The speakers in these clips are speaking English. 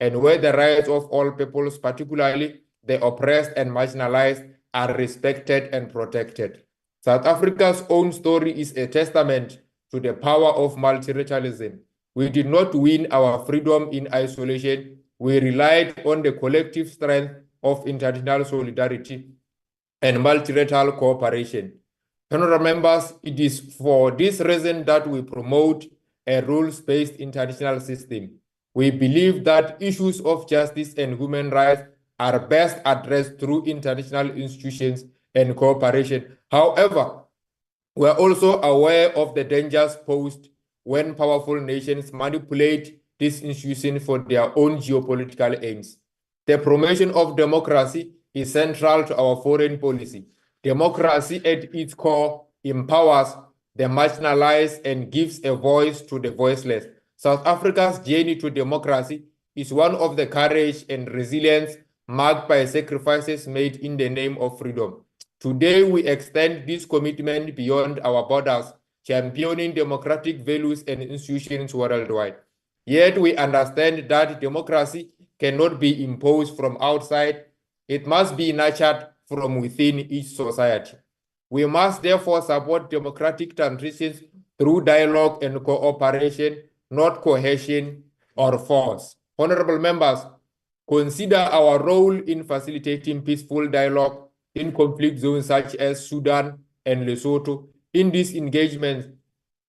and where the rights of all peoples, particularly the oppressed and marginalized, are respected and protected. South Africa's own story is a testament to the power of multilateralism. We did not win our freedom in isolation. We relied on the collective strength of international solidarity and multilateral cooperation. Honorable members, it is for this reason that we promote a rules-based international system. We believe that issues of justice and human rights are best addressed through international institutions and cooperation. However, we are also aware of the dangers posed when powerful nations manipulate these institutions for their own geopolitical aims. The promotion of democracy is central to our foreign policy. Democracy at its core empowers the marginalized and gives a voice to the voiceless. South Africa's journey to democracy is one of the courage and resilience marked by sacrifices made in the name of freedom. Today, we extend this commitment beyond our borders, championing democratic values and institutions worldwide. Yet, we understand that democracy cannot be imposed from outside. It must be nurtured from within each society. We must therefore support democratic transitions through dialogue and cooperation, not coercion or force. Honorable members, consider our role in facilitating peaceful dialogue in conflict zones such as Sudan and Lesotho. In these engagements,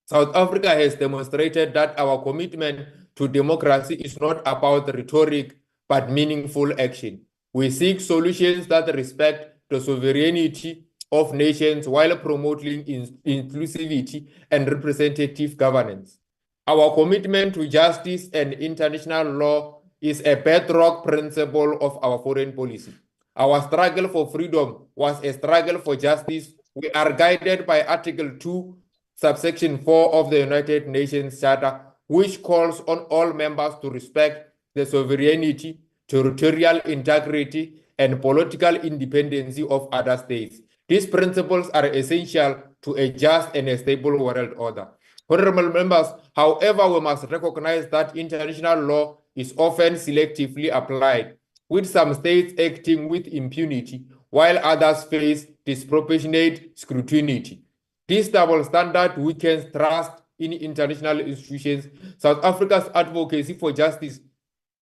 South Africa has demonstrated that our commitment to democracy is not about rhetoric, but meaningful action. We seek solutions that respect the sovereignty of nations while promoting inclusivity and representative governance. Our commitment to justice and international law is a bedrock principle of our foreign policy. Our struggle for freedom was a struggle for justice. We are guided by Article 2, subsection 4 of the United Nations Charter, which calls on all members to respect the sovereignty, territorial integrity, and political independence of other states. These principles are essential to a just and a stable world order. Honorable members, however, we must recognize that international law is often selectively applied, with some states acting with impunity, while others face disproportionate scrutiny. This double standard weakens trust in international institutions. South Africa's advocacy for justice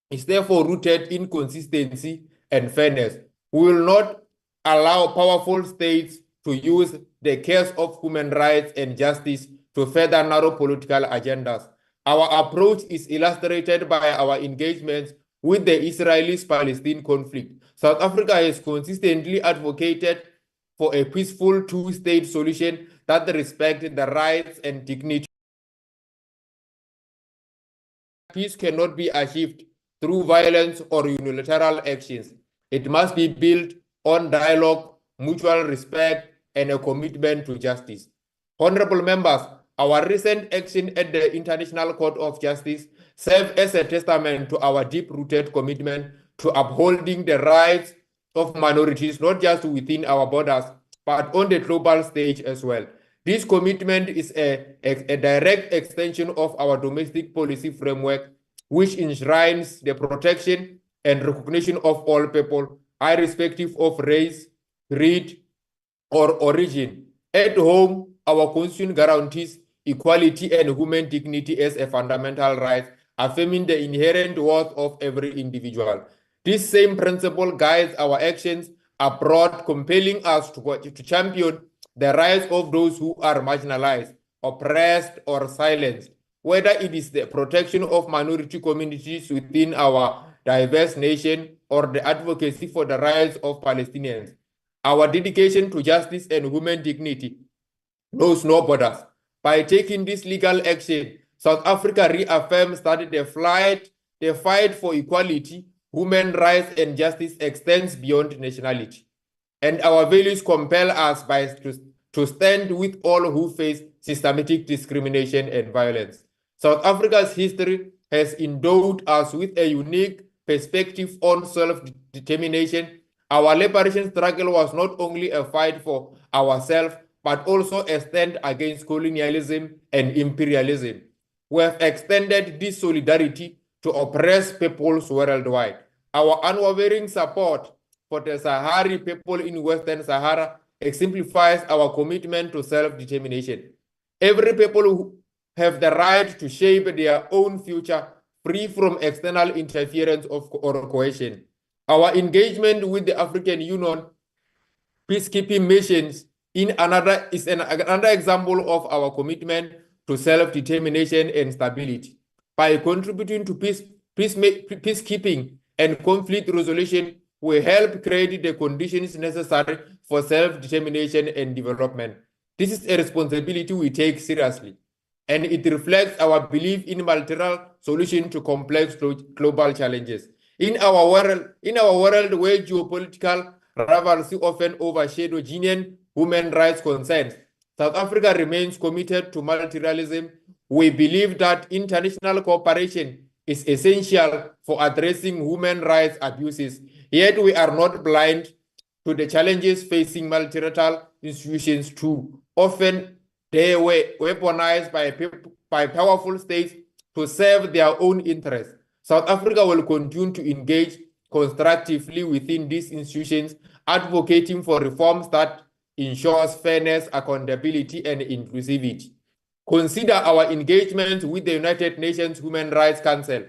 is therefore rooted in consistency and fairness. We will not allow powerful states to use the case of human rights and justice to further narrow political agendas. Our approach is illustrated by our engagements with the Israeli-Palestine conflict. South Africa has consistently advocated for a peaceful two-state solution that respects the rights and dignity. Peace cannot be achieved through violence or unilateral actions. It must be built on dialogue, mutual respect, and a commitment to justice. Honorable members, our recent action at the International Court of Justice serves as a testament to our deep-rooted commitment to upholding the rights of minorities, not just within our borders, but on the global stage as well. This commitment is a direct extension of our domestic policy framework, which enshrines the protection and recognition of all people, irrespective of race, creed, or origin. At home, our Constitution guarantees equality and human dignity as a fundamental right, affirming the inherent worth of every individual. This same principle guides our actions abroad, compelling us to champion the rights of those who are marginalized, oppressed, or silenced, whether it is the protection of minority communities within our diverse nation or the advocacy for the rights of Palestinians. Our dedication to justice and human dignity knows no borders. By taking this legal action, South Africa reaffirms that the fight for equality, human rights, and justice extends beyond nationality. And our values compel us to stand with all who face systematic discrimination and violence. South Africa's history has endowed us with a unique perspective on self-determination. Our liberation struggle was not only a fight for ourselves, but also a stand against colonialism and imperialism. We have extended this solidarity to oppress peoples worldwide. Our unwavering support for the Sahrawi people in Western Sahara exemplifies our commitment to self-determination. Every people who have the right to shape their own future free from external interference or coercion. Our engagement with the African Union peacekeeping missions is another example of our commitment to self-determination and stability. By contributing to peacekeeping and conflict resolution, we help create the conditions necessary for self-determination and development. This is a responsibility we take seriously, and it reflects our belief in multilateral solution to complex global challenges. In our world where geopolitical rivals often overshadow genuine human rights concerns, South Africa remains committed to multilateralism. We believe that international cooperation is essential for addressing human rights abuses, yet we are not blind to the challenges facing multilateral institutions too. Often they were weaponized by powerful states to serve their own interests. South Africa will continue to engage constructively within these institutions, advocating for reforms that ensures fairness, accountability, and inclusivity. Consider our engagement with the United Nations Human Rights Council.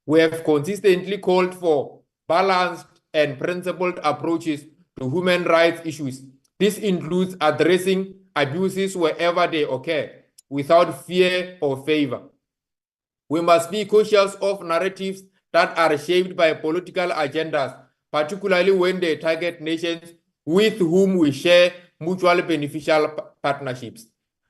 We have consistently called for balanced and principled approaches to human rights issues. This includes addressing abuses wherever they occur, without fear or favor. We must be cautious of narratives that are shaped by political agendas, particularly when they target nations with whom we share mutually beneficial partnerships.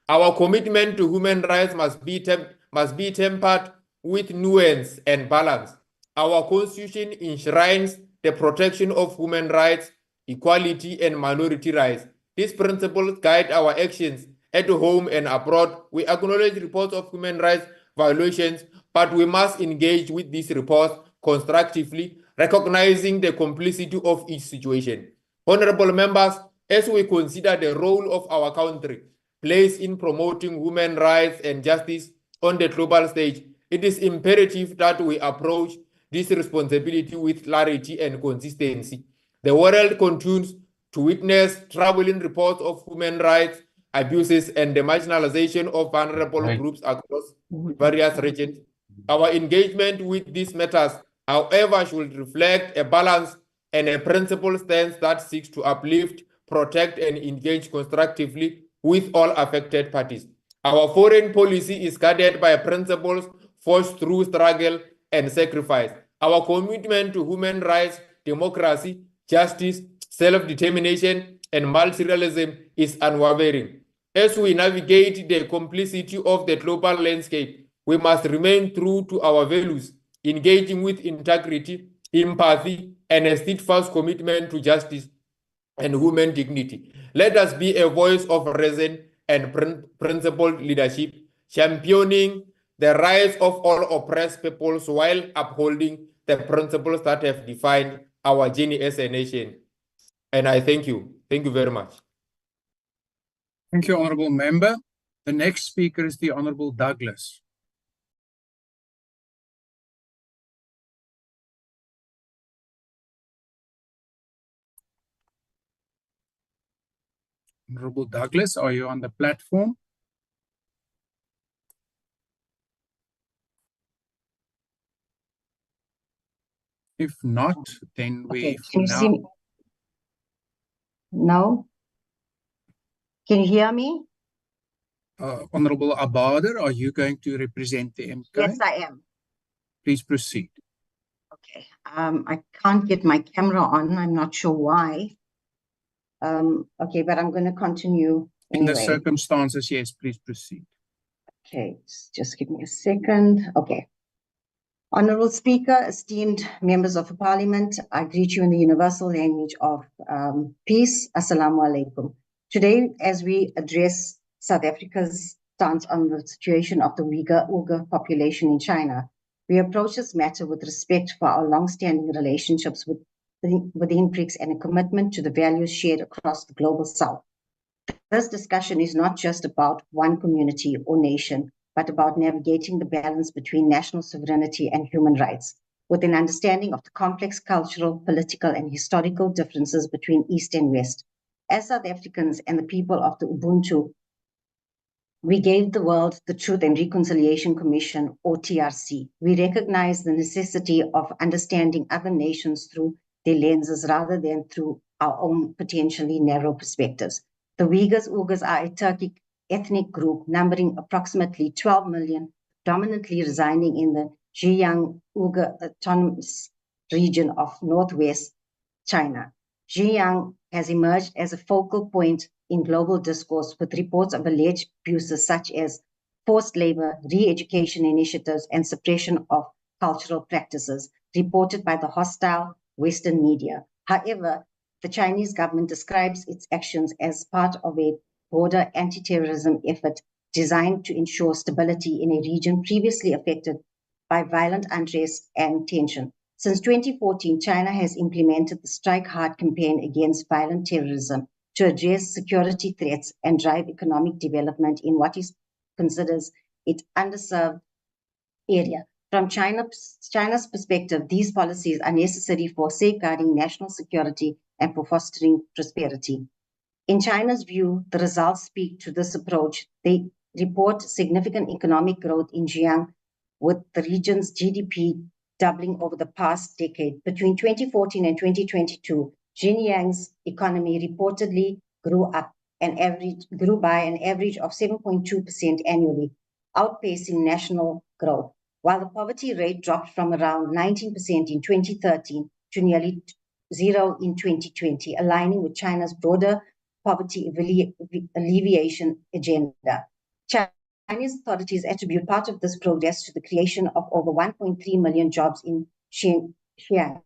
Our commitment to human rights must be tempered with nuance and balance. Our Constitution enshrines the protection of human rights, equality, and minority rights. These principles guide our actions at home and abroad. We acknowledge reports of human rights violations, but we must engage with these reports constructively, recognizing the complexity of each situation. Honorable members, as we consider the role of our country plays in promoting human rights and justice on the global stage, it is imperative that we approach this responsibility with clarity and consistency. The world continues to witness troubling reports of human rights abuses and the marginalization of vulnerable groups across various regions. Our engagement with these matters, however, should reflect a balanced and a principled stance that seeks to uplift, protect, and engage constructively with all affected parties. Our foreign policy is guided by principles forged through struggle and sacrifice. Our commitment to human rights, democracy, justice, self-determination, and multilateralism is unwavering. As we navigate the complexity of the global landscape, we must remain true to our values, engaging with integrity, empathy, and a steadfast commitment to justice and human dignity. Let us be a voice of reason and principled leadership, championing the rights of all oppressed peoples while upholding the principles that have defined our journey as a nation. And I thank you. Thank you very much. Thank you, Honourable Member. The next speaker is the Honourable Douglas. Honourable Douglas, are you on the platform? If not, then we Can you see me? No? Can you hear me? Honourable Abader, are you going to represent the MK? Yes, I am. Please proceed. Okay. I can't get my camera on. I'm not sure why. Okay, but I'm going to continue anyway. In the circumstances, yes, please proceed. Okay, just give me a second. Okay. Honourable Speaker, esteemed members of the Parliament, I greet you in the universal language of peace. Assalamu alaikum. Today, as we address South Africa's stance on the situation of the Uyghur population in China, we approach this matter with respect for our long-standing relationships within BRICS and a commitment to the values shared across the global South. This discussion is not just about one community or nation, but about navigating the balance between national sovereignty and human rights, with an understanding of the complex cultural, political, and historical differences between East and West. As South Africans and the people of the Ubuntu, we gave the world the Truth and Reconciliation Commission, or TRC. We recognize the necessity of understanding other nations through their lenses rather than through our own potentially narrow perspectives. The Uyghurs are a Turkic ethnic group numbering approximately 12 million, dominantly residing in the Xinjiang Uyghur Autonomous Region of Northwest China. Xinjiang has emerged as a focal point in global discourse with reports of alleged abuses such as forced labor, re-education initiatives, and suppression of cultural practices reported by the hostile Western media. However, the Chinese government describes its actions as part of a broader anti-terrorism effort designed to ensure stability in a region previously affected by violent unrest and tension. Since 2014, China has implemented the Strike Hard campaign against violent terrorism to address security threats and drive economic development in what is considered its underserved area. From China's perspective, these policies are necessary for safeguarding national security and for fostering prosperity. In China's view, the results speak to this approach. They report significant economic growth in Xinjiang, with the region's GDP doubling over the past decade. Between 2014 and 2022, Xinjiang's economy reportedly grew by an average of 7.2% annually, outpacing national growth, while the poverty rate dropped from around 19% in 2013 to nearly zero in 2020, aligning with China's broader poverty alleviation agenda. Chinese authorities attribute part of this progress to the creation of over 1.3 million jobs in Xinjiang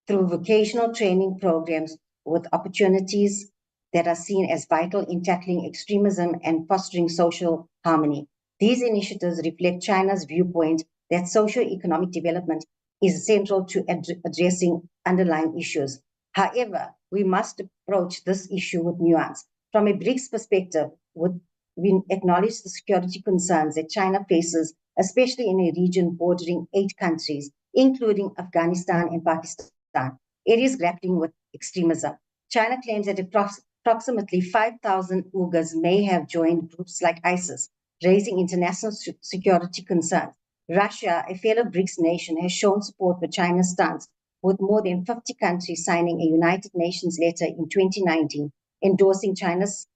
through vocational training programs with opportunities that are seen as vital in tackling extremism and fostering social harmony. These initiatives reflect China's viewpoint that socio-economic development is central to addressing underlying issues. However, we must approach this issue with nuance. From a BRICS perspective, we acknowledge the security concerns that China faces, especially in a region bordering 8 countries, including Afghanistan and Pakistan. It is grappling with extremism. China claims that approximately 5,000 Uyghurs may have joined groups like ISIS, raising international security concerns. Russia, a fellow BRICS nation, has shown support for China's stance, with more than 50 countries signing a United Nations letter in 2019, endorsing China's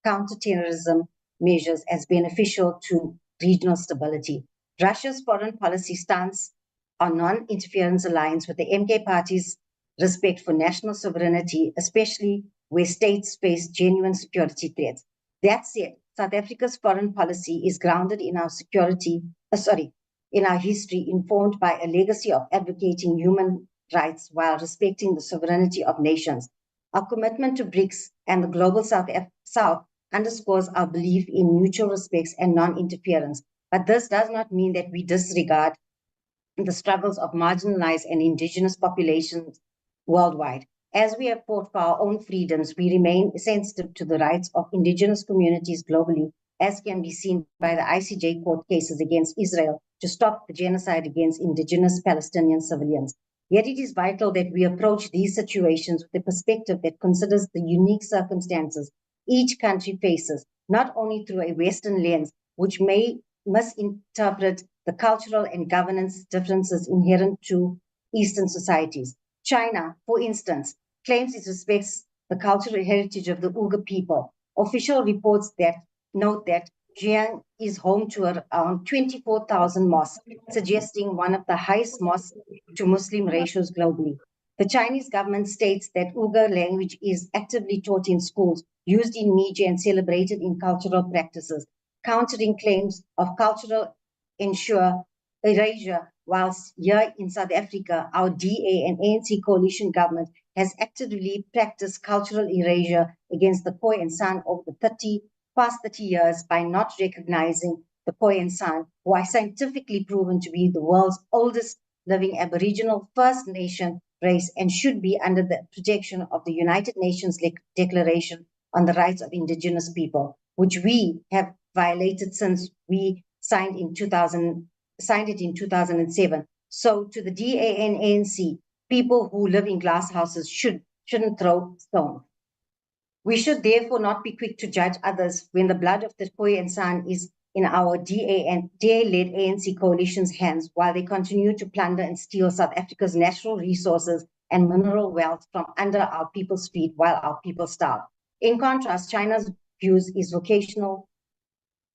counterterrorism measures as beneficial to regional stability. Russia's foreign policy stance on non-interference aligns with the MK party's respect for national sovereignty, especially where states face genuine security threats. That said, South Africa's foreign policy is grounded in our in our history, informed by a legacy of advocating human rights while respecting the sovereignty of nations. Our commitment to BRICS and the global South underscores our belief in mutual respect and non-interference. But this does not mean that we disregard the struggles of marginalized and indigenous populations worldwide. As we have fought for our own freedoms, we remain sensitive to the rights of indigenous communities globally, as can be seen by the ICJ court cases against Israel to stop the genocide against indigenous Palestinian civilians. Yet it is vital that we approach these situations with a perspective that considers the unique circumstances each country faces, not only through a Western lens, which may misinterpret the cultural and governance differences inherent to Eastern societies. China, for instance, claims it respects the cultural heritage of the Uyghur people. Official reports that note that Xinjiang is home to around 24,000 mosques, suggesting one of the highest mosque to Muslim ratios globally. The Chinese government states that Uyghur language is actively taught in schools, used in media, and celebrated in cultural practices, countering claims of cultural erasure, whilst here in South Africa, our DA and ANC coalition government has actively practiced cultural erasure against the Khoi and San over the past 30 years by not recognizing the Khoi and San, who are scientifically proven to be the world's oldest living Aboriginal First Nation race and should be under the protection of the United Nations Declaration on the Rights of Indigenous People, which we have violated since we signed it in 2007. So to the DA and ANC, people who live in glass houses shouldn't throw stones. We should therefore not be quick to judge others when the blood of the Khoi and San is in our DA and DA-led ANC coalition's hands, while they continue to plunder and steal South Africa's natural resources and mineral wealth from under our people's feet while our people starve. In contrast, China's views is vocational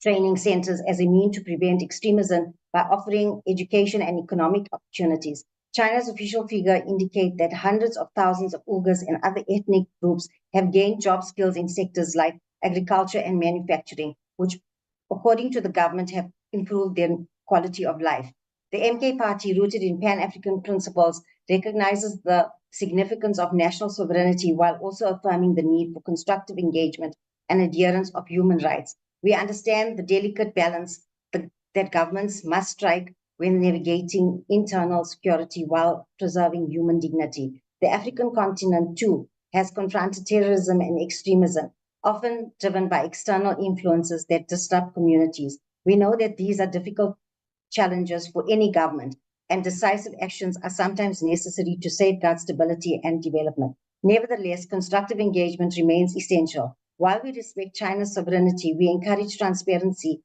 training centers as a means to prevent extremism by offering education and economic opportunities. China's official figures indicate that hundreds of thousands of Uyghurs and other ethnic groups have gained job skills in sectors like agriculture and manufacturing, which, according to the government, have improved their quality of life. The MK party, rooted in Pan-African principles, recognizes the significance of national sovereignty while also affirming the need for constructive engagement and adherence of human rights. We understand the delicate balance that governments must strike when navigating internal security while preserving human dignity. The African continent, too, has confronted terrorism and extremism, often driven by external influences that disrupt communities. We know that these are difficult challenges for any government, and decisive actions are sometimes necessary to safeguard stability and development. Nevertheless, constructive engagement remains essential. While we respect China's sovereignty, we encourage transparency,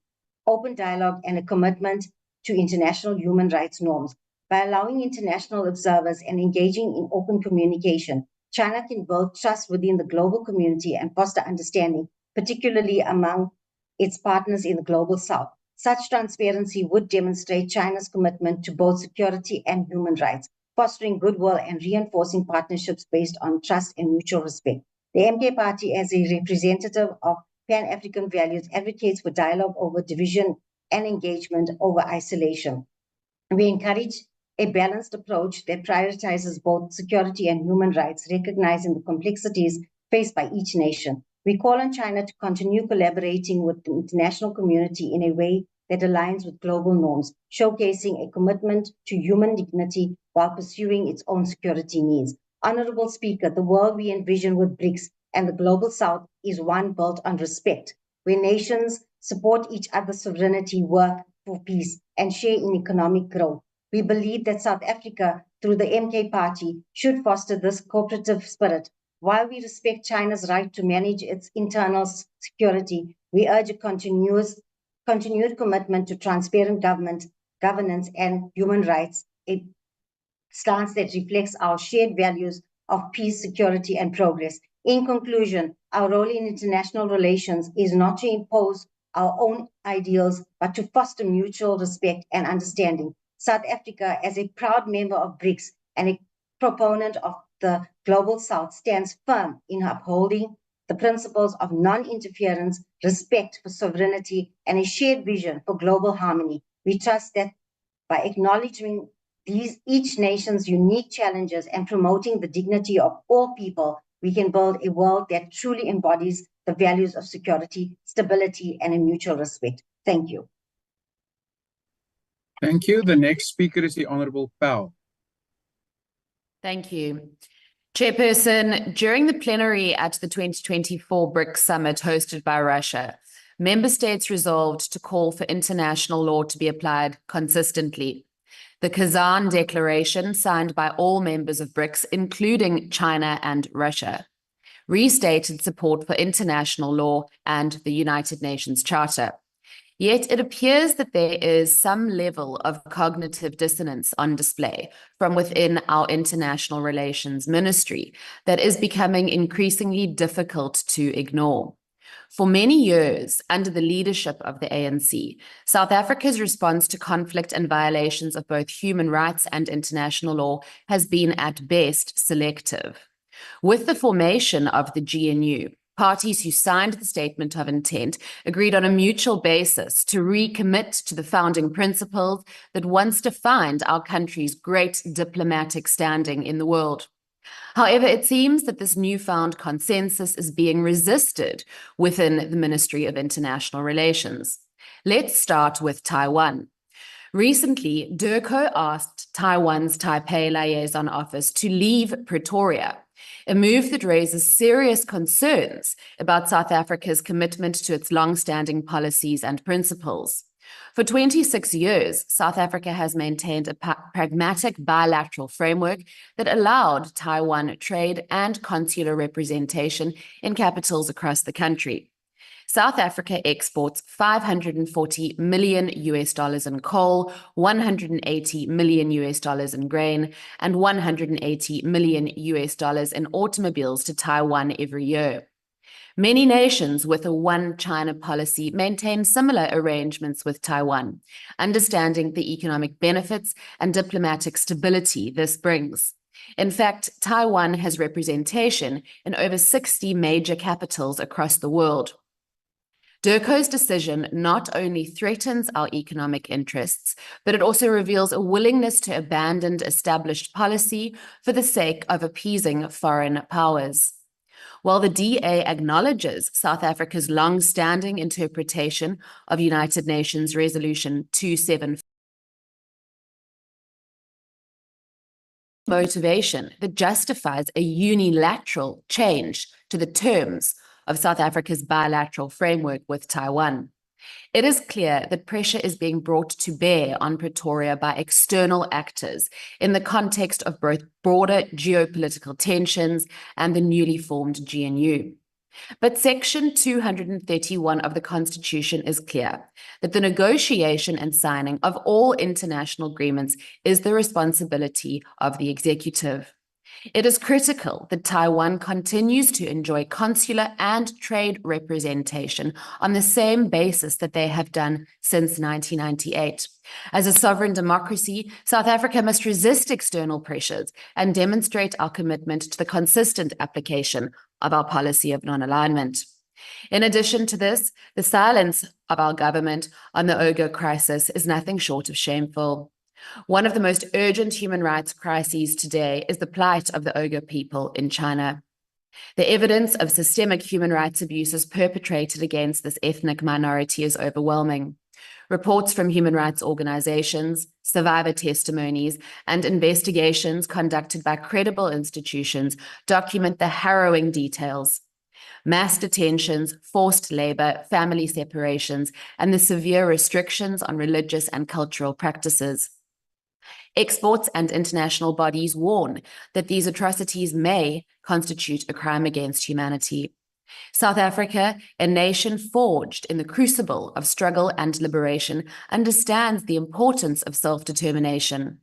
open dialogue, and a commitment to international human rights norms. By allowing international observers and engaging in open communication, China can build trust within the global community and foster understanding, particularly among its partners in the global south. Such transparency would demonstrate China's commitment to both security and human rights, fostering goodwill and reinforcing partnerships based on trust and mutual respect. The MK party, as a representative of Pan-African values, advocates for dialogue over division and engagement over isolation. We encourage a balanced approach that prioritizes both security and human rights, recognizing the complexities faced by each nation. We call on China to continue collaborating with the international community in a way that aligns with global norms, showcasing a commitment to human dignity while pursuing its own security needs. Honorable Speaker, the world we envision with BRICS and the global south is one built on respect, where nations support each other's sovereignty, work for peace, and share in economic growth. We believe that South Africa, through the MK party, should foster this cooperative spirit. While we respect China's right to manage its internal security, we urge a continued commitment to transparent governance, and human rights, a stance that reflects our shared values of peace, security, and progress. In conclusion, our role in international relations is not to impose our own ideals, but to foster mutual respect and understanding. South Africa, as a proud member of BRICS and a proponent of the Global South, stands firm in upholding the principles of non-interference, respect for sovereignty, and a shared vision for global harmony. We trust that by acknowledging each nation's unique challenges and promoting the dignity of all people, we can build a world that truly embodies the values of security, stability, and a mutual respect. Thank you. Thank you. The next speaker is the Honorable Powell. Thank you. Chairperson, during the plenary at the 2024 BRICS summit hosted by Russia, member states resolved to call for international law to be applied consistently. The Kazan Declaration, signed by all members of BRICS, including China and Russia, restated support for international law and the United Nations Charter. Yet it appears that there is some level of cognitive dissonance on display from within our international relations ministry that is becoming increasingly difficult to ignore. For many years, under the leadership of the ANC, South Africa's response to conflict and violations of both human rights and international law has been at best selective. With the formation of the GNU, parties who signed the statement of intent agreed on a mutual basis to recommit to the founding principles that once defined our country's great diplomatic standing in the world. However, it seems that this newfound consensus is being resisted within the Ministry of International Relations. Let's start with Taiwan. Recently, DIRCO asked Taiwan's Taipei Liaison Office to leave Pretoria, a move that raises serious concerns about South Africa's commitment to its long-standing policies and principles. For 26 years, South Africa has maintained a pragmatic bilateral framework that allowed Taiwan trade and consular representation in capitals across the country. South Africa exports $540 million in coal, $180 million in grain, and $180 million in automobiles to Taiwan every year. Many nations with a one China policy maintain similar arrangements with Taiwan, understanding the economic benefits and diplomatic stability this brings. In fact, Taiwan has representation in over 60 major capitals across the world. Durko's decision not only threatens our economic interests, but it also reveals a willingness to abandon established policy for the sake of appeasing foreign powers. While the DA acknowledges South Africa's long-standing interpretation of United Nations Resolution 275, motivation that justifies a unilateral change to the terms of South Africa's bilateral framework with Taiwan. It is clear that pressure is being brought to bear on Pretoria by external actors in the context of both broader geopolitical tensions and the newly formed GNU. But Section 231 of the Constitution is clear that the negotiation and signing of all international agreements is the responsibility of the executive. It is critical that Taiwan continues to enjoy consular and trade representation on the same basis that they have done since 1998. As a sovereign democracy, South Africa must resist external pressures and demonstrate our commitment to the consistent application of our policy of non-alignment. In addition to this, the silence of our government on the Uyghur crisis is nothing short of shameful. One of the most urgent human rights crises today is the plight of the Uyghur people in China. The evidence of systemic human rights abuses perpetrated against this ethnic minority is overwhelming. Reports from human rights organizations, survivor testimonies, and investigations conducted by credible institutions document the harrowing details. Mass detentions, forced labor, family separations, and the severe restrictions on religious and cultural practices. Exports and international bodies warn that these atrocities may constitute a crime against humanity. South Africa, a nation forged in the crucible of struggle and liberation, understands the importance of self-determination.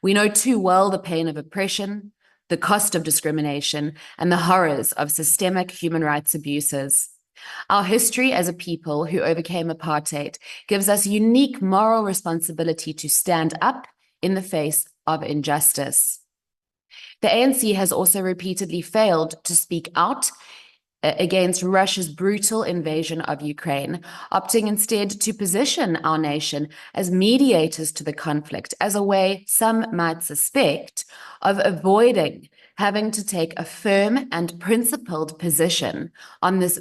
We know too well the pain of oppression, the cost of discrimination, and the horrors of systemic human rights abuses. Our history as a people who overcame apartheid gives us unique moral responsibility to stand up in the face of injustice. The ANC has also repeatedly failed to speak out against Russia's brutal invasion of Ukraine, opting instead to position our nation as mediators to the conflict as a way, some might suspect, of avoiding having to take a firm and principled position on this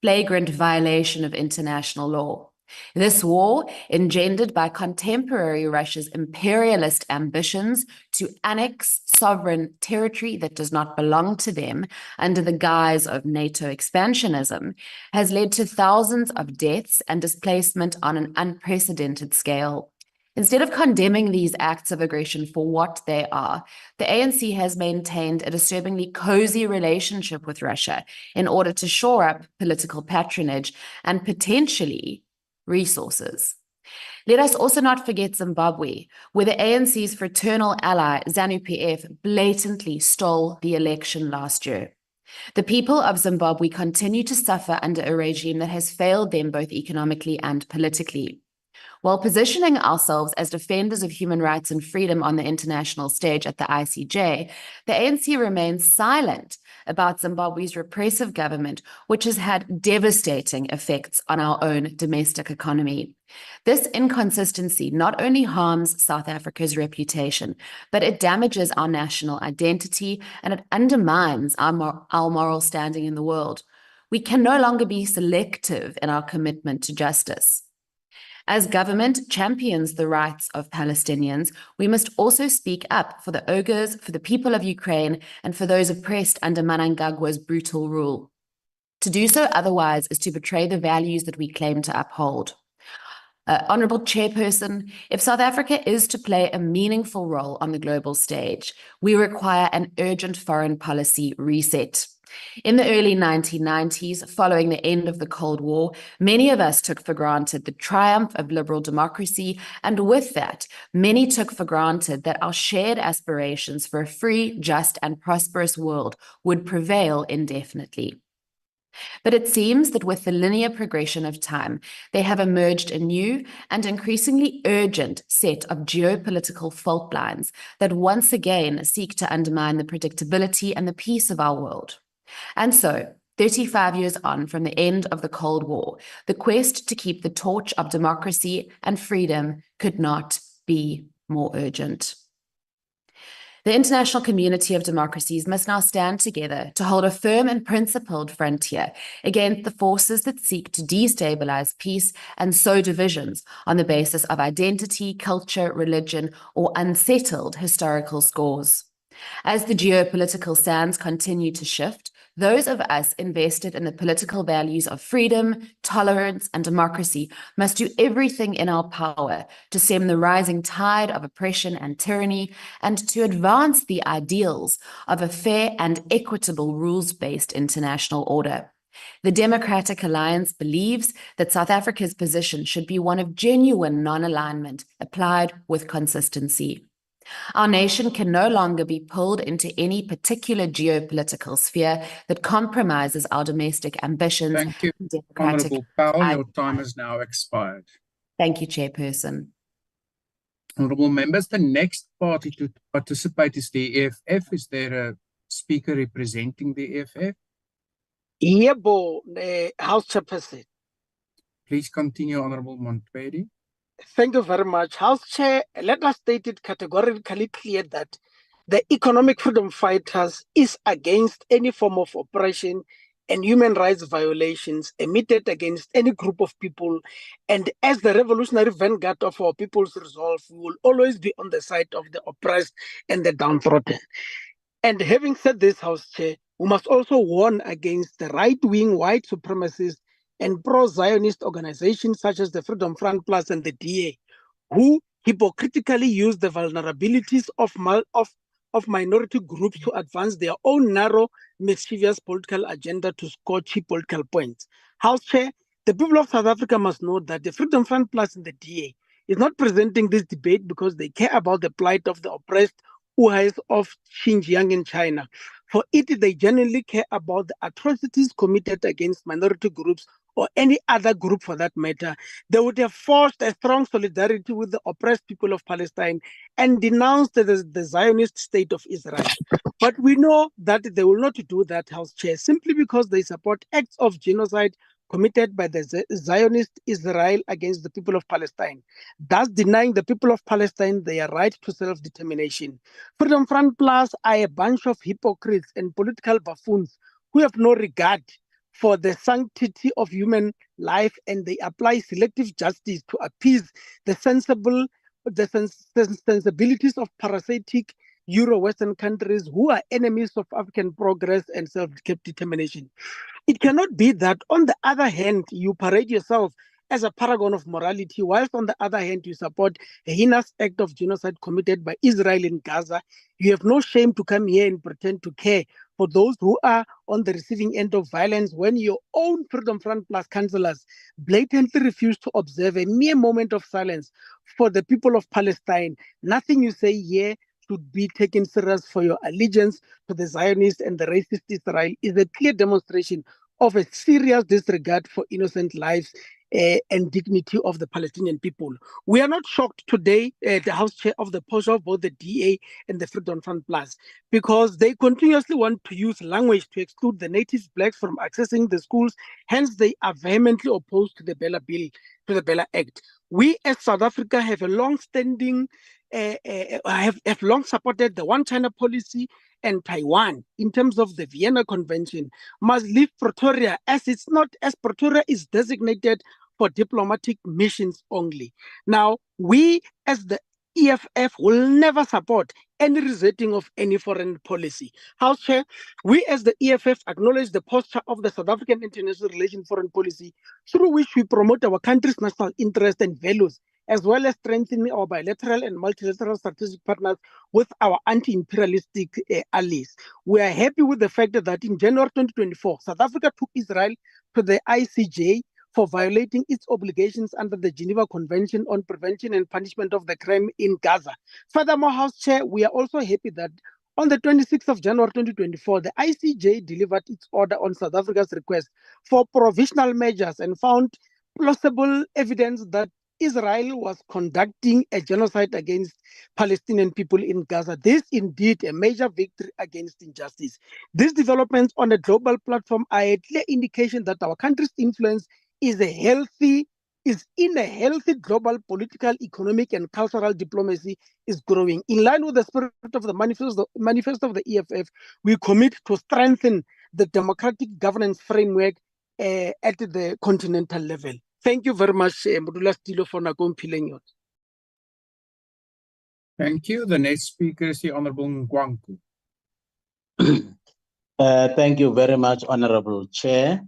flagrant violation of international law. This war, engendered by contemporary Russia's imperialist ambitions to annex sovereign territory that does not belong to them under the guise of NATO expansionism, has led to thousands of deaths and displacement on an unprecedented scale. Instead of condemning these acts of aggression for what they are, the ANC has maintained a disturbingly cozy relationship with Russia in order to shore up political patronage and potentially resources. Let us also not forget Zimbabwe, where the ANC's fraternal ally, ZANU-PF, blatantly stole the election last year. The people of Zimbabwe continue to suffer under a regime that has failed them both economically and politically. While positioning ourselves as defenders of human rights and freedom on the international stage at the ICJ, the ANC remains silent about Zimbabwe's repressive government, which has had devastating effects on our own domestic economy. This inconsistency not only harms South Africa's reputation, but it damages our national identity and it undermines our moral standing in the world. We can no longer be selective in our commitment to justice. As government champions the rights of Palestinians, we must also speak up for the Uyghurs, for the people of Ukraine, and for those oppressed under Mnangagwa's brutal rule. To do so otherwise is to betray the values that we claim to uphold. Honourable Chairperson, if South Africa is to play a meaningful role on the global stage, we require an urgent foreign policy reset. In the early 1990s, following the end of the Cold War, many of us took for granted the triumph of liberal democracy, and with that, many took for granted that our shared aspirations for a free, just, and prosperous world would prevail indefinitely. But it seems that with the linear progression of time, there have emerged a new and increasingly urgent set of geopolitical fault lines that once again seek to undermine the predictability and the peace of our world. And so, 35 years on from the end of the Cold War, the quest to keep the torch of democracy and freedom could not be more urgent. The international community of democracies must now stand together to hold a firm and principled frontier against the forces that seek to destabilize peace and sow divisions on the basis of identity, culture, religion, or unsettled historical scores. As the geopolitical sands continue to shift, those of us invested in the political values of freedom, tolerance, and democracy must do everything in our power to stem the rising tide of oppression and tyranny and to advance the ideals of a fair and equitable rules-based international order. The Democratic Alliance believes that South Africa's position should be one of genuine non-alignment applied with consistency. Our nation can no longer be pulled into any particular geopolitical sphere that compromises our domestic ambitions. Thank you, Honourable Powell. Your time has now expired. Thank you, Chairperson. Honourable members, the next party to participate is the EFF. Is there a speaker representing the EFF? Yebo, House Chairperson. Please continue, Honourable Montpedi. Thank you very much. House Chair, let us state it categorically clear that the economic freedom fighters is against any form of oppression and human rights violations emitted against any group of people. And as the revolutionary vanguard of our people's resolve, we will always be on the side of the oppressed and the downtrodden. And having said this, House Chair, we must also warn against the right-wing white supremacists and pro-Zionist organizations such as the Freedom Front Plus and the DA, who hypocritically use the vulnerabilities of minority groups to advance their own narrow, mischievous political agenda to score cheap political points. House Chair, the people of South Africa must know that the Freedom Front Plus and the DA is not presenting this debate because they care about the plight of the oppressed Uyghurs of Xinjiang in China. For it, they genuinely care about the atrocities committed against minority groups or any other group for that matter. They would have forged a strong solidarity with the oppressed people of Palestine and denounced the Zionist state of Israel. But we know that they will not do that, House Chair, simply because they support acts of genocide committed by the Zionist Israel against the people of Palestine, thus denying the people of Palestine their right to self-determination. Freedom Front Plus are a bunch of hypocrites and political buffoons who have no regard for the sanctity of human life, and they apply selective justice to appease the sensibilities of parasitic Euro-Western countries who are enemies of African progress and self-determination. It cannot be that, on the other hand, you parade yourself as a paragon of morality, whilst on the other hand, you support a heinous act of genocide committed by Israel in Gaza. You have no shame to come here and pretend to care for those who are on the receiving end of violence when your own Freedom Front Plus councillors blatantly refuse to observe a mere moment of silence for the people of Palestine. Nothing you say here should be taken serious, for your allegiance to the Zionist and the racist Israel is a clear demonstration of a serious disregard for innocent lives and dignity of the Palestinian people. We are not shocked today, the House Chair, of the posture of both the DA and the Freedom Front Plus, because they continuously want to use language to exclude the native blacks from accessing the schools. Hence, they are vehemently opposed to the Bella Bill, to the Bella Act. We as South Africa have a long-standing have long supported the One China policy, and Taiwan, in terms of the Vienna Convention, must leave Pretoria as Pretoria is designated for diplomatic missions only. Now, we as the EFF will never support any resetting of any foreign policy. House Chair, we as the EFF acknowledge the posture of the South African international relations foreign policy, through which we promote our country's national interests and values, as well as strengthening our bilateral and multilateral strategic partners with our anti-imperialistic allies. We are happy with the fact that in January 2024, South Africa took Israel to the ICJ for violating its obligations under the Geneva Convention on Prevention and Punishment of the Crime in Gaza. Furthermore, House Chair, we are also happy that on the 26th of January 2024, the ICJ delivered its order on South Africa's request for provisional measures and found plausible evidence that Israel was conducting a genocide against Palestinian people in Gaza. This indeed a major victory against injustice. These developments on a global platform are a clear indication that our country's influence is in a healthy global political, economic, and cultural diplomacy is growing. In line with the spirit of the manifesto of the EFF, we commit to strengthen the democratic governance framework at the continental level. Thank you very much, Modula Stilo, for Nagom. Thank you. The next speaker is the Honorable Nkwanku. Thank you very much, Honorable Chair.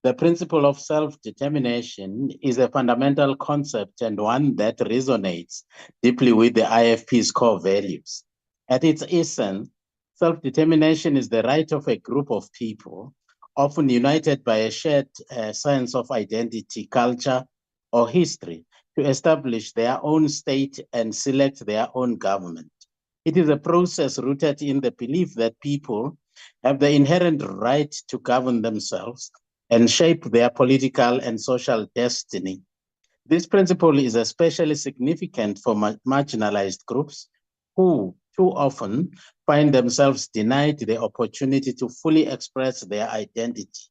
The principle of self-determination is a fundamental concept and one that resonates deeply with the IFP's core values. At its essence, self-determination is the right of a group of people, often united by a shared sense of identity, culture, or history, to establish their own state and select their own government. It is a process rooted in the belief that people have the inherent right to govern themselves and shape their political and social destiny. This principle is especially significant for marginalized groups who too often find themselves denied the opportunity to fully express their identity,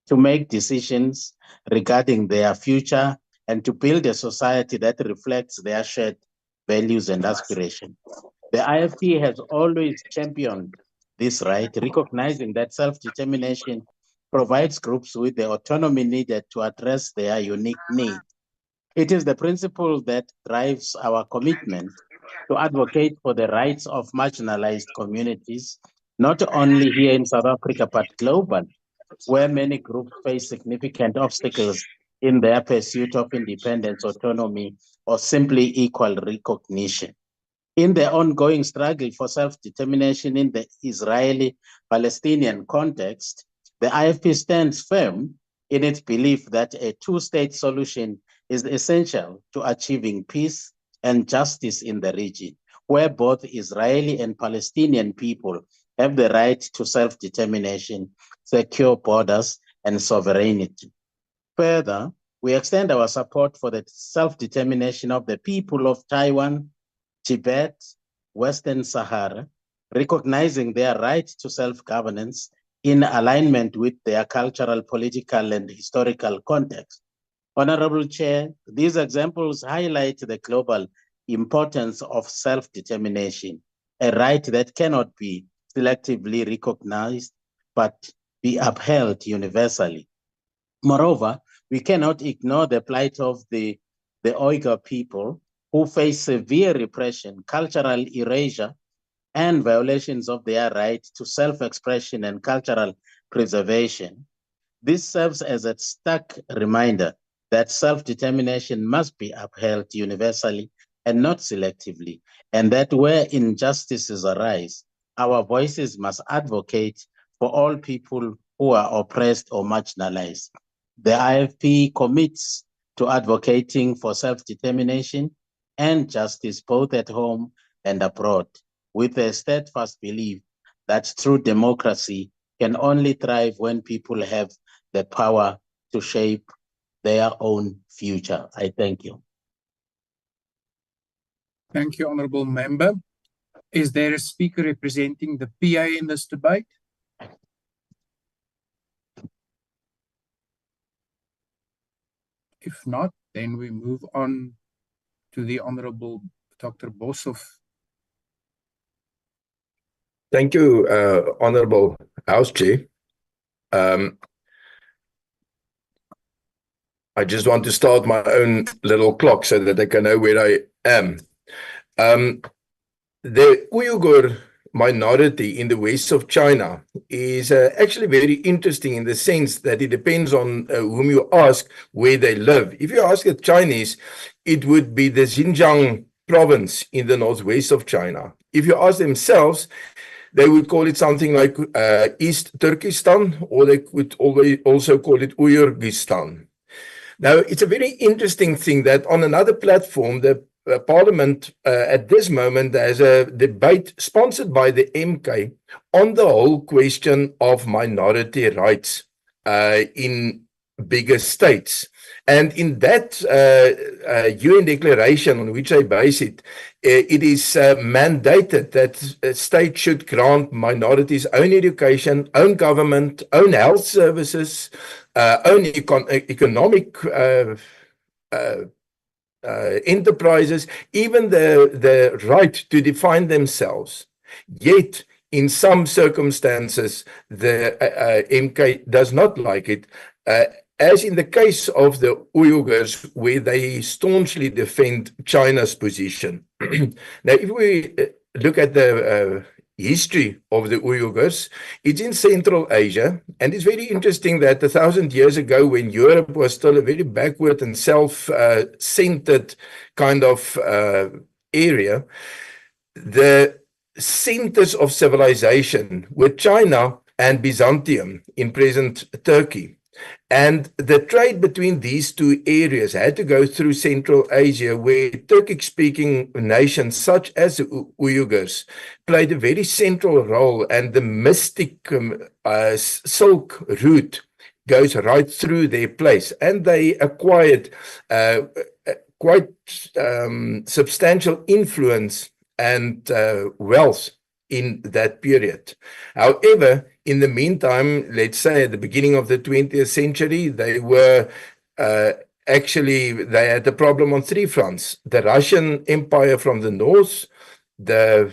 to make decisions regarding their future, and to build a society that reflects their shared values and aspirations. The IFP has always championed this right, recognizing that self-determination provides groups with the autonomy needed to address their unique needs. It is the principle that drives our commitment to advocate for the rights of marginalized communities, not only here in South Africa, but globally, where many groups face significant obstacles in their pursuit of independence, autonomy, or simply equal recognition. In the ongoing struggle for self-determination in the Israeli-Palestinian context, the IFP stands firm in its belief that a two-state solution is essential to achieving peace and justice in the region, where both Israeli and Palestinian people have the right to self-determination, secure borders, and sovereignty. Further, we extend our support for the self-determination of the people of Taiwan, Tibet, Western Sahara, recognizing their right to self-governance in alignment with their cultural, political, and historical context. Honorable Chair, these examples highlight the global importance of self-determination, a right that cannot be selectively recognized, but be upheld universally. Moreover, we cannot ignore the plight of the Uyghur people who face severe repression, cultural erasure, and violations of their right to self-expression and cultural preservation. This serves as a stark reminder that self-determination must be upheld universally and not selectively, and that where injustices arise, our voices must advocate for all people who are oppressed or marginalized. The IFP commits to advocating for self-determination and justice both at home and abroad, with a steadfast belief that true democracy can only thrive when people have the power to shape their own future. I thank you. Thank you, Honorable Member. Is there a speaker representing the PA in this debate? If not, then we move on to the Honorable Dr. Boshoff. Thank you, Honorable House Chair. I just want to start my own little clock so that I can know where I am. The Uyghur minority in the west of China is actually very interesting in the sense that it depends on whom you ask where they live. If you ask the Chinese, it would be the Xinjiang province in the northwest of China. If you ask themselves, they would call it something like East Turkestan, or they could also call it Uyghurgistan. Now, it's a very interesting thing that on another platform, the Parliament at this moment has a debate sponsored by the MK on the whole question of minority rights in bigger states. And in that UN declaration on which I base it, it is mandated that states should grant minorities own education, own government, own health services, own economic enterprises, even the right to define themselves. Yet, in some circumstances, the MK does not like it, as in the case of the Uyghurs, where they staunchly defend China's position. Now, if we look at the history of the Uyghurs, it's in Central Asia, and it's very interesting that 1,000 years ago, when Europe was still a very backward and self-centered kind of area, the centers of civilization were China and Byzantium in present Turkey. And the trade between these two areas had to go through Central Asia, where Turkic-speaking nations such as the Uyghurs played a very central role, and the mystic Silk Route goes right through their place. And they acquired quite substantial influence and wealth in that period. However, in the meantime, let's say at the beginning of the 20th century, they were actually, they had a problem on three fronts: the Russian Empire from the north, the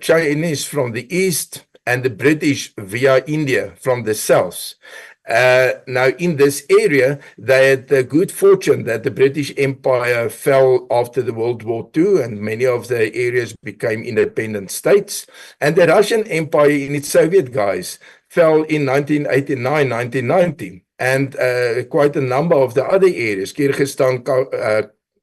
Chinese from the east, and the British via India from the south. Now, in this area, they had the good fortune that the British Empire fell after the World War II, and many of the areas became independent states. And the Russian Empire in its Soviet guise fell in 1989, 1990. And quite a number of the other areas, Kyrgyzstan,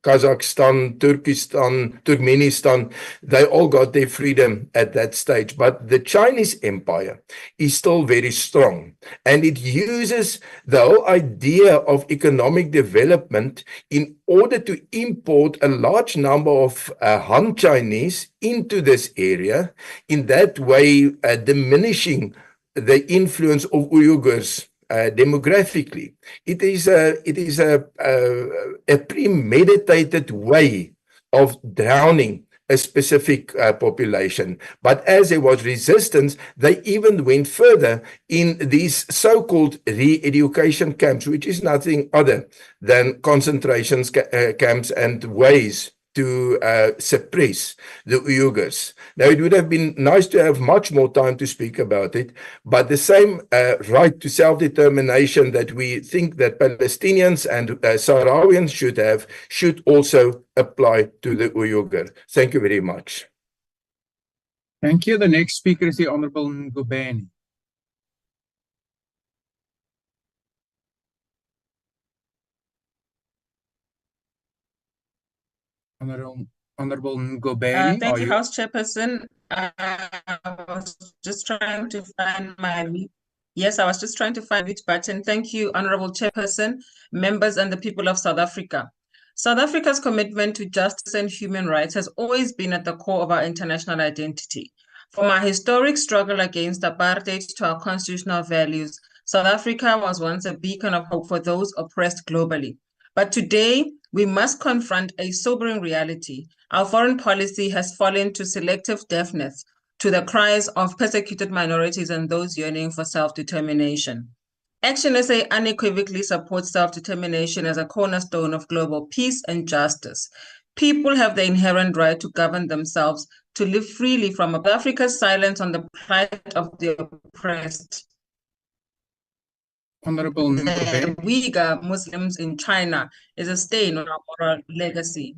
Kazakhstan, Turkestan, Turkmenistan, they all got their freedom at that stage. But the Chinese Empire is still very strong, and it uses the whole idea of economic development in order to import a large number of Han Chinese into this area, in that way diminishing the influence of Uyghurs demographically. It is a premeditated way of drowning a specific population. But as there was resistance, they even went further in these so-called re-education camps, which is nothing other than concentration camps and ways to suppress the Uyghurs. Now, it would have been nice to have much more time to speak about it, but the same right to self-determination that we think that Palestinians and Sahrawians should have should also apply to the Uyghur. Thank you very much. Thank you. The next speaker is the Honorable Ngubeni. Honorable Ngubeni. Thank you, House Chairperson. I was just trying to find my mute. Yes, I was just trying to find which button. Thank you, Honorable Chairperson, members, and the people of South Africa. South Africa's commitment to justice and human rights has always been at the core of our international identity. From our historic struggle against apartheid to our constitutional values, South Africa was once a beacon of hope for those oppressed globally. But today, we must confront a sobering reality. Our foreign policy has fallen to selective deafness to the cries of persecuted minorities and those yearning for self-determination. Action SA unequivocally supports self-determination as a cornerstone of global peace and justice. People have the inherent right to govern themselves, to live freely from Africa's silence on the plight of the oppressed. Honorable The Uyghur Muslims in China is a stain on our moral legacy.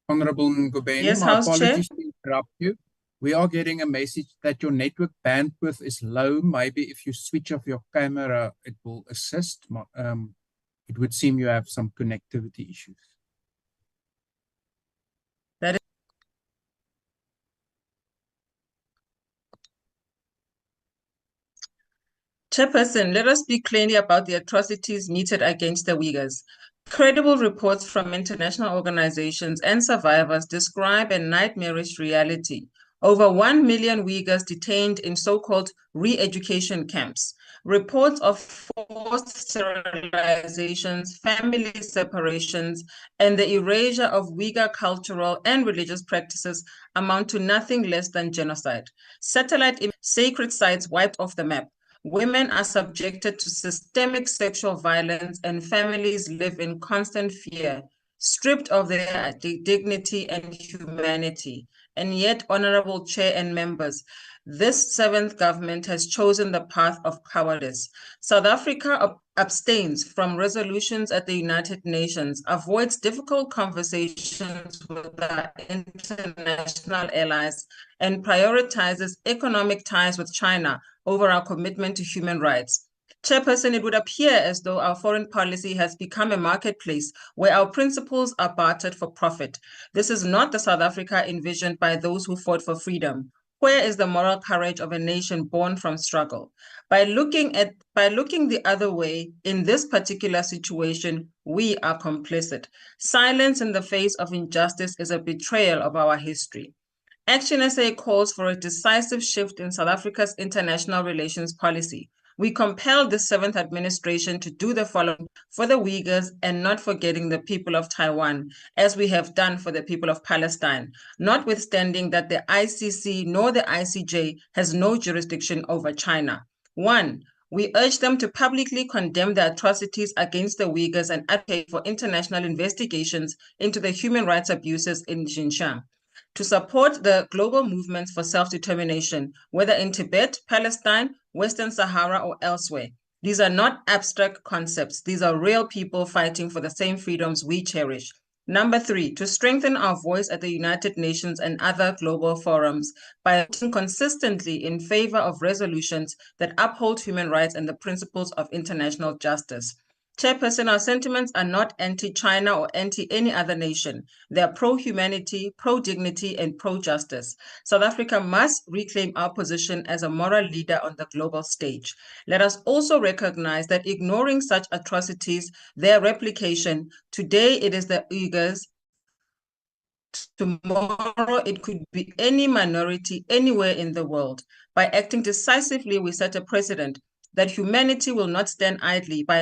Honorable Ngubeni, Yes, my House Chair. apologies to interrupt you. We are getting a message that your network bandwidth is low. Maybe if you switch off your camera, it will assist. It would seem you have some connectivity issues. That is Chairperson, let us speak clearly about the atrocities meted against the Uyghurs. Credible reports from international organizations and survivors describe a nightmarish reality. Over 1 million Uyghurs detained in so-called re-education camps. Reports of forced sterilizations, family separations, and the erasure of Uyghur cultural and religious practices amount to nothing less than genocide. Sacred sites wiped off the map. Women are subjected to systemic sexual violence and families live in constant fear, stripped of their dignity and humanity. And yet, Honorable Chair and members, this seventh government has chosen the path of cowardice. South Africa abstains from resolutions at the United Nations, avoids difficult conversations with our international allies, and prioritizes economic ties with China over our commitment to human rights. Chairperson, it would appear as though our foreign policy has become a marketplace where our principles are bartered for profit. This is not the South Africa envisioned by those who fought for freedom. Where is the moral courage of a nation born from struggle? By looking the other way in this particular situation, we are complicit. Silence in the face of injustice is a betrayal of our history. Action SA calls for a decisive shift in South Africa's international relations policy. We compel the seventh administration to do the following for the Uyghurs and not forgetting the people of Taiwan, as we have done for the people of Palestine, notwithstanding that the ICC nor the ICJ has no jurisdiction over China. 1. We urge them to publicly condemn the atrocities against the Uyghurs and advocate for international investigations into the human rights abuses in Xinjiang. To support the global movements for self-determination, whether in Tibet, Palestine, Western Sahara, or elsewhere. These are not abstract concepts. These are real people fighting for the same freedoms we cherish. Number 3, to strengthen our voice at the United Nations and other global forums by acting consistently in favor of resolutions that uphold human rights and the principles of international justice. Chairperson, our sentiments are not anti-China or anti-any other nation. They are pro-humanity, pro-dignity, and pro-justice. South Africa must reclaim our position as a moral leader on the global stage. Let us also recognize that ignoring such atrocities, their replication, today it is the Uyghurs, tomorrow it could be any minority anywhere in the world. By acting decisively, we set a precedent that humanity will not stand idly by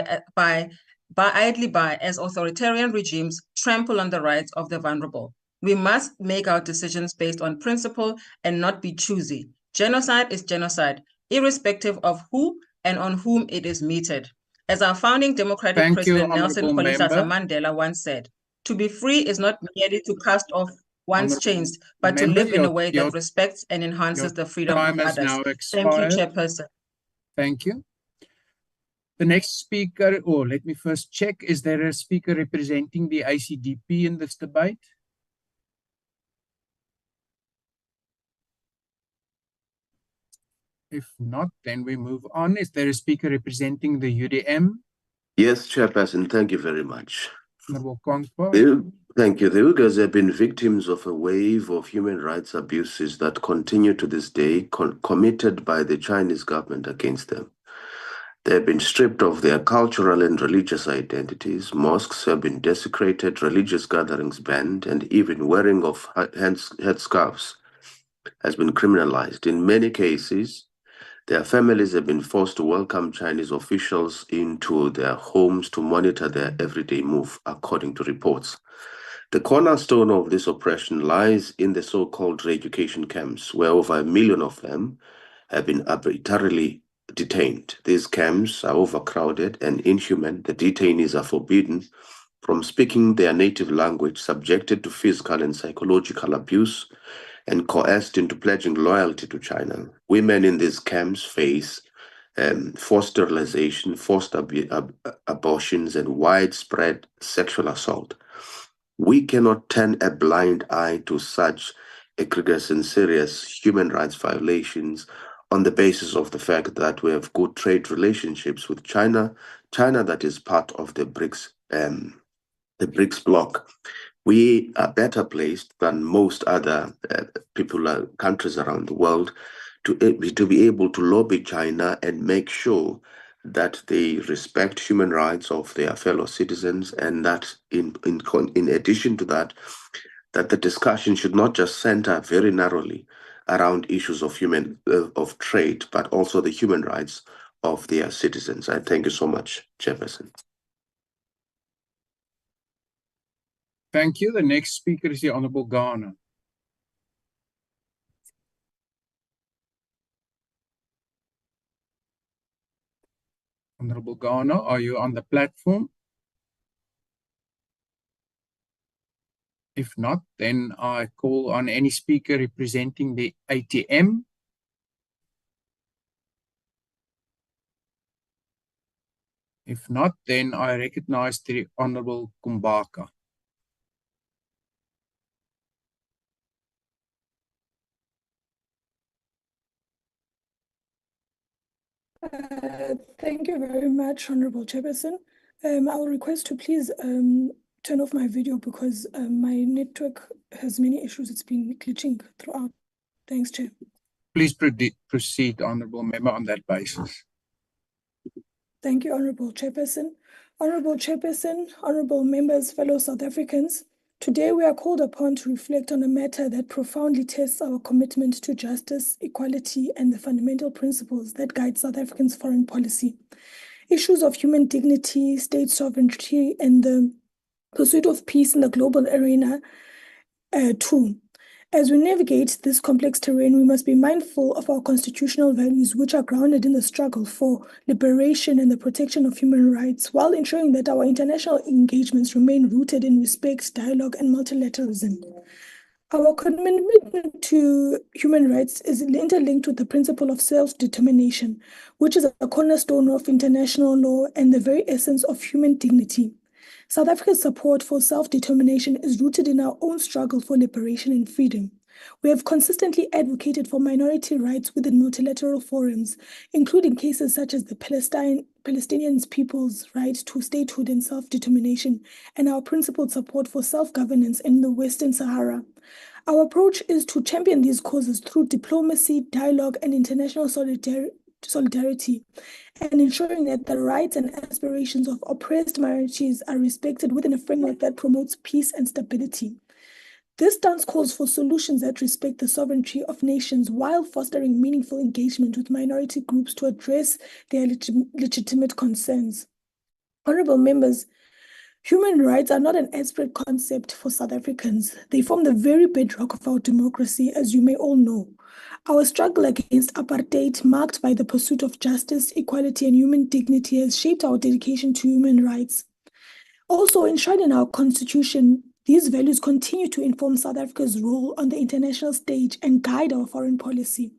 as authoritarian regimes trample on the rights of the vulnerable. We must make our decisions based on principle and not be choosy. Genocide is genocide, irrespective of who and on whom it is meted. As our founding democratic president Nelson Rolihlahla Mandela once said, to be free is not merely to cast off one's chains, but to live in a way that respects and enhances the freedom of others. Thank you, Chairperson. Thank you. The next speaker, or let me first check, is there a speaker representing the ICDP in this debate? If not, then we move on. Is there a speaker representing the UDM? Yes, Chairperson, thank you very much. Thank you. The Uyghurs have been victims of a wave of human rights abuses that continue to this day, committed by the Chinese government against them. They have been stripped of their cultural and religious identities. Mosques have been desecrated, religious gatherings banned, and even wearing of headscarves has been criminalized. In many cases, their families have been forced to welcome Chinese officials into their homes to monitor their everyday move, according to reports. The cornerstone of this oppression lies in the so-called re-education camps, where over 1 million of them have been arbitrarily detained. These camps are overcrowded and inhuman. The detainees are forbidden from speaking their native language, subjected to physical and psychological abuse, and coerced into pledging loyalty to China. Women in these camps face forced sterilization, forced abortions, and widespread sexual assault. We cannot turn a blind eye to such egregious and serious human rights violations on the basis of the fact that we have good trade relationships with China, China that is part of the BRICS bloc. We are better placed than most other countries around the world to be able to lobby China and make sure that they respect human rights of their fellow citizens, and that in addition to that, that the discussion should not just center very narrowly around issues of of trade, but also the human rights of their citizens. I thank you so much, Chairperson. Thank you. The next speaker is the Honorable Garner. Honorable Garner, are you on the platform? If not, then I call on any speaker representing the ATM. If not, then I recognize the Honorable Kumbaka. Thank you very much, Honorable Chairperson. I will request to please turn off my video because my network has many issues. It's been glitching throughout. Thanks, Chair. Please proceed, Honorable Member, on that basis. Thank you, Honorable Chairperson. Honorable Chairperson, Honorable Members, fellow South Africans, today we are called upon to reflect on a matter that profoundly tests our commitment to justice, equality, and the fundamental principles that guide South Africa's foreign policy. Issues of human dignity, state sovereignty, and the pursuit of peace in the global arena, too. As we navigate this complex terrain, we must be mindful of our constitutional values, which are grounded in the struggle for liberation and the protection of human rights, while ensuring that our international engagements remain rooted in respect, dialogue, and multilateralism. Our commitment to human rights is interlinked with the principle of self-determination, which is a cornerstone of international law and the very essence of human dignity. South Africa's support for self-determination is rooted in our own struggle for liberation and freedom. We have consistently advocated for minority rights within multilateral forums, including cases such as the Palestinian people's right to statehood and self-determination, and our principled support for self-governance in the Western Sahara. Our approach is to champion these causes through diplomacy, dialogue, and international solidarity, and ensuring that the rights and aspirations of oppressed minorities are respected within a framework that promotes peace and stability. This stance calls for solutions that respect the sovereignty of nations while fostering meaningful engagement with minority groups to address their legitimate concerns. Honorable members, human rights are not an abstract concept for South Africans. They form the very bedrock of our democracy, as you may all know. Our struggle against apartheid, marked by the pursuit of justice, equality, and human dignity, has shaped our dedication to human rights. Also, enshrined in our constitution, these values continue to inform South Africa's role on the international stage and guide our foreign policy.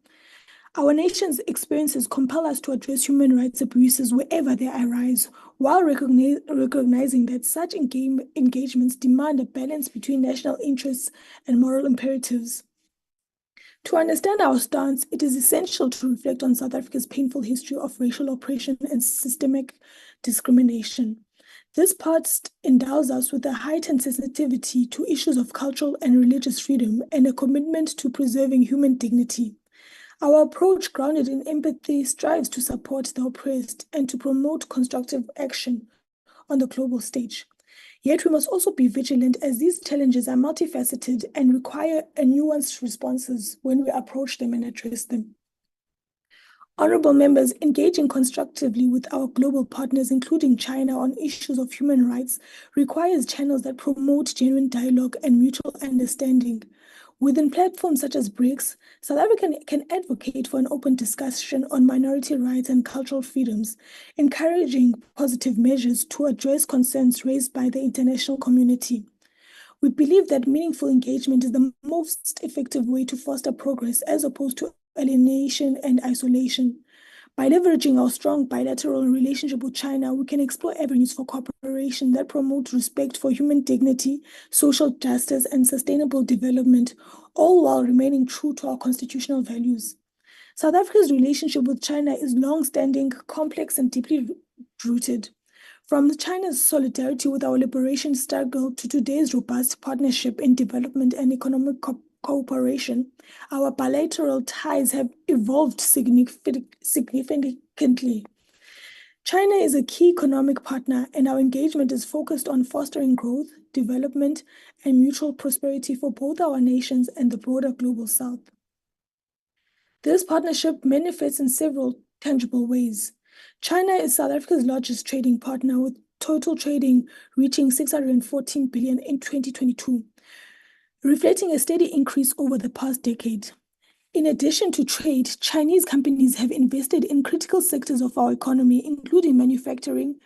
Our nation's experiences compel us to address human rights abuses wherever they arise, while recognizing that such engagements demand a balance between national interests and moral imperatives. To understand our stance, it is essential to reflect on South Africa's painful history of racial oppression and systemic discrimination. This past endows us with a heightened sensitivity to issues of cultural and religious freedom and a commitment to preserving human dignity. Our approach, grounded in empathy, strives to support the oppressed and to promote constructive action on the global stage. Yet we must also be vigilant, as these challenges are multifaceted and require nuanced responses when we approach them and address them. Honorable members, engaging constructively with our global partners, including China, on issues of human rights requires channels that promote genuine dialogue and mutual understanding. Within platforms such as BRICS, South Africa can advocate for an open discussion on minority rights and cultural freedoms, encouraging positive measures to address concerns raised by the international community. We believe that meaningful engagement is the most effective way to foster progress as opposed to alienation and isolation. By leveraging our strong bilateral relationship with China, we can explore avenues for cooperation that promote respect for human dignity, social justice, and sustainable development, all while remaining true to our constitutional values. South Africa's relationship with China is long-standing, complex, and deeply rooted. From China's solidarity with our liberation struggle to today's robust partnership in development and economic cooperation, our bilateral ties have evolved significantly. China is a key economic partner, and our engagement is focused on fostering growth, development, and mutual prosperity for both our nations and the broader global South. This partnership manifests in several tangible ways. China is South Africa's largest trading partner, with total trading reaching 614 billion in 2022, reflecting a steady increase over the past decade. In addition to trade, Chinese companies have invested in critical sectors of our economy, including manufacturing,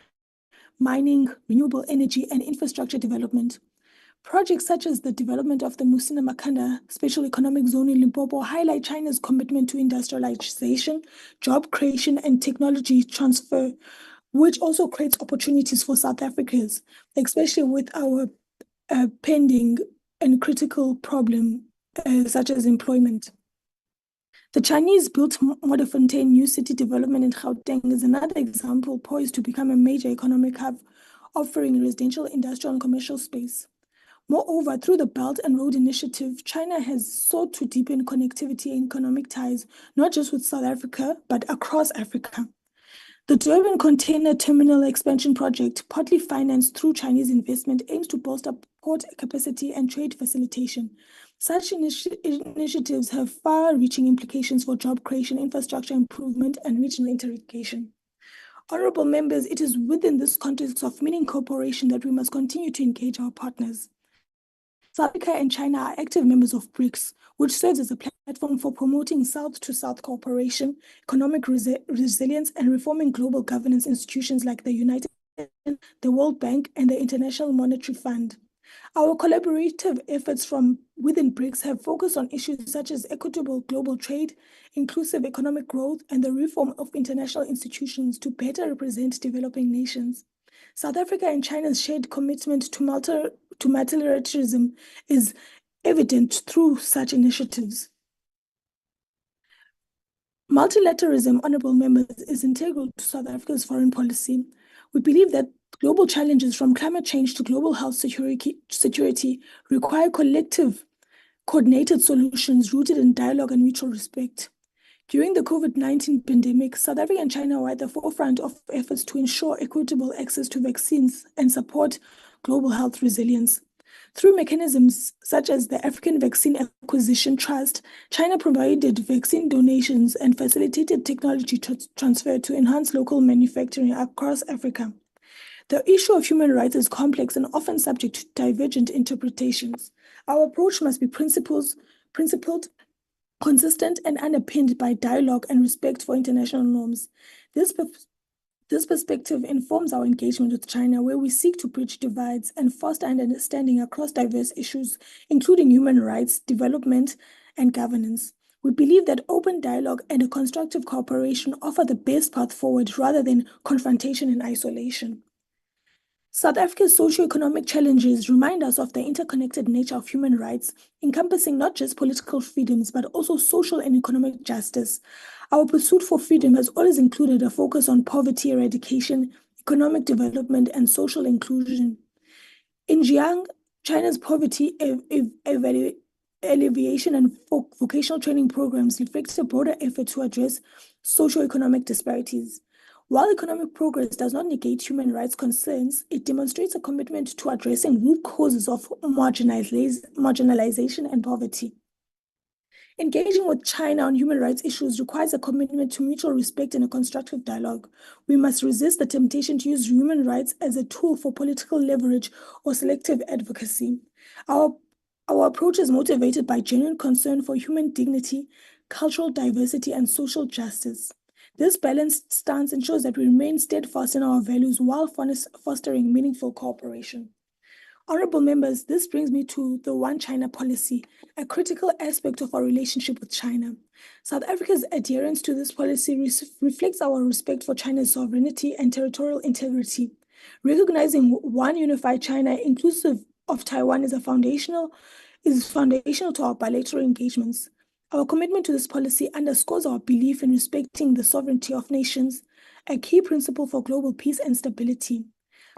mining, renewable energy, and infrastructure development. Projects such as the development of the Musina-Makhanda Special Economic Zone in Limpopo highlight China's commitment to industrialization, job creation, and technology transfer, which also creates opportunities for South Africans, especially with our pending and critical problem such as employment. The Chinese-built Modderfontein New City development in Gauteng is another example poised to become a major economic hub, offering residential, industrial, and commercial space. Moreover, through the Belt and Road Initiative, China has sought to deepen connectivity and economic ties, not just with South Africa, but across Africa. The Durban Container Terminal Expansion Project, partly financed through Chinese investment, aims to bolster port capacity and trade facilitation. Such initiatives have far-reaching implications for job creation, infrastructure improvement, and regional integration. Honorable members, it is within this context of meaningful cooperation that we must continue to engage our partners. South Africa and China are active members of BRICS, which serves as a platform for promoting South-to-South cooperation, economic resilience, and reforming global governance institutions like the United Nations, the World Bank, and the International Monetary Fund. Our collaborative efforts from within BRICS have focused on issues such as equitable global trade, inclusive economic growth, and the reform of international institutions to better represent developing nations. South Africa and China's shared commitment to multilateralism is evident through such initiatives. Multilateralism, honorable members, is integral to South Africa's foreign policy. We believe that global challenges from climate change to global health security require collective, coordinated solutions rooted in dialogue and mutual respect. During the COVID-19 pandemic, South Africa and China were at the forefront of efforts to ensure equitable access to vaccines and support global health resilience. Through mechanisms such as the African Vaccine Acquisition Trust, China provided vaccine donations and facilitated technology transfer to enhance local manufacturing across Africa. The issue of human rights is complex and often subject to divergent interpretations. Our approach must be principled, consistent, and underpinned by dialogue and respect for international norms. This perspective informs our engagement with China, where we seek to bridge divides and foster understanding across diverse issues, including human rights, development, and governance. We believe that open dialogue and a constructive cooperation offer the best path forward rather than confrontation and isolation. South Africa's socio-economic challenges remind us of the interconnected nature of human rights, encompassing not just political freedoms, but also social and economic justice. Our pursuit for freedom has always included a focus on poverty eradication, economic development, and social inclusion. In Jiang, China's poverty alleviation and vocational training programs reflect a broader effort to address socio-economic disparities. While economic progress does not negate human rights concerns, it demonstrates a commitment to addressing root causes of marginalization and poverty. Engaging with China on human rights issues requires a commitment to mutual respect and a constructive dialogue. We must resist the temptation to use human rights as a tool for political leverage or selective advocacy. Our approach is motivated by genuine concern for human dignity, cultural diversity, and social justice. This balanced stance ensures that we remain steadfast in our values while fostering meaningful cooperation. Honorable members, this brings me to the One China policy, a critical aspect of our relationship with China. South Africa's adherence to this policy reflects our respect for China's sovereignty and territorial integrity. Recognizing one unified China, inclusive of Taiwan, is foundational to our bilateral engagements. Our commitment to this policy underscores our belief in respecting the sovereignty of nations, a key principle for global peace and stability.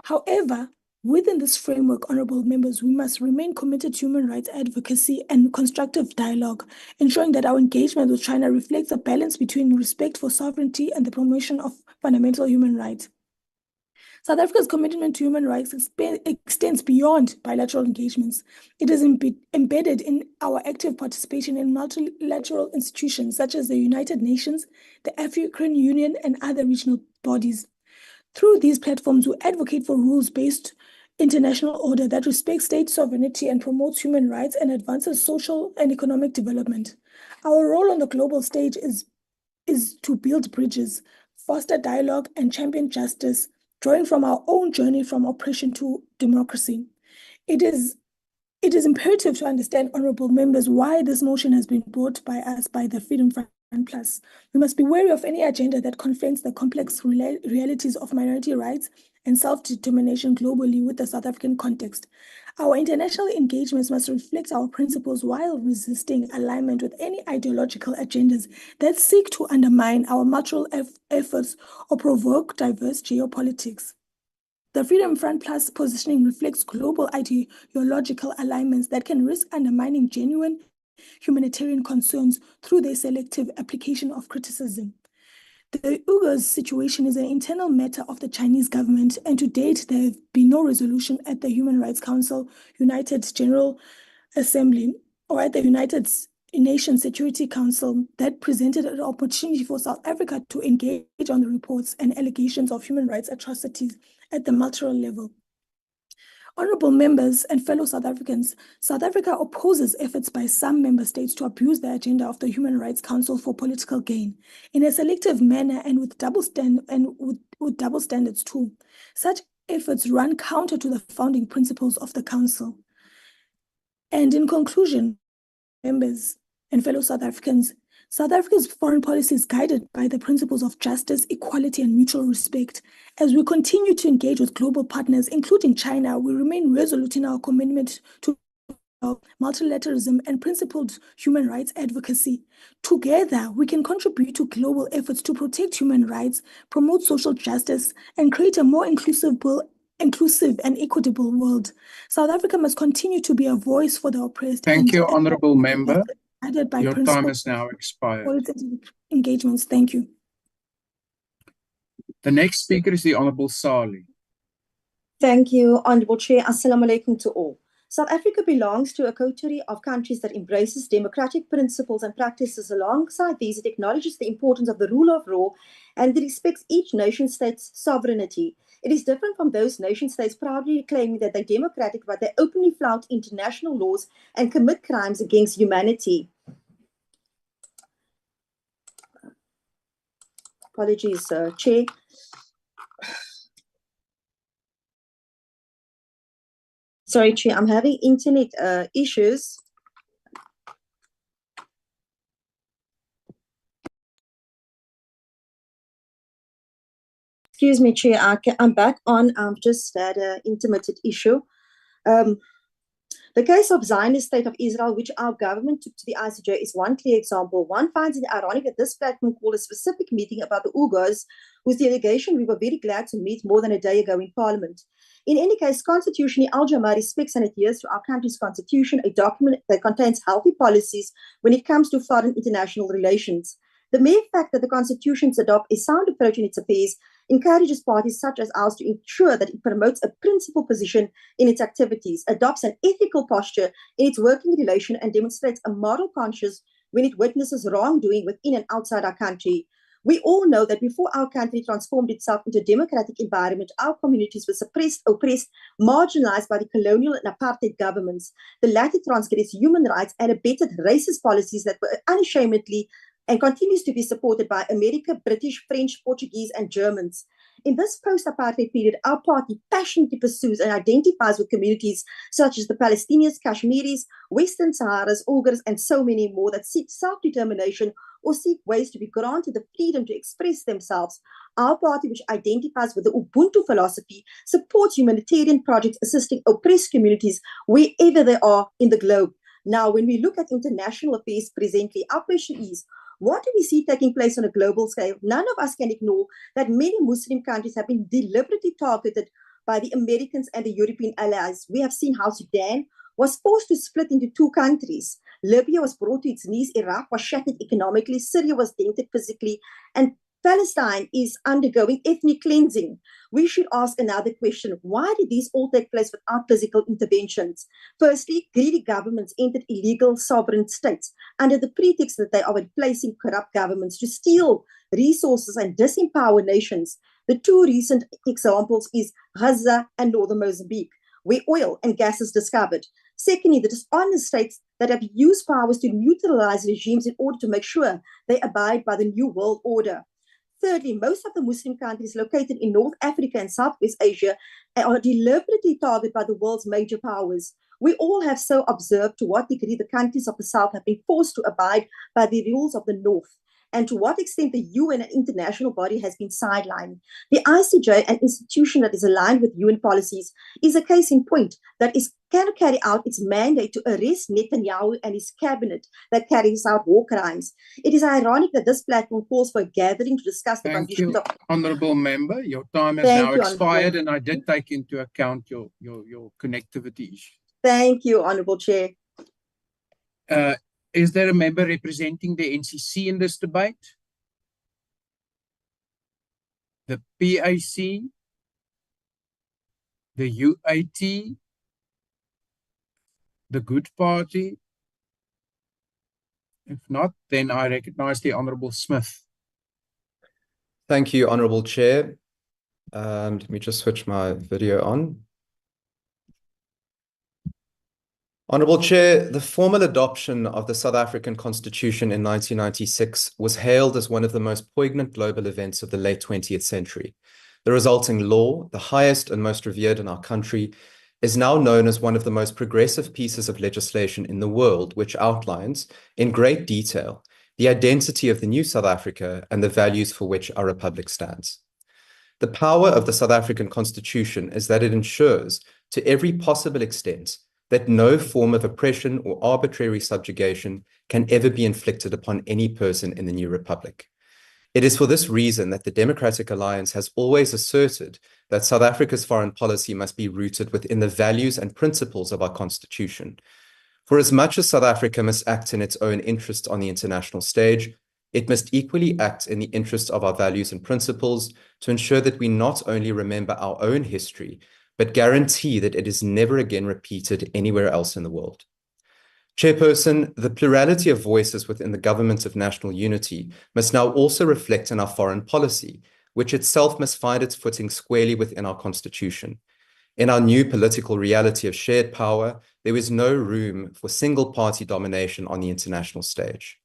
However, within this framework, honorable members, we must remain committed to human rights advocacy and constructive dialogue, ensuring that our engagement with China reflects a balance between respect for sovereignty and the promotion of fundamental human rights. South Africa's commitment to human rights extends beyond bilateral engagements. It is embedded in our active participation in multilateral institutions such as the United Nations, the African Union, and other regional bodies. Through these platforms, we advocate for rules-based international order that respects state sovereignty and promotes human rights and advances social and economic development. Our role on the global stage is to build bridges, foster dialogue, and champion justice, drawing from our own journey from oppression to democracy. It is imperative to understand, honorable members, why this motion has been brought by us by the Freedom Front Plus. We must be wary of any agenda that confronts the complex realities of minority rights and self-determination globally with the South African context. Our international engagements must reflect our principles while resisting alignment with any ideological agendas that seek to undermine our mutual efforts or provoke diverse geopolitics. The Freedom Front Plus positioning reflects global ideological alignments that can risk undermining genuine humanitarian concerns through their selective application of criticism. The Uyghurs situation is an internal matter of the Chinese government, and to date, there have been no resolution at the Human Rights Council, United General Assembly, or at the United Nations Security Council that presented an opportunity for South Africa to engage on the reports and allegations of human rights atrocities at the multilateral level. Honorable members and fellow South Africans, South Africa opposes efforts by some member states to abuse the agenda of the Human Rights Council for political gain in a selective manner and with double standards too. Such efforts run counter to the founding principles of the Council. And in conclusion, members and fellow South Africans, South Africa's foreign policy is guided by the principles of justice, equality, and mutual respect. As we continue to engage with global partners, including China, we remain resolute in our commitment to multilateralism and principled human rights advocacy. Together, we can contribute to global efforts to protect human rights, promote social justice, and create a more inclusive and equitable world. South Africa must continue to be a voice for the oppressed. Thank you, honorable member. Your time has now expired. Engagements. Thank you. The next speaker is the Honorable Sali. Thank you, Honorable Chair. Assalamu alaikum to all. South Africa belongs to a coterie of countries that embraces democratic principles and practices. Alongside these, it acknowledges the importance of the rule of law and it respects each nation-state's sovereignty. It is different from those nation-states proudly claiming that they're democratic, but they openly flout international laws and commit crimes against humanity. Apologies, Chair. Sorry, Chair, I'm having internet issues. Excuse me, Chair, I'm back on. I've just had an intermittent issue. The case of Zionist State of Israel, which our government took to the ICJ, is one clear example. One finds it ironic that this platform called a specific meeting about the Uyghurs, whose delegation we were very glad to meet more than a day ago in Parliament. In any case, constitutionally, Al-Jama respects and adheres to our country's constitution, a document that contains healthy policies when it comes to foreign international relations. The mere fact that the constitutions adopt a sound approach in its affairs encourages parties such as ours to ensure that it promotes a principled position in its activities, adopts an ethical posture in its working relation, and demonstrates a moral conscience when it witnesses wrongdoing within and outside our country. We all know that before our country transformed itself into a democratic environment, our communities were suppressed, oppressed, marginalized by the colonial and apartheid governments. The latter transgressed human rights and abetted racist policies that were unashamedly and continues to be supported by America, British, French, Portuguese, and Germans. In this post-apartheid period, our party passionately pursues and identifies with communities such as the Palestinians, Kashmiris, Western Saharas, Uyghurs, and so many more that seek self-determination or seek ways to be granted the freedom to express themselves. Our party, which identifies with the Ubuntu philosophy, supports humanitarian projects assisting oppressed communities wherever they are in the globe. Now, when we look at international affairs presently, our question is, what do we see taking place on a global scale? None of us can ignore that many Muslim countries have been deliberately targeted by the Americans and the European allies. We have seen how Sudan was forced to split into two countries. Libya was brought to its knees, Iraq was shattered economically, Syria was dented physically, and Palestine is undergoing ethnic cleansing. We should ask another question. Why did these all take place without physical interventions? Firstly, greedy governments entered illegal sovereign states under the pretext that they are replacing corrupt governments to steal resources and disempower nations. The two recent examples is Gaza and northern Mozambique, where oil and gas is discovered. Secondly, the dishonest states that have used powers to neutralize regimes in order to make sure they abide by the New World Order. Thirdly, most of the Muslim countries located in North Africa and Southwest Asia are deliberately targeted by the world's major powers. We all have so observed to what degree the countries of the South have been forced to abide by the rules of the North, and to what extent the UN and international body has been sidelined. The ICJ, an institution that is aligned with UN policies, is a case in point that cannot carry out its mandate to arrest Netanyahu and his cabinet that carries out war crimes. It is ironic that this platform calls for a gathering to discuss the conditions of... Honourable Member. Your time has now expired, and I did take into account your connectivity issues. Thank you, Honourable Chair. Is there a member representing the NCC in this debate? The PAC? The UAT? The Good Party? If not, then I recognize the Honourable Smith. Thank you, Honourable Chair. Let me just switch my video on. Honourable Chair, the formal adoption of the South African Constitution in 1996 was hailed as one of the most poignant global events of the late 20th century. The resulting law, the highest and most revered in our country, is now known as one of the most progressive pieces of legislation in the world, which outlines, in great detail, the identity of the new South Africa and the values for which our republic stands. The power of the South African Constitution is that it ensures, to every possible extent, that no form of oppression or arbitrary subjugation can ever be inflicted upon any person in the new republic. It is for this reason that the Democratic Alliance has always asserted that South Africa's foreign policy must be rooted within the values and principles of our Constitution. For as much as South Africa must act in its own interest on the international stage, it must equally act in the interest of our values and principles to ensure that we not only remember our own history, but guarantee that it is never again repeated anywhere else in the world. Chairperson, the plurality of voices within the Government of National Unity must now also reflect in our foreign policy, which itself must find its footing squarely within our Constitution. In our new political reality of shared power, there is no room for single-party domination on the international stage.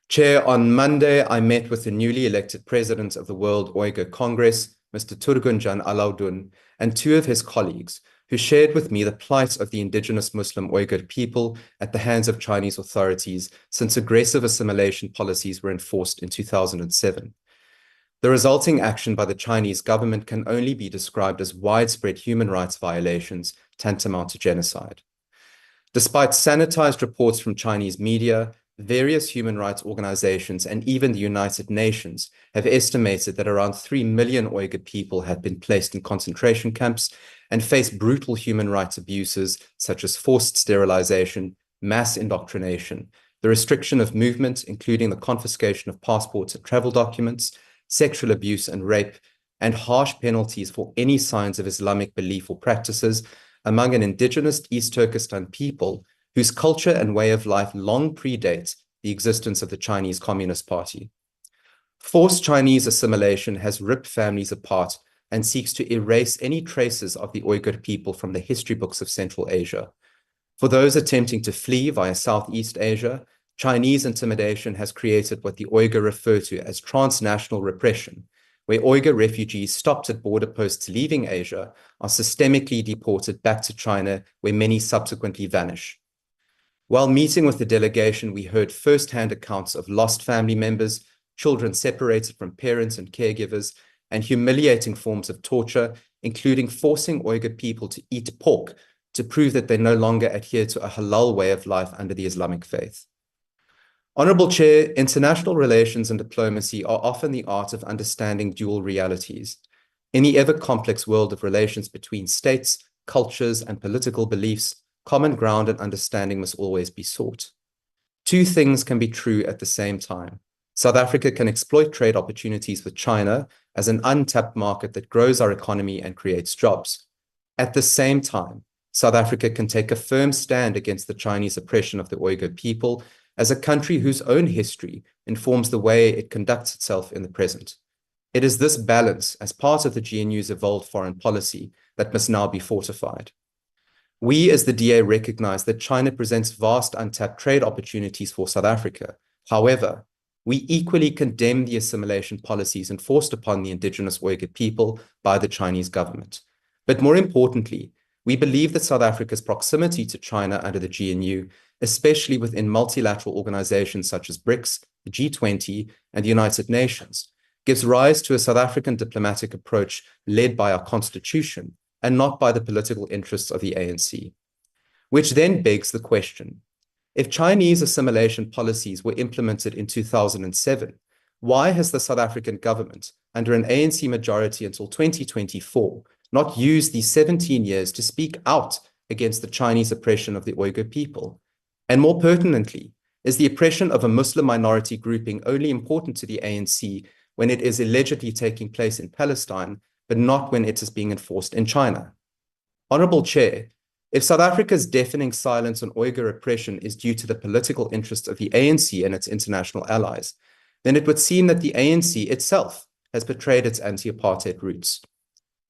Chair, on Monday, I met with the newly elected president of the World Uyghur Congress, Mr. Turgunjan Alaudun, and two of his colleagues, who shared with me the plight of the indigenous Muslim Uyghur people at the hands of Chinese authorities since aggressive assimilation policies were enforced in 2007. The resulting action by the Chinese government can only be described as widespread human rights violations tantamount to genocide. Despite sanitized reports from Chinese media, various human rights organizations and even the United Nations have estimated that around 3 million Uyghur people have been placed in concentration camps and face brutal human rights abuses such as forced sterilization, mass indoctrination, the restriction of movement, including the confiscation of passports and travel documents, sexual abuse and rape, and harsh penalties for any signs of Islamic belief or practices among an indigenous East Turkestan people whose culture and way of life long predates the existence of the Chinese Communist Party. Forced Chinese assimilation has ripped families apart and seeks to erase any traces of the Uyghur people from the history books of Central Asia. For those attempting to flee via Southeast Asia, Chinese intimidation has created what the Uyghur refer to as transnational repression, where Uyghur refugees stopped at border posts leaving Asia are systemically deported back to China, where many subsequently vanish. While meeting with the delegation, we heard first-hand accounts of lost family members, children separated from parents and caregivers, and humiliating forms of torture, including forcing Uyghur people to eat pork to prove that they no longer adhere to a halal way of life under the Islamic faith. Honorable Chair, international relations and diplomacy are often the art of understanding dual realities. In the ever-complex world of relations between states, cultures, and political beliefs, common ground and understanding must always be sought. Two things can be true at the same time. South Africa can exploit trade opportunities with China as an untapped market that grows our economy and creates jobs. At the same time, South Africa can take a firm stand against the Chinese oppression of the Uyghur people as a country whose own history informs the way it conducts itself in the present. It is this balance, as part of the GNU's evolved foreign policy, that must now be fortified. We as the DA recognize that China presents vast untapped trade opportunities for South Africa. However, we equally condemn the assimilation policies enforced upon the indigenous Uyghur people by the Chinese government. But more importantly, we believe that South Africa's proximity to China under the GNU, especially within multilateral organizations such as BRICS, the G20, and the United Nations, gives rise to a South African diplomatic approach led by our constitution and not by the political interests of the ANC. Which then begs the question, if Chinese assimilation policies were implemented in 2007, why has the South African government, under an ANC majority until 2024, not used these 17 years to speak out against the Chinese oppression of the Uyghur people? And more pertinently, is the oppression of a Muslim minority grouping only important to the ANC when it is allegedly taking place in Palestine, but not when it is being enforced in China? Honorable Chair, if South Africa's deafening silence on Uyghur oppression is due to the political interests of the ANC and its international allies, then it would seem that the ANC itself has betrayed its anti-apartheid roots.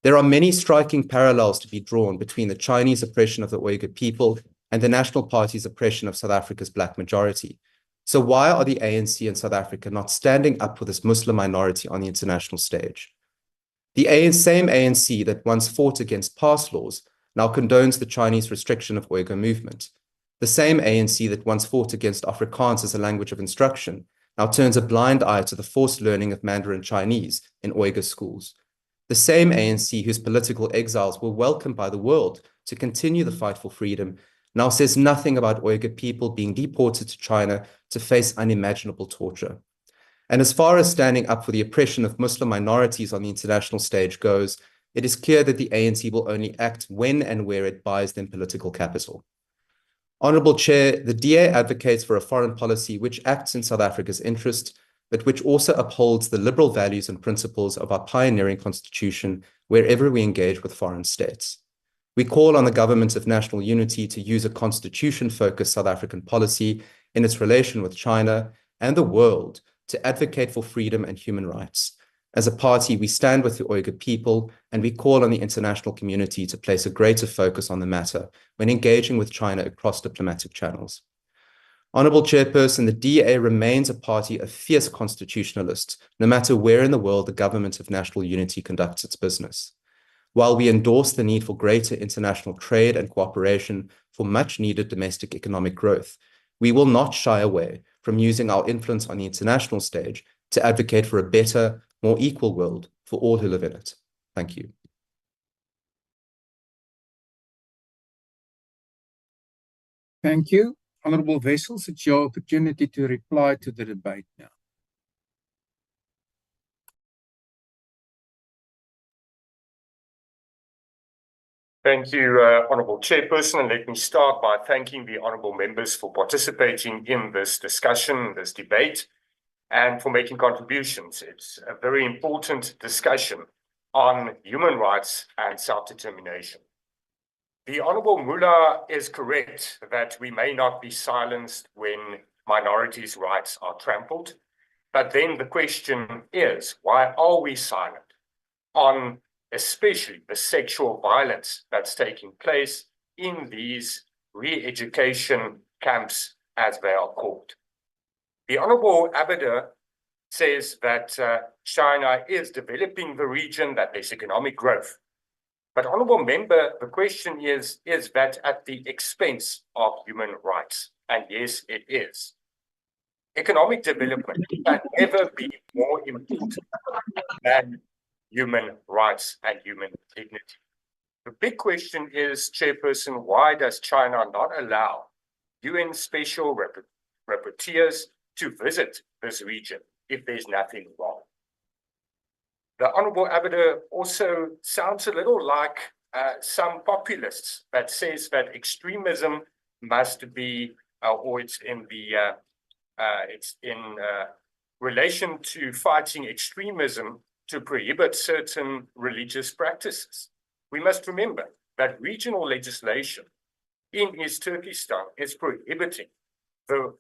There are many striking parallels to be drawn between the Chinese oppression of the Uyghur people and the National Party's oppression of South Africa's black majority. So why are the ANC and South Africa not standing up for this Muslim minority on the international stage? The same ANC that once fought against pass laws now condones the Chinese restriction of Uyghur movement. The same ANC that once fought against Afrikaans as a language of instruction now turns a blind eye to the forced learning of Mandarin Chinese in Uyghur schools. The same ANC whose political exiles were welcomed by the world to continue the fight for freedom now says nothing about Uyghur people being deported to China to face unimaginable torture. And as far as standing up for the oppression of Muslim minorities on the international stage goes, it is clear that the ANC will only act when and where it buys them political capital. Honorable Chair, the DA advocates for a foreign policy which acts in South Africa's interest, but which also upholds the liberal values and principles of our pioneering constitution wherever we engage with foreign states. We call on the Government of National Unity to use a constitution-focused South African policy in its relation with China and the world to advocate for freedom and human rights. As a party, we stand with the Uyghur people, and we call on the international community to place a greater focus on the matter when engaging with China across diplomatic channels. Honorable Chairperson, the DA remains a party of fierce constitutionalists, no matter where in the world the Government of National Unity conducts its business. While we endorse the need for greater international trade and cooperation for much-needed domestic economic growth, we will not shy away from using our influence on the international stage to advocate for a better, more equal world for all who live in it. Thank you. Thank you. Honorable Wessels, it's your opportunity to reply to the debate now. Thank you, Honourable Chairperson, and let me start by thanking the honourable members for participating in this discussion, this debate, and for making contributions. It's a very important discussion on human rights and self-determination. The Honourable Mullah is correct that we may not be silenced when minorities' rights are trampled, but then the question is, why are we silent on especially the sexual violence that's taking place in these re-education camps, as they are called? The Honourable Abada says that China is developing the region, that there's economic growth. But honorable member, the question is that at the expense of human rights? And yes, it is. Economic development can never be more important than human rights and human dignity. The big question is, Chairperson, why does China not allow UN special rapporteurs to visit this region if there's nothing wrong? The Honorable Abada also sounds a little like some populists that says that extremism must be, or it's in relation to fighting extremism to prohibit certain religious practices. We must remember that regional legislation in East Turkestan is prohibiting the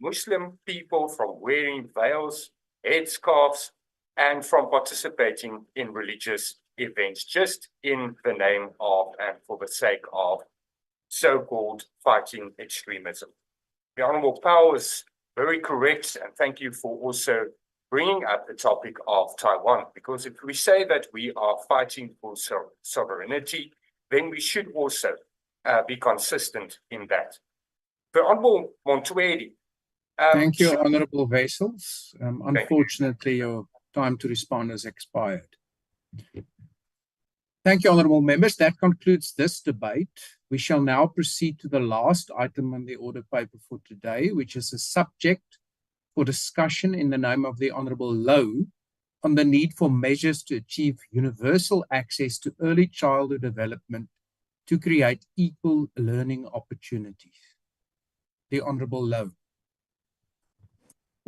Muslim people from wearing veils, headscarves, and from participating in religious events, just in the name of and for the sake of so-called fighting extremism. The Honourable Powell is very correct, and thank you for also bringing up the topic of Taiwan, because if we say that we are fighting for sovereignty, then we should also be consistent in that. The Honourable Montouedi. Thank you, Honourable Wessels. Unfortunately, your time to respond has expired. Thank you, honourable members. That concludes this debate. We shall now proceed to the last item on the order paper for today, which is a subject for discussion in the name of the Honourable Lowe on the need for measures to achieve universal access to early childhood development to create equal learning opportunities. The Honourable Lowe.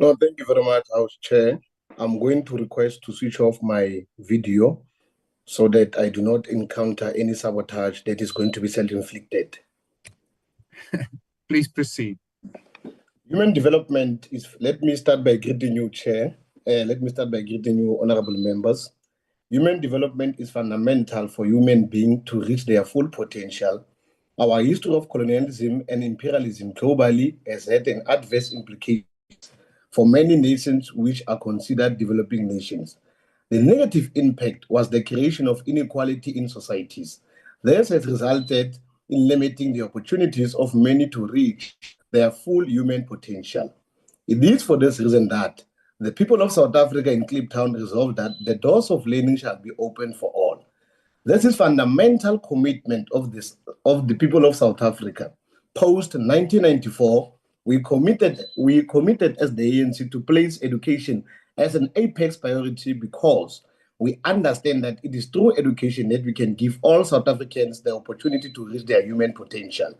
No, thank you very much, House Chair. I'm going to request to switch off my video so that I do not encounter any sabotage that is going to be self-inflicted. Please proceed. Human development is, let me start by greeting you, Chair. Let me start by greeting you, honorable members. Human development is fundamental for human beings to reach their full potential. Our history of colonialism and imperialism globally has had an adverse implication for many nations which are considered developing nations. The negative impact was the creation of inequality in societies. This has resulted in limiting the opportunities of many to reach their full human potential. It is for this reason that the people of South Africa in Kliptown resolved that the doors of learning shall be open for all. This is fundamental commitment of the people of South Africa. Post 1994, we committed as the ANC to place education as an apex priority because we understand that it is through education that we can give all South Africans the opportunity to reach their human potential.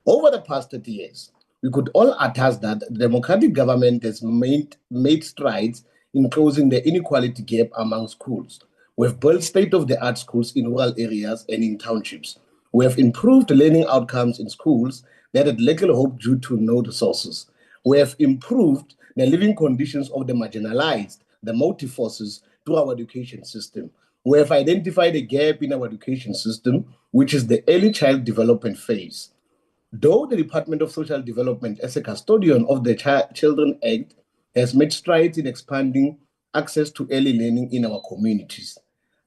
Over the past 30 years, we could all attest that the democratic government has made strides in closing the inequality gap among schools. We have built state-of-the-art schools in rural areas and in townships. We have improved learning outcomes in schools that had little hope due to no resources. We have improved the living conditions of the marginalized, the motive forces, through our education system. We have identified a gap in our education system, which is the early child development phase. Though the Department of Social Development, as a custodian of the Children Act, has made strides in expanding access to early learning in our communities,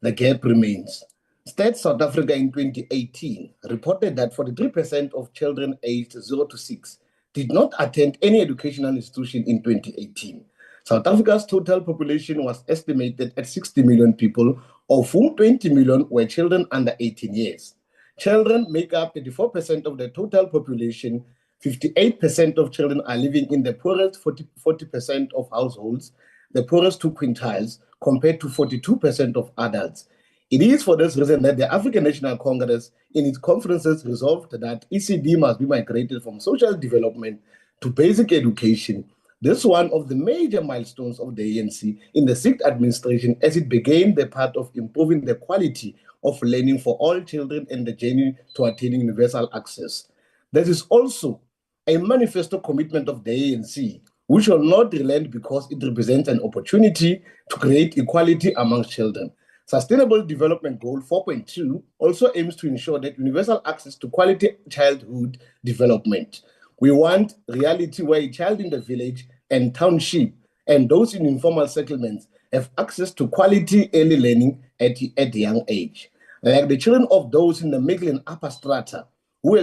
the gap remains. Stats South Africa in 2018 reported that 43% of children aged 0 to 6 did not attend any educational institution in 2018. South Africa's total population was estimated at 60 million people, of whom 20 million were children under 18 years. Children make up 34% of the total population. 58% of children are living in the poorest 40% of households, the poorest 2 quintiles, compared to 42% of adults. It is for this reason that the African National Congress, in its conferences, resolved that ECD must be migrated from social development to basic education. This is one of the major milestones of the ANC in the 6th administration, as it began the path of improving the quality of learning for all children and the journey to attaining universal access. There is also a manifesto commitment of the ANC, which will not relent because it represents an opportunity to create equality among children. Sustainable Development Goal 4.2 also aims to ensure that universal access to quality childhood development. We want reality where a child in the village and township and those in informal settlements have access to quality early learning at a young age. Like the children of those in the middle and upper strata, who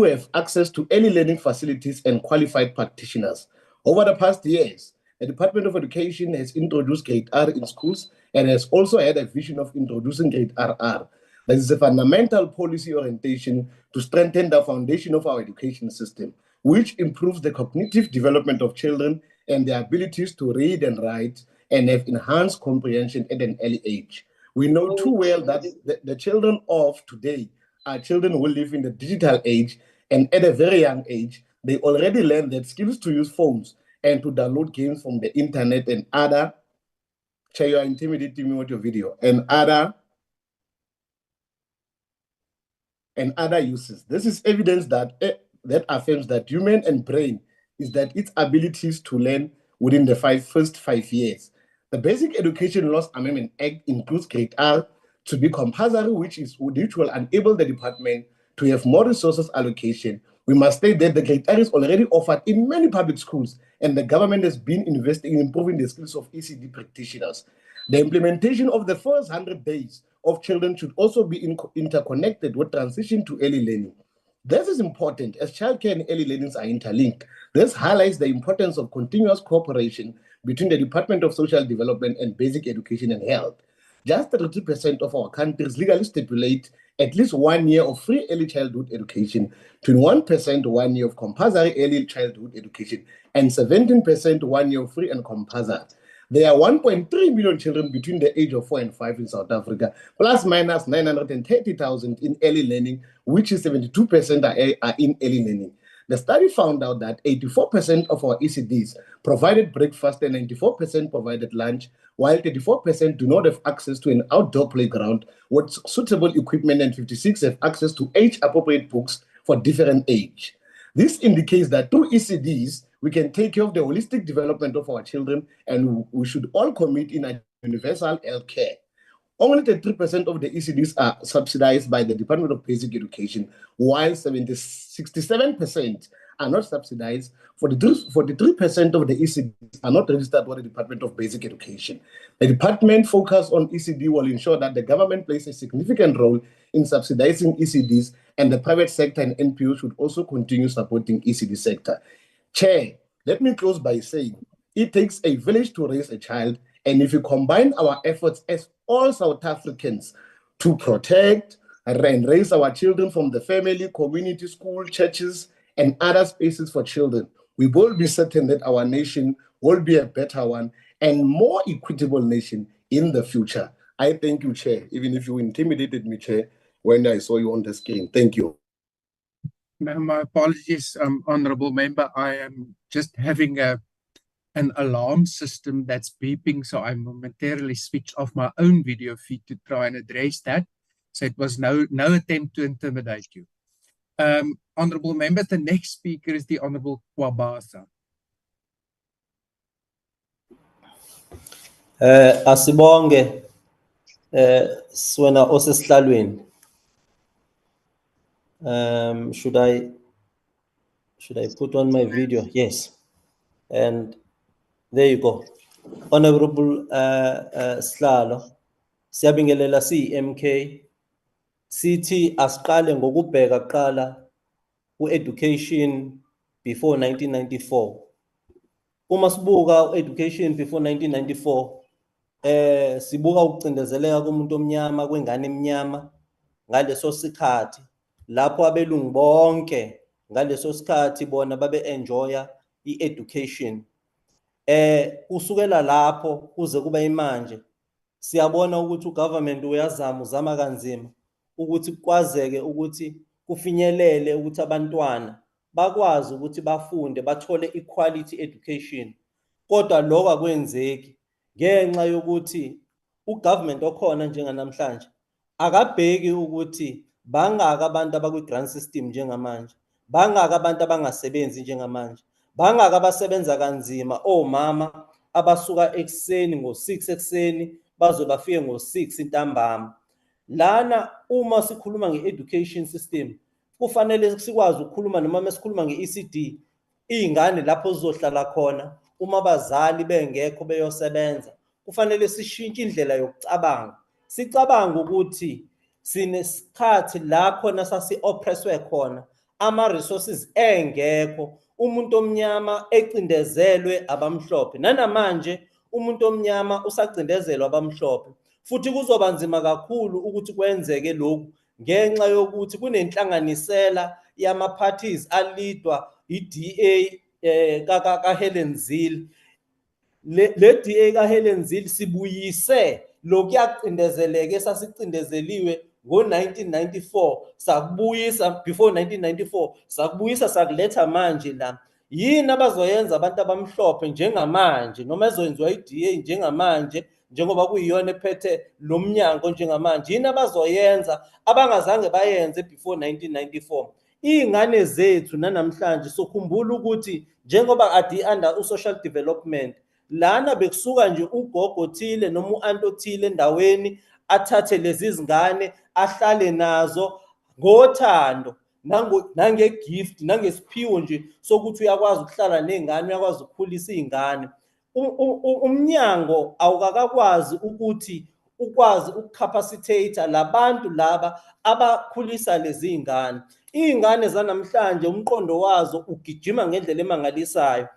have access to early learning facilities and qualified practitioners. Over the past years, the Department of Education has introduced grade R in schools and has also had a vision of introducing grade RR. That is a fundamental policy orientation to strengthen the foundation of our education system, which improves the cognitive development of children and their abilities to read and write and have enhanced comprehension at an early age. We know too well that the children of today are children who live in the digital age, and at a very young age, they already learn that skills to use phones and to download games from the internet and other, share your intimidating me with your video, and other uses. This is evidence that affirms that human and brain is that its abilities to learn within the first 5 years. The Basic Education Laws Amendment Act includes grade R to be compulsory, which will enable the department to have more resources allocation. We must state that the grade R is already offered in many public schools, and the government has been investing in improving the skills of ECD practitioners. The implementation of the first 100 days of children should also be interconnected with transition to early learning. This is important as childcare and early learning are interlinked. This highlights the importance of continuous cooperation between the Department of Social Development and Basic Education and Health. Just 30% of our countries legally stipulate at least 1 year of free early childhood education, 21% 1 year of compulsory early childhood education, and 17% 1 year of free and compulsory. There are 1.3 million children between the age of 4 and 5 in South Africa, plus minus 930,000 in early learning, which is 72% are in early learning. The study found out that 84% of our ECDs provided breakfast and 94% provided lunch, while 34% do not have access to an outdoor playground with suitable equipment, and 56% have access to age-appropriate books for different age. This indicates that through ECDs, we can take care of the holistic development of our children, and we should all commit in a universal health care. Only 33% of the ECDs are subsidized by the Department of Basic Education, while 67% are not subsidized. 43% of the ECDs are not registered with the Department of Basic Education. The department focus on ECD will ensure that the government plays a significant role in subsidizing ECDs, and the private sector and NPO should also continue supporting ECD sector. Chair, let me close by saying it takes a village to raise a child, and if you combine our efforts as all South Africans to protect and raise our children from the family, community, school, churches, and other spaces for children, we will be certain that our nation will be a better one and more equitable nation in the future. I thank you, Chair, even if you intimidated me, Chair, when I saw you on the screen. Thank you. Now, my apologies, Honorable Member. I am just having an alarm system that's beeping, so I momentarily switched off my own video feed to try and address that. So it was no attempt to intimidate you. Honorable Member, the next speaker is the Honorable Kwabasa. Asibonge swena osesihlalweni. Should I put on my video? Yes. And there you go. Honorable Sihlalo, siyabingelela MK. Sithi asiqale ngokubheka kuqala ku-education before 1994. Uma sibuka education before 1994, sibuka ukucindezeleka komuntu omnyama kwengane emnyama ngaleso sikhathi lapho abelungu bonke ngaleso sikhathi bona babe enjoya i-education. Kusukela lapho kuze kuba imanje siyabona ukuthi ugovernment uzama kanzima ukuthi kwazeke ukuthi kufinyelele ukuthi abantwana bakwazi ukuthi bafunde bathole equality education, kodwa lokho akwenzeki ngenxa yokuthi ugovernment okhona njenganamhlanje akabheki ukuthi bangaka abantu abakwi-grant system njengamanje, bangaka abantu abangasebenzi njengamanje, bangaka abasebenza kanzima, omama abasuka ekuseni ngo-6 ekuseni baze bafike ngo-6 ntambama. Lana uma sikhuluma nge-education system kufanele sikwazi ukukhuluma noma mesikhuluma nge-ECD, iy'ngane lapho zizohlala khona uma abazali bengekho beyosebenza kufanele sishintshe indlela yokucabanga. Sicabanga ukuthi sinesikhathi la khona sasi-oppresswe khona, ama-resources engekho, umuntu omnyama ecindezelwe abamhlophe. Nanamanje umuntu omnyama usacindezelwe abamhlophe. Futhi kuzoba nzima kakhulu ukuthi kwenzeke lokhu ngenxa yokuthi kunenhlanganisela yama-parties alidwa i-DA kaHelen Zille. Le DA kaHelen Zille sibuyise lokuyacindezeleke esasicindezeliwe ngo-1994 sakubuyisa before 1994 sakubuyisa sakuletha manje la. Yini abazoyenza abantu abamhlophe njengamanje noma ezoyenziwa i-DA njengamanje njengoba kuyiyona ephethe lo mnyango njengamanje? Yini abazoyenza abangazange bayenze before 1994? Iy'ngane zethu nanamhlanje sokhumbula ukuthi njengoba adi under u-social development lana bekusuka nje ugogo othile noma u-anti othile endaweni athathe lezi zingane ahlale nazo ngothando nange-gift nangesiphiwo nje sokuthi uyakwazi ukuhlala ney'ngane, uyakwazi ukukhulisa iy'ngane. Umnyango awukakwazi ukuthi ukwazi ukucapacitate labantu laba abakhulisa lezi ngane. Iy'ngane zanamhlanje umqondo wazo ugijima ngendlela emangalisayo.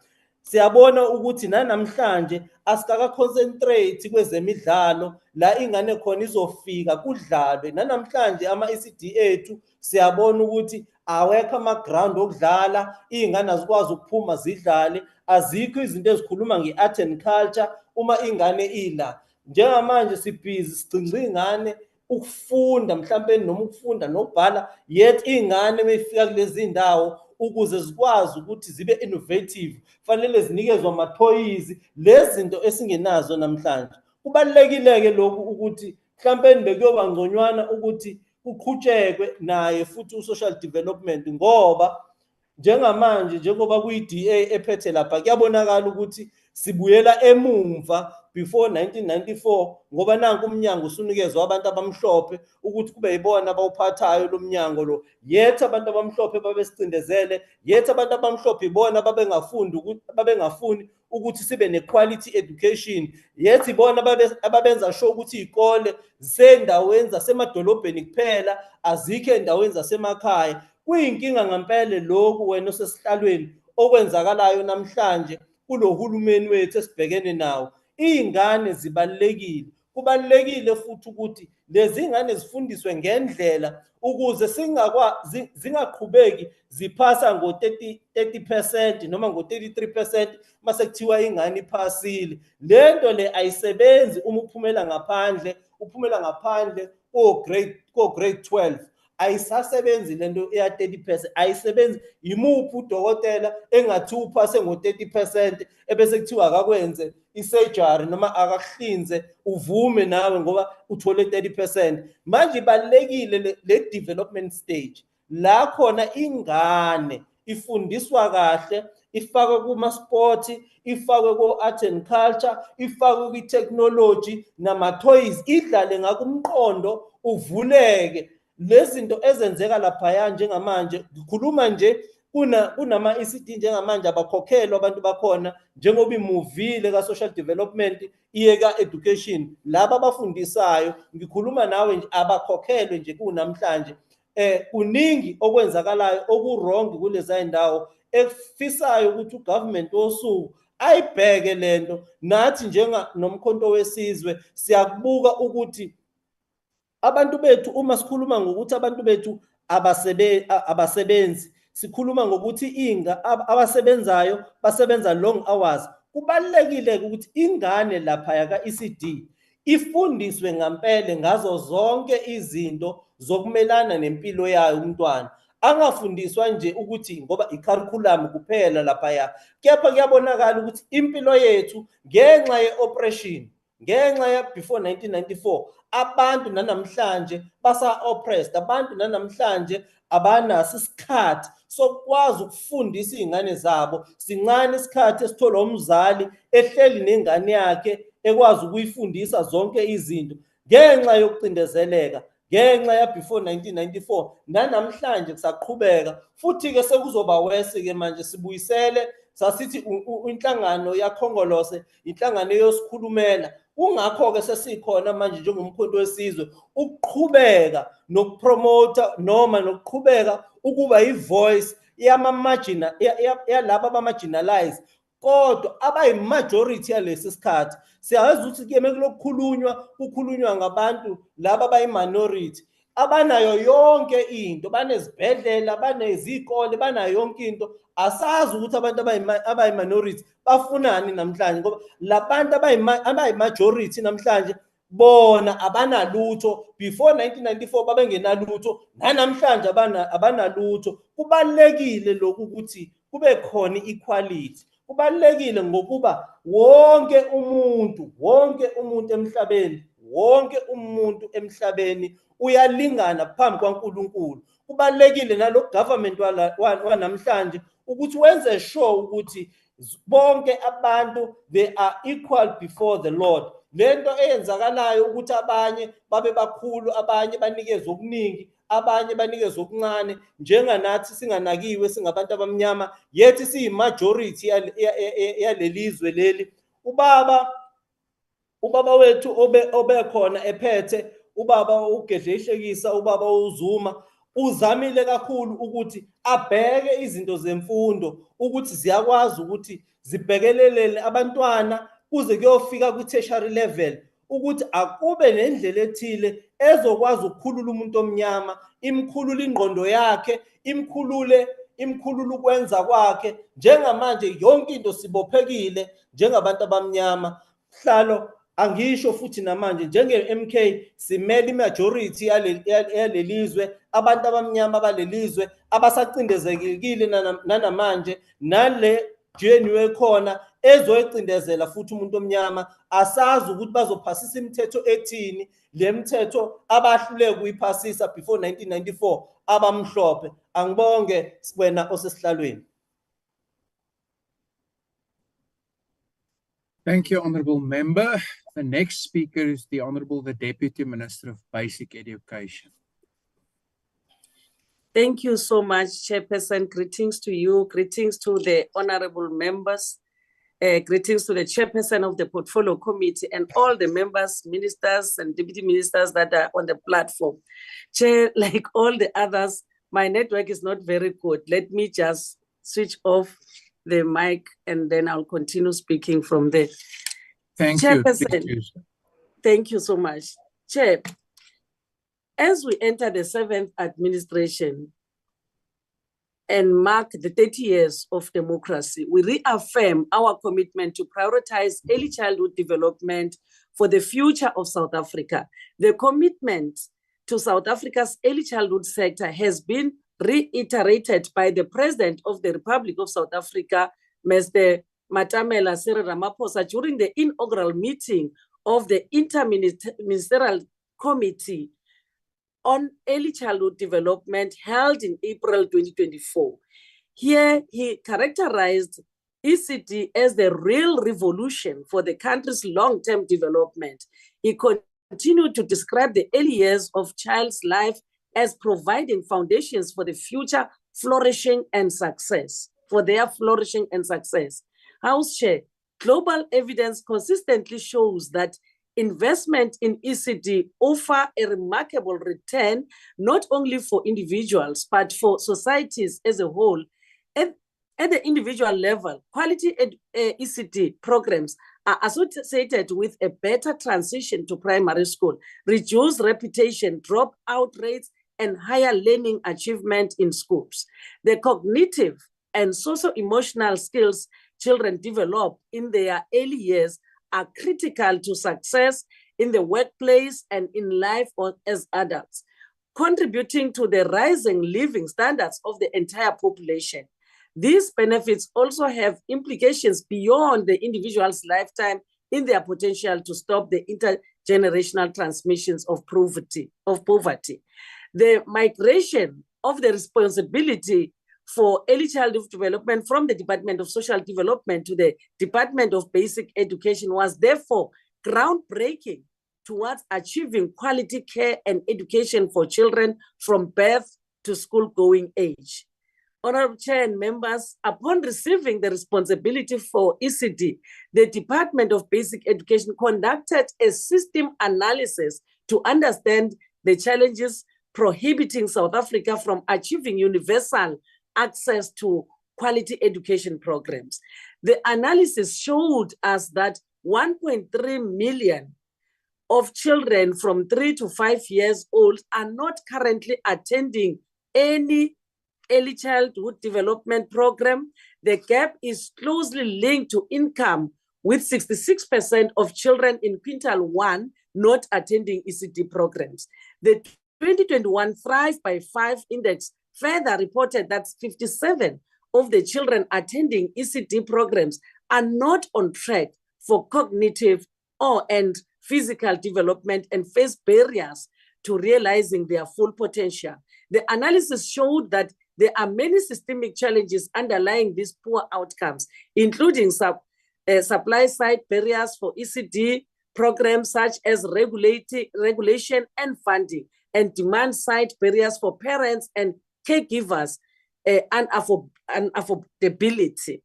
Siyabona ukuthi nanamhlanje asikaka-concentrate kwezemidlalo la ingane khona izofika kudlalwe. Nanamhlanje ama-ECD ethu siyabona ukuthi awekho ama-ground okudlala, iy'ngane azikwazi ukuphuma zidlale, azikho izinto ezikhuluma nge-art and culture uma ingane ila. Njengamanje sibhizi sigcinga iy'ngane ukufunda mhlawumbe noma ukufunda nokubhala, yet iy'ngane meyifika kulezi ndawo ukuze zikwazi ukuthi zibe innovative fanele zinikezwe ama-toys, lezi zinto esingenazo namhlanje. Kubalulekile-ke lokhu ukuthi mhlawumbe bekuyoba ngconywana ukuthi kuqhutshekwe naye futhi u-social development, ngoba njengamanje njengoba kuyi-DA ephethe lapha kuyabonakala ukuthi sibuyela emumva before 1994 ngoba nanku umnyango usunikezwa abantu abamhlophe ukuthi kube yibona abawuphathayo lo mnyango lo. Yethi abantu abamhlophe babesicindezele, yethi abantu abamhlophe ibona babengafuni ukuthi sibe ne-quality education, yethi ibona ababenza sure ukuthi iy'kole zisendaweni zasemadolobheni kuphela, azikho endaweni zasemakhaya. Kuyinkinga ngempela lokhu wena osesihlalweni okwenzakalayo namhlanje kulo hulumeni wethu esibhekene nawo. Iy'ngane zibalulekile, kubalulekile futhi ukuthi lezi ngane zifundiswe ngendlela ukuze zingaqhubeki ziphasa ngo-30% noma ngo-33% mase kuthiwa ingane iphasile. Le nto le ayisebenzi uma uphumela ngaphandle ko-grade 12. Ayisasebenzi lento eya 30%, ayisebenzi. Imuphi udokotela engathi uphase ngo-30% ebese kuthiwa akakwenze i-surgery noma akakuhlinze uvume nawe ngoba uthole 30%. Manje ibalulekile le development stage la khona ingane ifundiswa kahle, ifakwe kuma-sport, ifakwe ko-art and culture, ifakwe kwi-technology nama-toys, idlale ngako umqondo uvuleke. Lezi zinto ezenzeka laphaya njengamanje ngikhuluma nje kunama-ECD njengamanje abakhokhelwa abantu bakhona njengoba imuvile ka-social development iye ka-education. Laba abafundisayo ngikhuluma nawe nje abakhokhelwe nje kunamhlanje. Kuningi okwenzakalayo oku-wrong kulezi ndawo ekufisayo ukuthi ugovernment wosuku ayibheke lento. Nathi nomkhonto wesizwe siyakubuka ukuthi abantu bethu uma sikhuluma ngokuthi abantu bethu abasebenzi, sikhuluma ngokuthi abasebenzayo basebenza long hours. Kubalulekile ukuthi ingane lapha ka-ECD ifundiswe ngempela ngazo zonke izinto zokumelana nempilo yayo umntwana. Angafundiswa nje ukuthi ngoba i-curriculum kuphela lapha, kepha kuyabonakala ukuthi impilo yethu ngenxa ye-operation, ngenxa ya before 1994 abantu nanamhlanje basa-oppressed, abantu nanamhlanje abanaso isikhathi sokwazi ukufundisa iy'ngane zabo. Sincane isikhathi esitholwa umzali ehleli nengane yakhe ekwazi ukuyifundisa zonke izinto ngenxa yokucindezeleka, ngenxa ya before 1994. Nanamhlanje kusaqhubeka futhi-ke sekuzoba wese-ke manje sibuyisele sasithi inhlangano yakhongolose, inhlangano yosikhulumela. Kungakho-ke sesikhona manje njengomkhonto wesizwe ukuqhubeka nokupromota noma nokuqhubeka ukuba i-voice yalaba aba-marginalized, kodwa abayi-majority yalesi sikhathi. Siyazi ukuthi kuyeme kukhulunywa ngabantu laba abayi-minority abanayo yonke into, banezibhedlela, banezikole, banayo yonke into. Asazi ukuthi abantu abayi-minority bafunani namhlanje, ngoba labantu abayi-majority namhlanje bona abanalutho. Before 1994 babengenalutho, nanamhlanje abanalutho. Kubalulekile lokhu ukuthi kube khona equality. Kubalulekile ngokuba wonke umuntu emhlabeni uyalingana phambi kwaNkulunkulu. Kubalulekile nalo government wanamhlanje ukuthi wenze sure ukuthi bonke abantu they are equal before the Lord. Lento eyenzakalayo ukuthi abanye babe bakhulu, abanye banikezwe okuningi, abanye banikezwe okuncane, njenganathi singanakiwe singabantu abamnyama, yethi siyi-majority yalelizwe leli. Ubaba wethu obekhona ephethe, ubaba uGedleyihlekisa, ubaba uZuma, uzamile kakhulu ukuthi abheke izinto zemfundo ukuthi ziyakwazi ukuthi zibhekelelele abantwana kuze kuyofika kwi-tertiary level, ukuthi akube nendlela ethile ezokwazi ukukhulula umuntu omnyama, imkhulule ingqondo yakhe, imkhulule ukwenza kwakhe. Njengamanje yonke into sibophekile njengabantu abamnyama. Hlalo angisho futhi namanje njenge-MK simele imajority yalelizwe, abantu abamnyama balelizwe abasacindezekile nanamanje, nale GNU ekhona ezoyicindezela futhi umuntu omnyama. Asazi ukuthi bazophasisa imithetho ethini, le mithetho abahluleke ukuyiphasisa before 1994 abamhlophe. Angibonge wena osesihlalweni. Thank you, Honourable Member. The next speaker is the Honourable the Deputy Minister of Basic Education. Thank you so much, Chairperson. Greetings to you. Greetings to the honourable members. Greetings to the Chairperson of the Portfolio Committee and all the members, ministers and deputy ministers that are on the platform. Chair, like all the others, my network is not very good. Let me just switch off the mic and then I'll continue speaking from there. Thank Chairperson, you. Thank you so much. Chair, as we enter the 7th administration and mark the 30 years of democracy, we reaffirm our commitment to prioritize early childhood development for the future of South Africa. The commitment to South Africa's early childhood sector has been reiterated by the President of the Republic of South Africa, Mr. Matamela Cyril Ramaphosa, during the inaugural meeting of the Interministerial Committee on Early Childhood Development held in April 2024. Here, he characterized ECD as the real revolution for the country's long-term development. He continued to describe the early years of child's life as providing foundations for the future flourishing and success, for their flourishing and success. House Chair, global evidence consistently shows that investment in ECD offer a remarkable return, not only for individuals, but for societies as a whole. At the individual level, quality ECD programs are associated with a better transition to primary school, reduced repetition, dropout rates, and higher learning achievement in schools. The cognitive and socio-emotional skills children develop in their early years are critical to success in the workplace and in life as adults, contributing to the rising living standards of the entire population. These benefits also have implications beyond the individual's lifetime in their potential to stop the intergenerational transmissions of poverty. The migration of the responsibility for early childhood development from the Department of Social Development to the Department of Basic Education was therefore groundbreaking towards achieving quality care and education for children from birth to school-going age. Honorable Chair and members, upon receiving the responsibility for ECD, the Department of Basic Education conducted a system analysis to understand the challenges prohibiting South Africa from achieving universal access to quality education programs. The analysis showed us that 1.3 million of children from 3 to 5 years old are not currently attending any early childhood development program. The gap is closely linked to income, with 66% of children in quintile 1 not attending ECD programs. The 2021 Thrive by 5 Index further reported that 57 of the children attending ECD programs are not on track for cognitive and physical development and face barriers to realizing their full potential. The analysis showed that there are many systemic challenges underlying these poor outcomes, including supply-side barriers for ECD programs such as regulation and funding, and demand-side barriers for parents and caregivers, and affordability.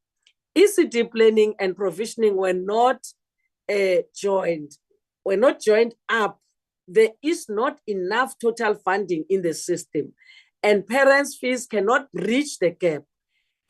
ECD planning and provisioning were not joined up. There is not enough total funding in the system, and parents' fees cannot bridge the gap.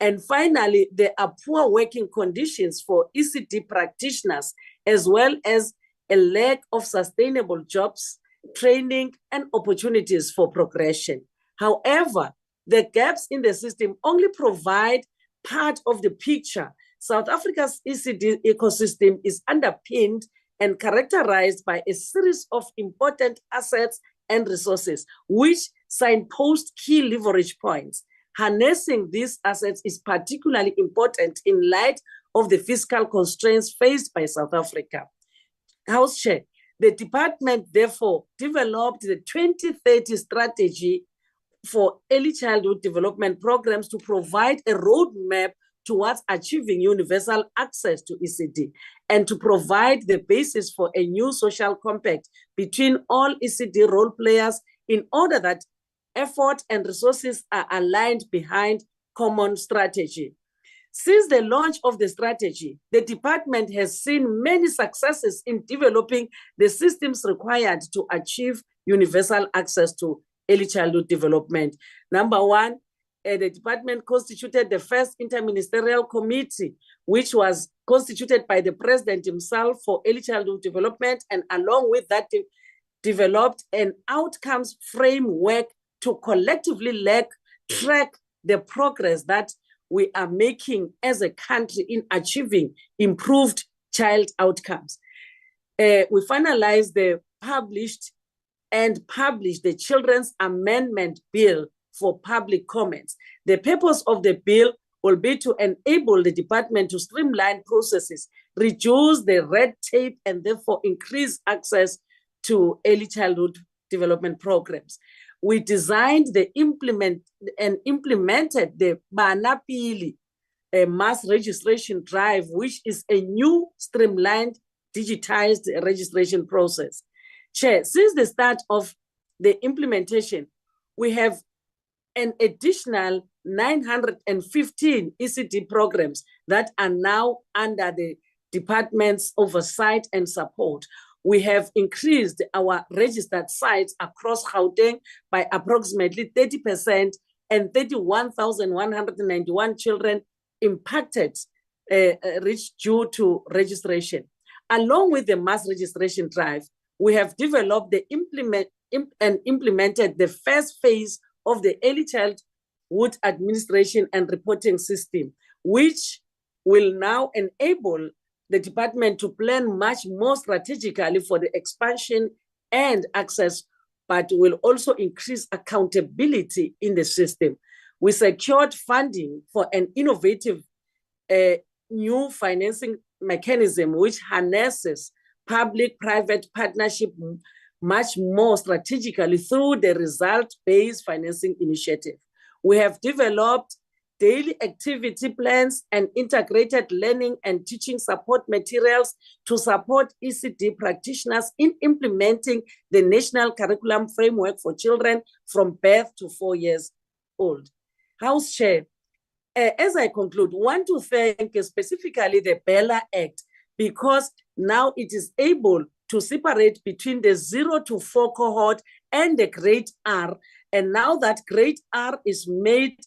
And finally, there are poor working conditions for ECD practitioners, as well as a lack of sustainable jobs, training, and opportunities for progression. However, the gaps in the system only provide part of the picture. South Africa's ECD ecosystem is underpinned and characterized by a series of important assets and resources, which signpost key leverage points. Harnessing these assets is particularly important in light of the fiscal constraints faced by South Africa. House Chair, the department therefore developed the 2030 strategy for early childhood development programs to provide a roadmap towards achieving universal access to ECD, and to provide the basis for a new social compact between all ECD role players in order that effort and resources are aligned behind common strategy. Since the launch of the strategy, the department has seen many successes in developing the systems required to achieve universal access to early childhood development. Number one, the department constituted the first interministerial committee, which was constituted by the president himself for early childhood development, and along with that, developed an outcomes framework to collectively track the progress that we are making as a country in achieving improved child outcomes. We finalized the published the Children's Amendment Bill for public comments. The purpose of the bill will be to enable the department to streamline processes, reduce the red tape, and therefore increase access to early childhood development programs. We designed implemented the Bana Pili, a mass registration drive, which is a new streamlined digitized registration process. Chair, since the start of the implementation, we have an additional 915 ECD programs that are now under the department's oversight and support. We have increased our registered sites across Gauteng by approximately 30%, and 31,191 children impacted reached due to registration. Along with the mass registration drive, we have developed and implemented the first phase of the early childhood administration and reporting system, which will now enable the department to plan much more strategically for the expansion and access, but will also increase accountability in the system. We secured funding for an innovative new financing mechanism which harnesses public-private partnership much more strategically through the result-based financing initiative. We have developed daily activity plans and integrated learning and teaching support materials to support ECD practitioners in implementing the National Curriculum Framework for children from birth to 4 years old. House Chair, as I conclude, want to thank specifically the Bella Act, because now it is able to separate between the 0 to 4 cohort and the grade R. And now that grade R is made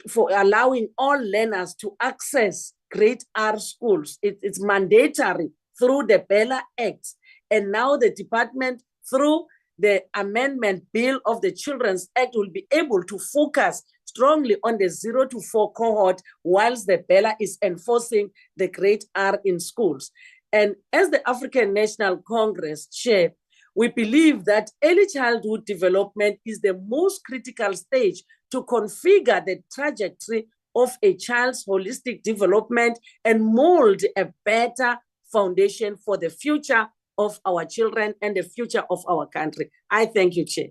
for allowing all learners to access grade R schools. It's mandatory through the Bella Act. And now the department, through the amendment bill of the Children's Act, will be able to focus strongly on the 0 to 4 cohort, whilst the Bella is enforcing the grade R in schools. And as the African National Congress chair, we believe that early childhood development is the most critical stage to configure the trajectory of a child's holistic development and mold a better foundation for the future of our children and the future of our country. I thank you, Chair.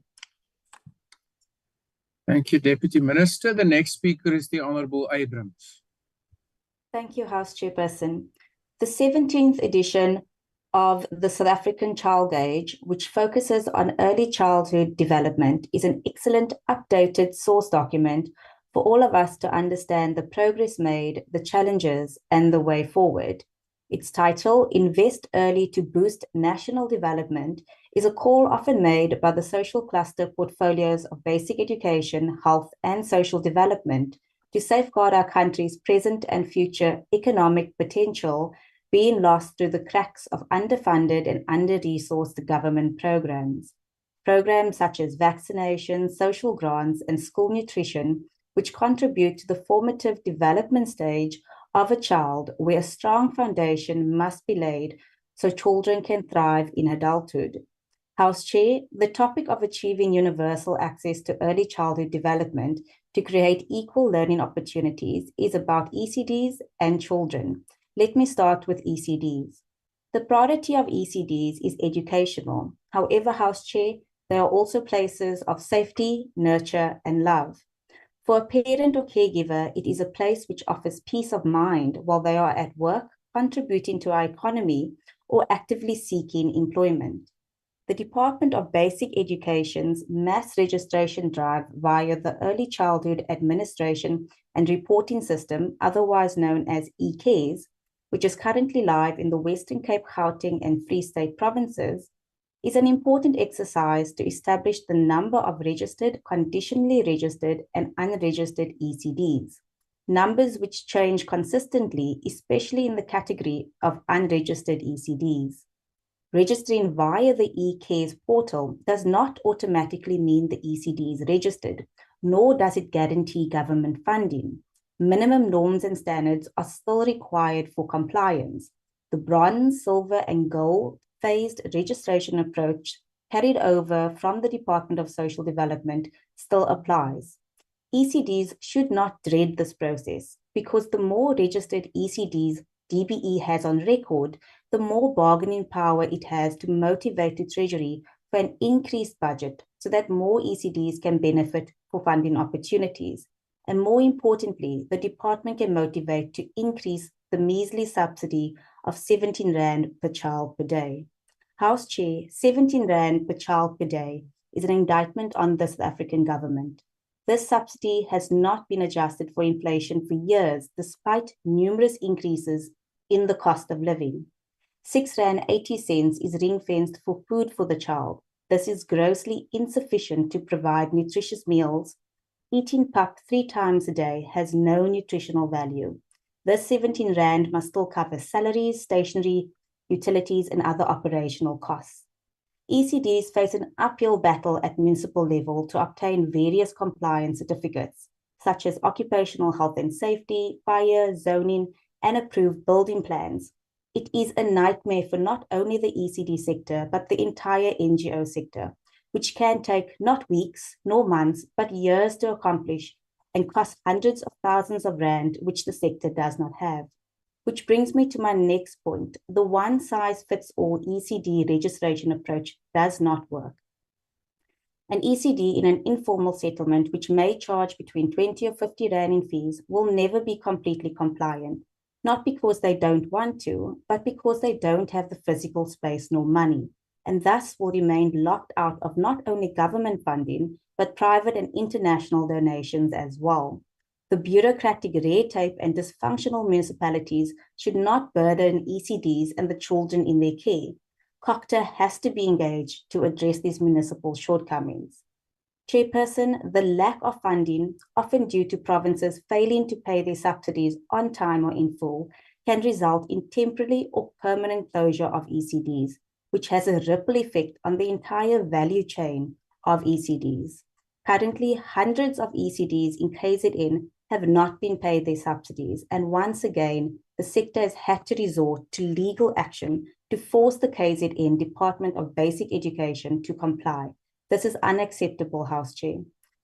Thank you, Deputy Minister. The next speaker is the Honourable Abrams. Thank you, House Chairperson. The 17th edition of the South African Child Gauge, which focuses on early childhood development, is an excellent updated source document for all of us to understand the progress made, the challenges, and the way forward. Its title, Invest Early to Boost National Development, is a call often made by the social cluster portfolios of basic education, health, and social development to safeguard our country's present and future economic potential being lost through the cracks of underfunded and under-resourced government programs. Programs such as vaccination, social grants, and school nutrition, which contribute to the formative development stage of a child, where a strong foundation must be laid so children can thrive in adulthood. House Chair, the topic of achieving universal access to early childhood development to create equal learning opportunities is about ECDs and children. Let me start with ECDs. The priority of ECDs is educational. However, House Chair, they are also places of safety, nurture, and love. For a parent or caregiver, it is a place which offers peace of mind while they are at work, contributing to our economy, or actively seeking employment. The Department of Basic Education's mass registration drive via the Early Childhood Administration and Reporting System, otherwise known as eCares, which is currently live in the Western Cape, Gauteng, and Free State provinces, is an important exercise to establish the number of registered, conditionally registered, and unregistered ECDs, numbers which change consistently, especially in the category of unregistered ECDs. Registering via the eCares portal does not automatically mean the ECD is registered, nor does it guarantee government funding. Minimum norms and standards are still required for compliance. The bronze, silver, and gold phased registration approach carried over from the Department of Social Development still applies. ECDs should not dread this process, because the more registered ECDs DBE has on record, the more bargaining power it has to motivate the Treasury for an increased budget so that more ECDs can benefit for funding opportunities. And more importantly, the department can motivate to increase the measly subsidy of 17 Rand per child per day. House Chair, 17 Rand per child per day is an indictment on the South African government. This subsidy has not been adjusted for inflation for years, despite numerous increases in the cost of living. 6.80 Rand is ring-fenced for food for the child. This is grossly insufficient to provide nutritious meals. Eating pap 3 times a day has no nutritional value. This 17 Rand must still cover salaries, stationery, utilities, and other operational costs. ECDs face an uphill battle at municipal level to obtain various compliance certificates, such as occupational health and safety, fire, zoning, and approved building plans. It is a nightmare for not only the ECD sector, but the entire NGO sector, which can take not weeks nor months, but years to accomplish and cost hundreds of thousands of rand, which the sector does not have. Which brings me to my next point. The one-size-fits-all ECD registration approach does not work. An ECD in an informal settlement, which may charge between 20 or 50 Rand in fees, will never be completely compliant, not because they don't want to, but because they don't have the physical space nor money, and thus will remain locked out of not only government funding, but private and international donations as well. The bureaucratic red tape and dysfunctional municipalities should not burden ECDs and the children in their care. COCTA has to be engaged to address these municipal shortcomings. Chairperson, the lack of funding, often due to provinces failing to pay their subsidies on time or in full, can result in temporary or permanent closure of ECDs, which has a ripple effect on the entire value chain of ECDs. Currently, hundreds of ECDs in KZN have not been paid their subsidies, and once again, the sector has had to resort to legal action to force the KZN Department of Basic Education to comply. This is unacceptable, House Chair.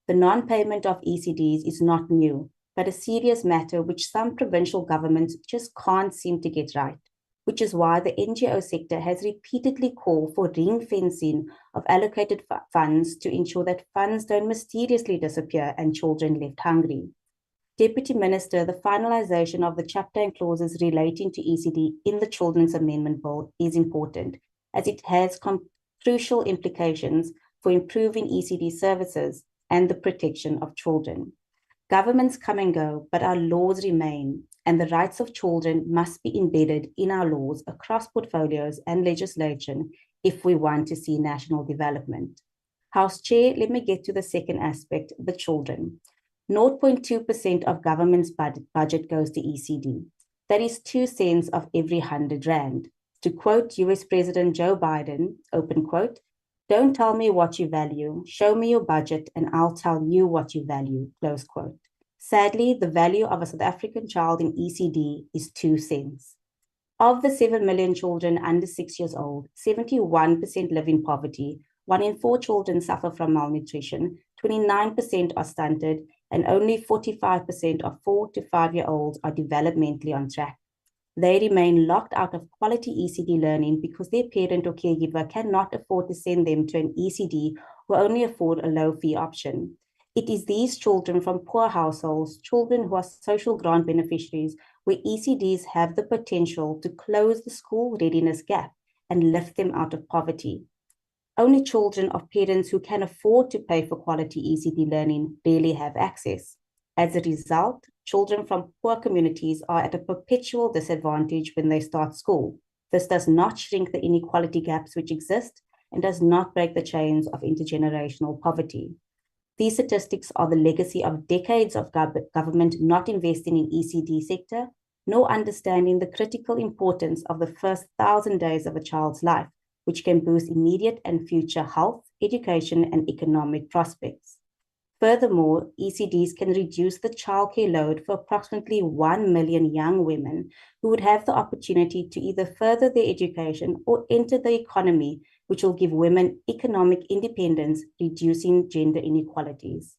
The non-payment of ECDs is not new, but a serious matter which some provincial governments just can't seem to get right, which is why the NGO sector has repeatedly called for ring-fencing of allocated funds to ensure that funds don't mysteriously disappear and children left hungry. Deputy Minister, the finalization of the chapter and clauses relating to ECD in the Children's Amendment Bill is important, as it has crucial implications for improving ECD services and the protection of children. Governments come and go, but our laws remain, and the rights of children must be embedded in our laws across portfolios and legislation if we want to see national development. House Chair, let me get to the second aspect, the children. 0.2% of government's budget goes to ECD. That is 2 cents of every 100 rand. To quote US President Joe Biden, open quote, "Don't tell me what you value, show me your budget and I'll tell you what you value," close quote. Sadly, the value of a South African child in ECD is 2 cents. Of the 7 million children under 6 years old, 71% live in poverty, 1 in 4 children suffer from malnutrition, 29% are stunted, and only 45% of 4 to 5-year-olds are developmentally on track. They remain locked out of quality ECD learning because their parent or caregiver cannot afford to send them to an ECD or only afford a low-fee option. It is these children from poor households, children who are social grant beneficiaries, where ECDs have the potential to close the school readiness gap and lift them out of poverty. Only children of parents who can afford to pay for quality ECD learning rarely have access. As a result, children from poor communities are at a perpetual disadvantage when they start school. This does not shrink the inequality gaps which exist and does not break the chains of intergenerational poverty. These statistics are the legacy of decades of government not investing in ECD sector, nor understanding the critical importance of the first 1,000 days of a child's life, which can boost immediate and future health, education, and economic prospects. Furthermore, ECDs can reduce the childcare load for approximately 1 million young women who would have the opportunity to either further their education or enter the economy, which will give women economic independence, reducing gender inequalities.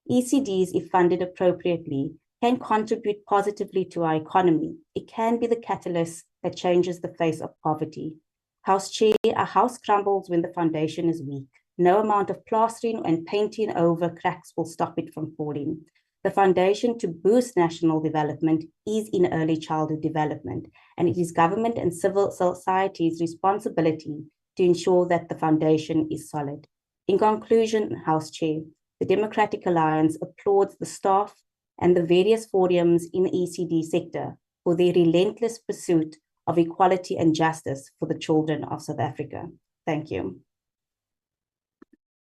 ECDs, if funded appropriately, can contribute positively to our economy. It can be the catalyst that changes the face of poverty. House Chair, a house crumbles when the foundation is weak. No amount of plastering and painting over cracks will stop it from falling. The foundation to boost national development is in early childhood development, and it is government and civil society's responsibility to ensure that the foundation is solid. In conclusion, House Chair, the Democratic Alliance applauds the staff and the various forums in the ECD sector for their relentless pursuit of equality and justice for the children of South Africa. Thank you.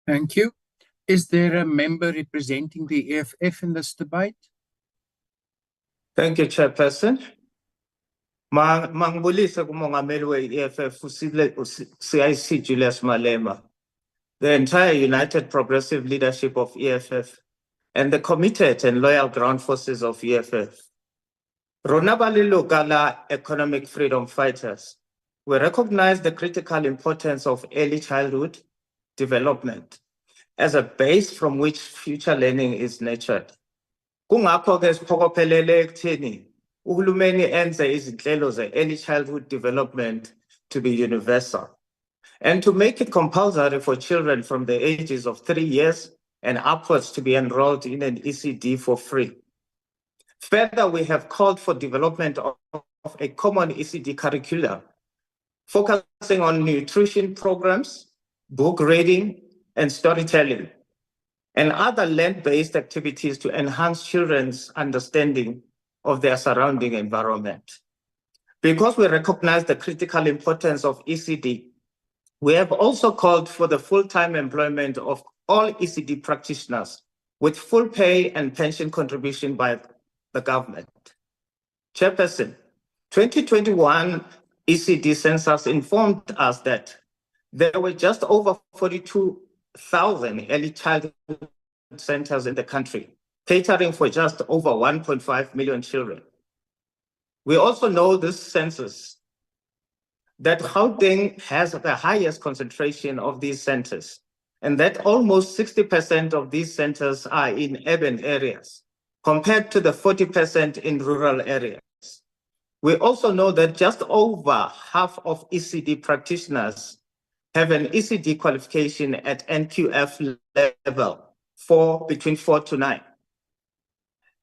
Thank you. Is there a member representing the EFF in this debate? Thank you, Chairperson. Mangibulisa kumongameli we-EFF CIC Julius Malema, the entire United Progressive Leadership of EFF, and the committed and loyal ground forces of EFF. Rona baliloka la economic freedom fighters, we recognize the critical importance of early childhood development as a base from which future learning is nurtured. Kungakho-ke siphokophelele ekutheni uhulumeni enze izinhlelo ze-early childhood development to be universal and to make it compulsory for children from the ages of 3 years and upwards to be enrolled in an ECD for free. Further, we have called for development of a common ECD curriculum, focusing on nutrition programs, book reading, and storytelling. and other land-based activities to enhance children's understanding of their surrounding environment. Because we recognize the critical importance of ECD, we have also called for the full-time employment of all ECD practitioners with full pay and pension contribution by the government. Chairperson, 2021 ECD census informed us that there were just over 42,000 early childhood centers in the country, catering for just over 1.5 million children. We also know this census that Gauteng has the highest concentration of these centers, and that almost 60% of these centers are in urban areas, compared to the 40% in rural areas. We also know that just over half of ECD practitioners have an ECD qualification at NQF level between 4 to 9.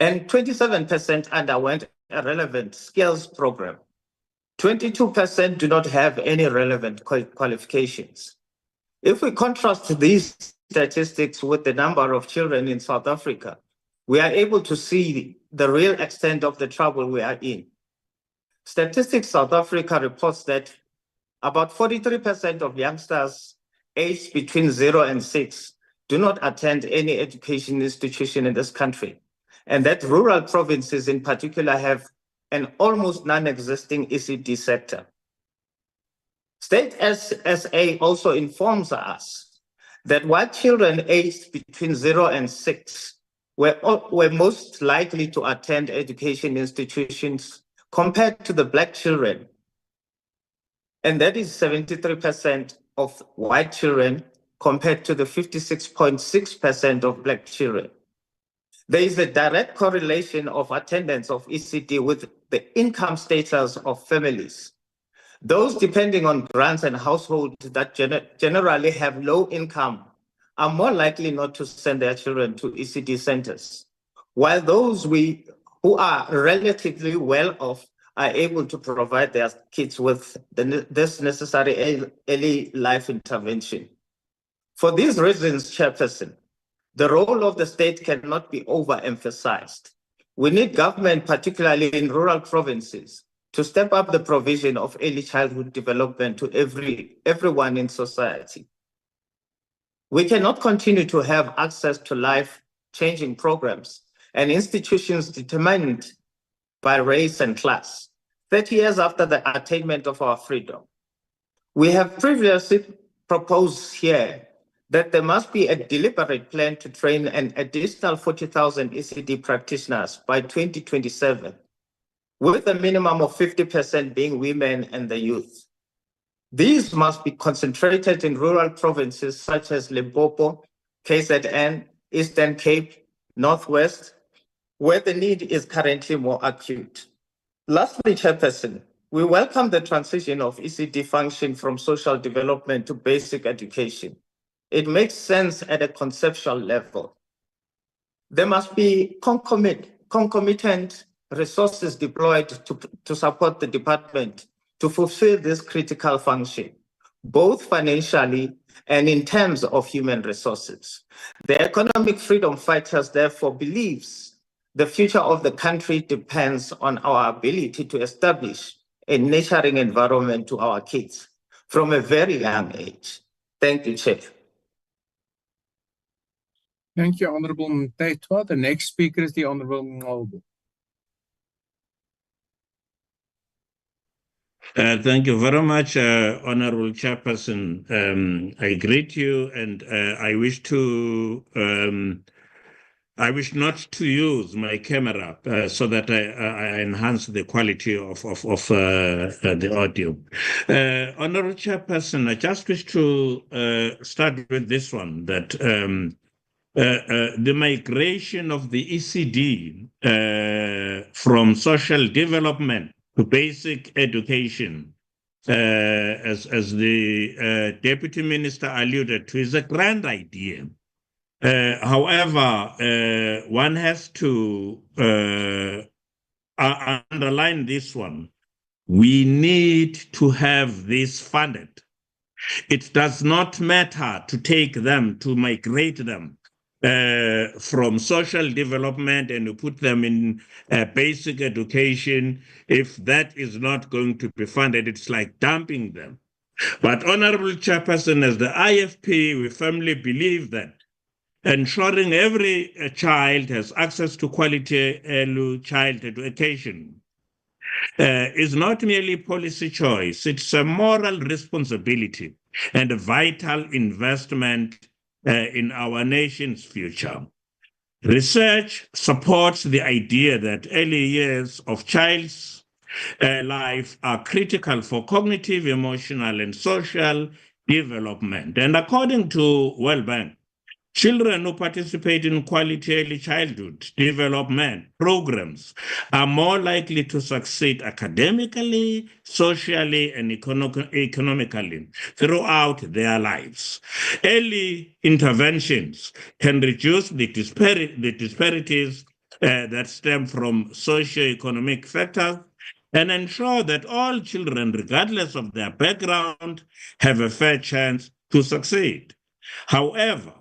And 27% underwent a relevant skills program. 22% do not have any relevant qualifications. If we contrast these statistics with the number of children in South Africa, we are able to see the real extent of the trouble we are in. Statistics South Africa reports that about 43% of youngsters aged between 0 and 6 do not attend any education institution in this country, and that rural provinces in particular have an almost non-existing ECD sector. State SSA also informs us that while children aged between 0 and 6 were most likely to attend education institutions compared to the Black children, and that is 73% of white children compared to the 56.6% of Black children. There is a direct correlation of attendance of ECD with the income status of families. Those depending on grants and households that generally have low income are more likely not to send their children to ECD centers, while those who are relatively well off are able to provide their kids with this necessary early life intervention. For these reasons, Chairperson, the role of the state cannot be overemphasized. We need government, particularly in rural provinces, to step up the provision of early childhood development to everyone in society. We cannot continue to have access to life-changing programs and institutions determined by race and class, 30 years after the attainment of our freedom. We have previously proposed here that there must be a deliberate plan to train an additional 40,000 ECD practitioners by 2027, with a minimum of 50% being women and the youth. These must be concentrated in rural provinces such as Limpopo, KZN, Eastern Cape, Northwest, where the need is currently more acute. Lastly, Chairperson, we welcome the transition of ECD function from social development to basic education. It makes sense at a conceptual level. There must be concomitant resources deployed to support the department to fulfill this critical function, both financially and in terms of human resources. The Economic Freedom Fighters therefore believes the future of the country depends on our ability to establish a nurturing environment to our kids from a very young age. Thank you, Chair. Thank you, Honorable Mtetwa. The next speaker is the Honorable Dhlomo. Thank you very much, Honorable Chairperson. I greet you, and I wish not to use my camera so that I enhance the quality of the audio. Honorable Chairperson, I just wish to start with this one, that the migration of the ECD from social development to basic education, as the Deputy Minister alluded to, is a grand idea. However, one has to underline this one. We need to have this funded. It does not matter to take them, to migrate them. from social development and you put them in basic education, if that is not going to be funded, it's like dumping them. But Honorable Chairperson, as the IFP, we firmly believe that ensuring every child has access to quality early child education is not merely policy choice, it's a moral responsibility and a vital investment in our nation's future. Research supports the idea that early years of child's life are critical for cognitive, emotional, and social development. And according to World Bank, children who participate in quality early childhood development programs are more likely to succeed academically, socially, and economically throughout their lives. Early interventions can reduce the disparities that stem from socioeconomic factors and ensure that all children, regardless of their background, have a fair chance to succeed. However,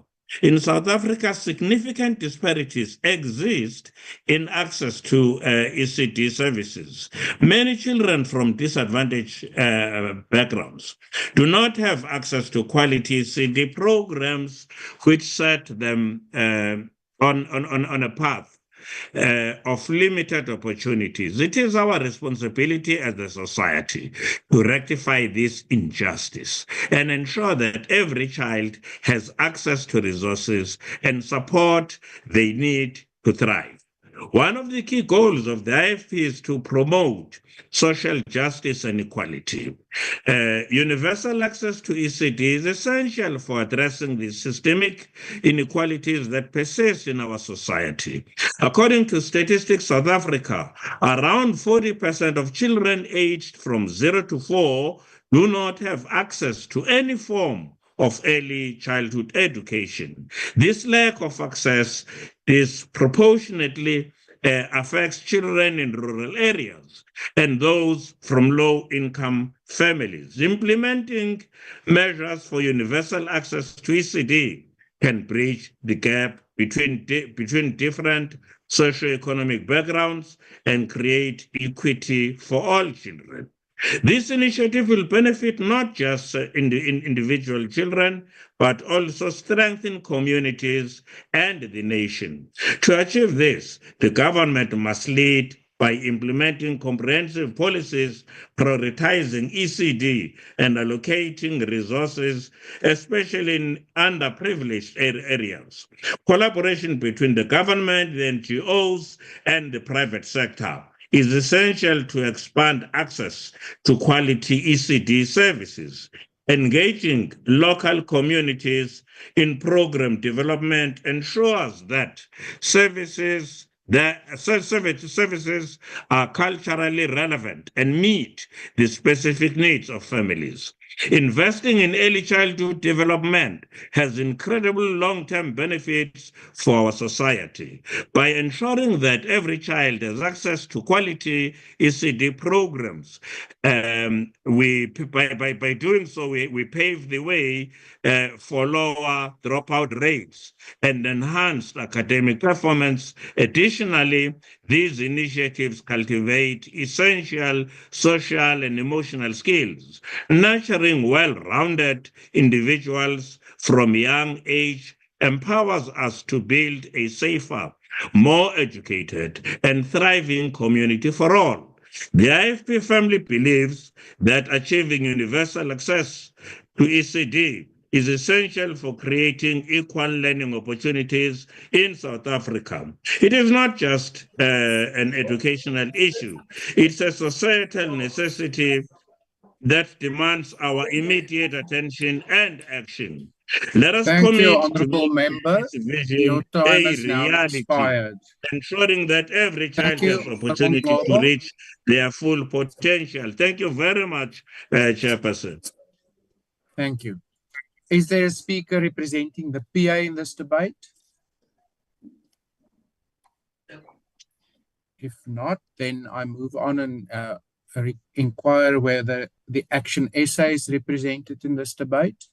in South Africa, significant disparities exist in access to ECD services. Many children from disadvantaged backgrounds do not have access to quality ECD programs which set them on a path of limited opportunities. It is our responsibility as a society to rectify this injustice and ensure that every child has access to resources and support they need to thrive. One of the key goals of the IFP is to promote social justice and equality. Universal access to ECD is essential for addressing the systemic inequalities that persist in our society. According to Statistics South Africa, around 40% of children aged from 0 to 4 do not have access to any form of early childhood education. This lack of access disproportionately affects children in rural areas and those from low-income families. Implementing measures for universal access to ECD can bridge the gap between different socioeconomic backgrounds and create equity for all children. This initiative will benefit not just individual children, but also strengthen communities and the nation. To achieve this, the government must lead by implementing comprehensive policies, prioritizing ECD, and allocating resources, especially in underprivileged areas. Collaboration between the government, the NGOs, and the private sector is essential to expand access to quality ECD services. Engaging local communities in program development ensures that services are culturally relevant and meet the specific needs of families. Investing in early childhood development has incredible long-term benefits for our society. By ensuring that every child has access to quality ECD programs, by doing so, we pave the way for lower dropout rates and enhanced academic performance. Additionally, these initiatives cultivate essential social and emotional skills, nurturing well-rounded individuals from young age empowers us to build a safer, more educated, and thriving community for all. The IFP family believes that achieving universal access to ECD is essential for creating equal learning opportunities in South Africa. It is not just an educational issue, it's a societal necessity that demands our immediate attention and action. Let us Thank you, commit to Honourable making Member. this vision Your time a has now reality, expired. ensuring that every child Thank you, has Honourable opportunity to Dhlomo. reach their full potential. Thank you very much, Chairperson. Thank you. Is there a speaker representing the PA in this debate? If not, then I move on and inquire whether the Action SA is represented in this debate.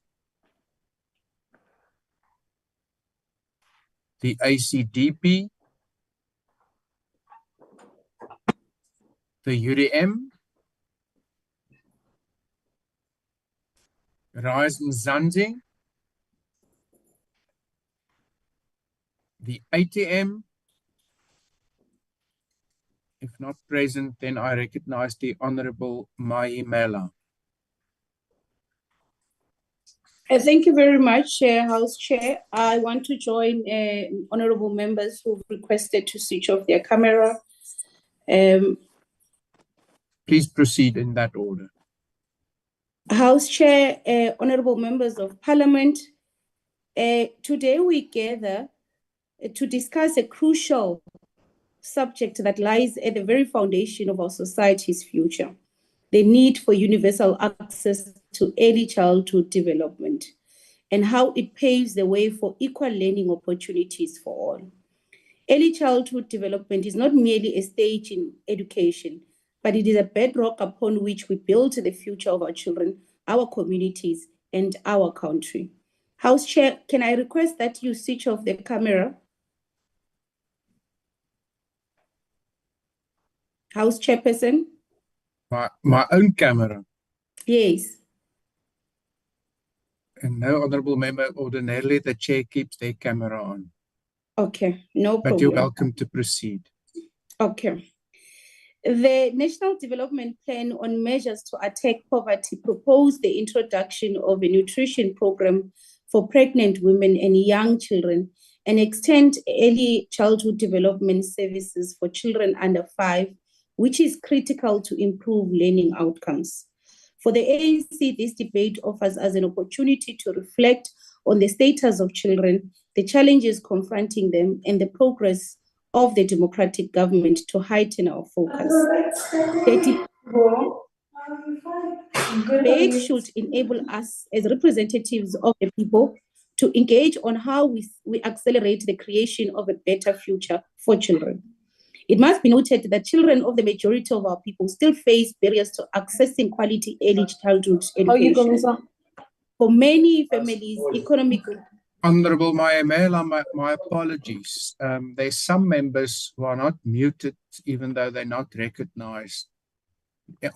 the ACDP, the UDM, Rise Mzansi, the ATM. If not present, then I recognize the Honorable Maimela. Thank you very much, House Chair. I want to join honorable members who've requested to switch off their camera. Please proceed in that order. House Chair, honorable members of Parliament, today we gather to discuss a crucial subject that lies at the very foundation of our society's future: the need for universal access to early childhood development and how it paves the way for equal learning opportunities for all. Early childhood development is not merely a stage in education, but it is a bedrock upon which we build the future of our children, our communities, and our country. House Chair, can I request that you switch off the camera? House Chairperson? My own camera. Yes. And no honorable member, ordinarily the chair keeps their camera on. Okay, no problem. But you're welcome to proceed. Okay. The National Development Plan on Measures to Attack Poverty proposed the introduction of a nutrition program for pregnant women and young children and extend early childhood development services for children under 5, which is critical to improve learning outcomes. For the ANC, this debate offers us an opportunity to reflect on the status of children, the challenges confronting them, and the progress of the democratic government to heighten our focus. The debate should enable us as representatives of the people to engage on how we accelerate the creation of a better future for children. It must be noted that children of the majority of our people still face barriers to accessing quality early childhood education. For many families, economic... Honorable Maimela, my apologies. There's some members who are not muted, even though they're not recognized.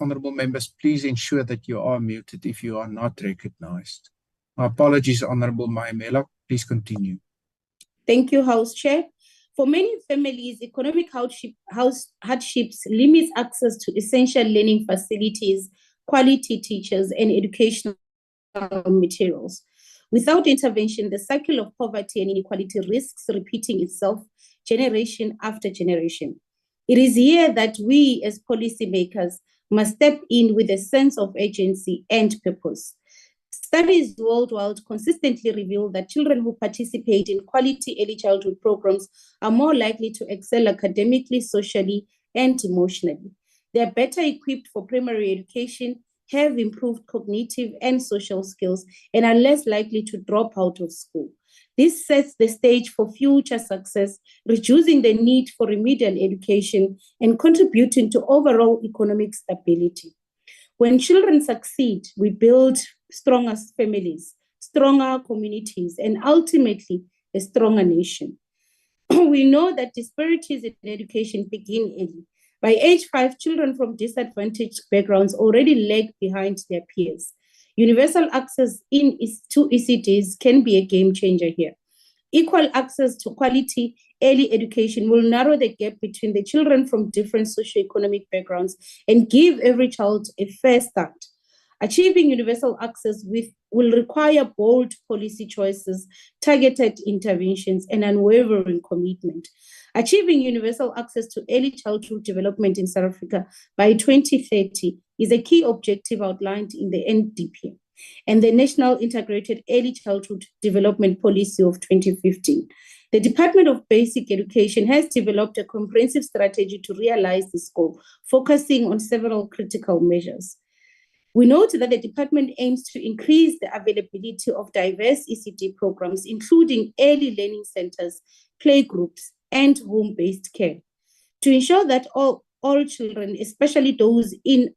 Honorable members, please ensure that you are muted if you are not recognized. My apologies, Honorable Maimela. Please continue. Thank you, House Chair. For many families, economic hardships limit access to essential learning facilities, quality teachers, and educational materials. Without intervention, the cycle of poverty and inequality risks repeating itself generation after generation. It is here that we as policymakers must step in with a sense of agency and purpose. Studies worldwide consistently reveal that children who participate in quality early childhood programs are more likely to excel academically, socially, and emotionally. They are better equipped for primary education, have improved cognitive and social skills, and are less likely to drop out of school. This sets the stage for future success, reducing the need for remedial education and contributing to overall economic stability. When children succeed, we build stronger families, stronger communities, and ultimately a stronger nation. We know that disparities in education begin early. By age 5, children from disadvantaged backgrounds already lag behind their peers. Universal access to ECDs can be a game changer here. Equal access to quality early education will narrow the gap between the children from different socioeconomic backgrounds and give every child a fair start. Achieving universal access will require bold policy choices, targeted interventions, and unwavering commitment. Achieving universal access to early childhood development in South Africa by 2030 is a key objective outlined in the NDP and the National Integrated Early Childhood Development Policy of 2015. The Department of Basic Education has developed a comprehensive strategy to realize this goal, focusing on several critical measures. We note that the department aims to increase the availability of diverse ECD programs, including early learning centers, playgroups, and home-based care, to ensure that all children, especially those in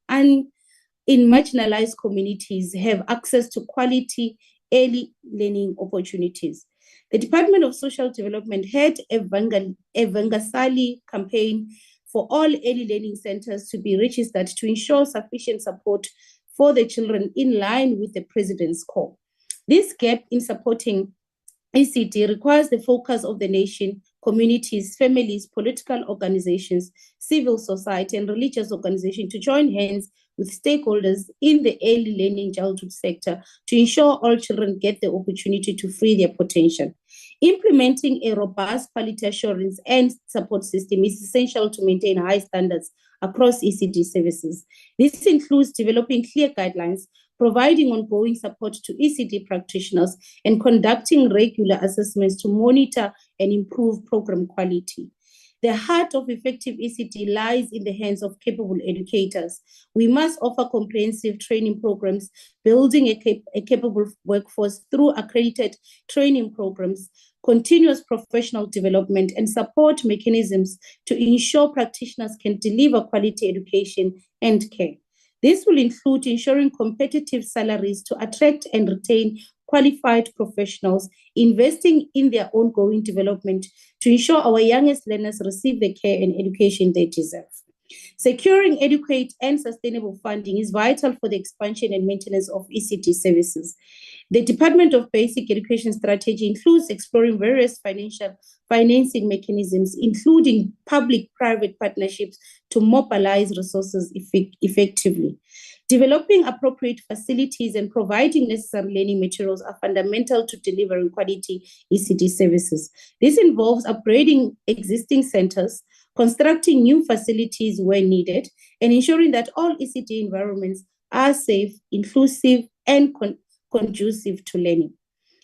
marginalized communities, have access to quality early learning opportunities. The Department of Social Development had a Vangasali campaign for all early learning centers to be registered to ensure sufficient support for the children in line with the President's call. This gap in supporting ECD requires the focus of the nation, communities, families, political organizations, civil society, and religious organizations to join hands with stakeholders in the early learning childhood sector to ensure all children get the opportunity to free their potential. Implementing a robust quality assurance and support system is essential to maintain high standards across ECD services. This includes developing clear guidelines, providing ongoing support to ECD practitioners, and conducting regular assessments to monitor and improve program quality. The heart of effective ECD lies in the hands of capable educators. We must offer comprehensive training programs, building a capable workforce through accredited training programs, continuous professional development, and support mechanisms to ensure practitioners can deliver quality education and care. This will include ensuring competitive salaries to attract and retain qualified professionals, investing in their ongoing development to ensure our youngest learners receive the care and education they deserve. Securing adequate and sustainable funding is vital for the expansion and maintenance of ECD services. The Department of Basic Education strategy includes exploring various financing mechanisms, including public-private partnerships to mobilize resources effectively. Developing appropriate facilities and providing necessary learning materials are fundamental to delivering quality ECD services. This involves upgrading existing centers, constructing new facilities where needed, and ensuring that all ECD environments are safe, inclusive, and conducive to learning.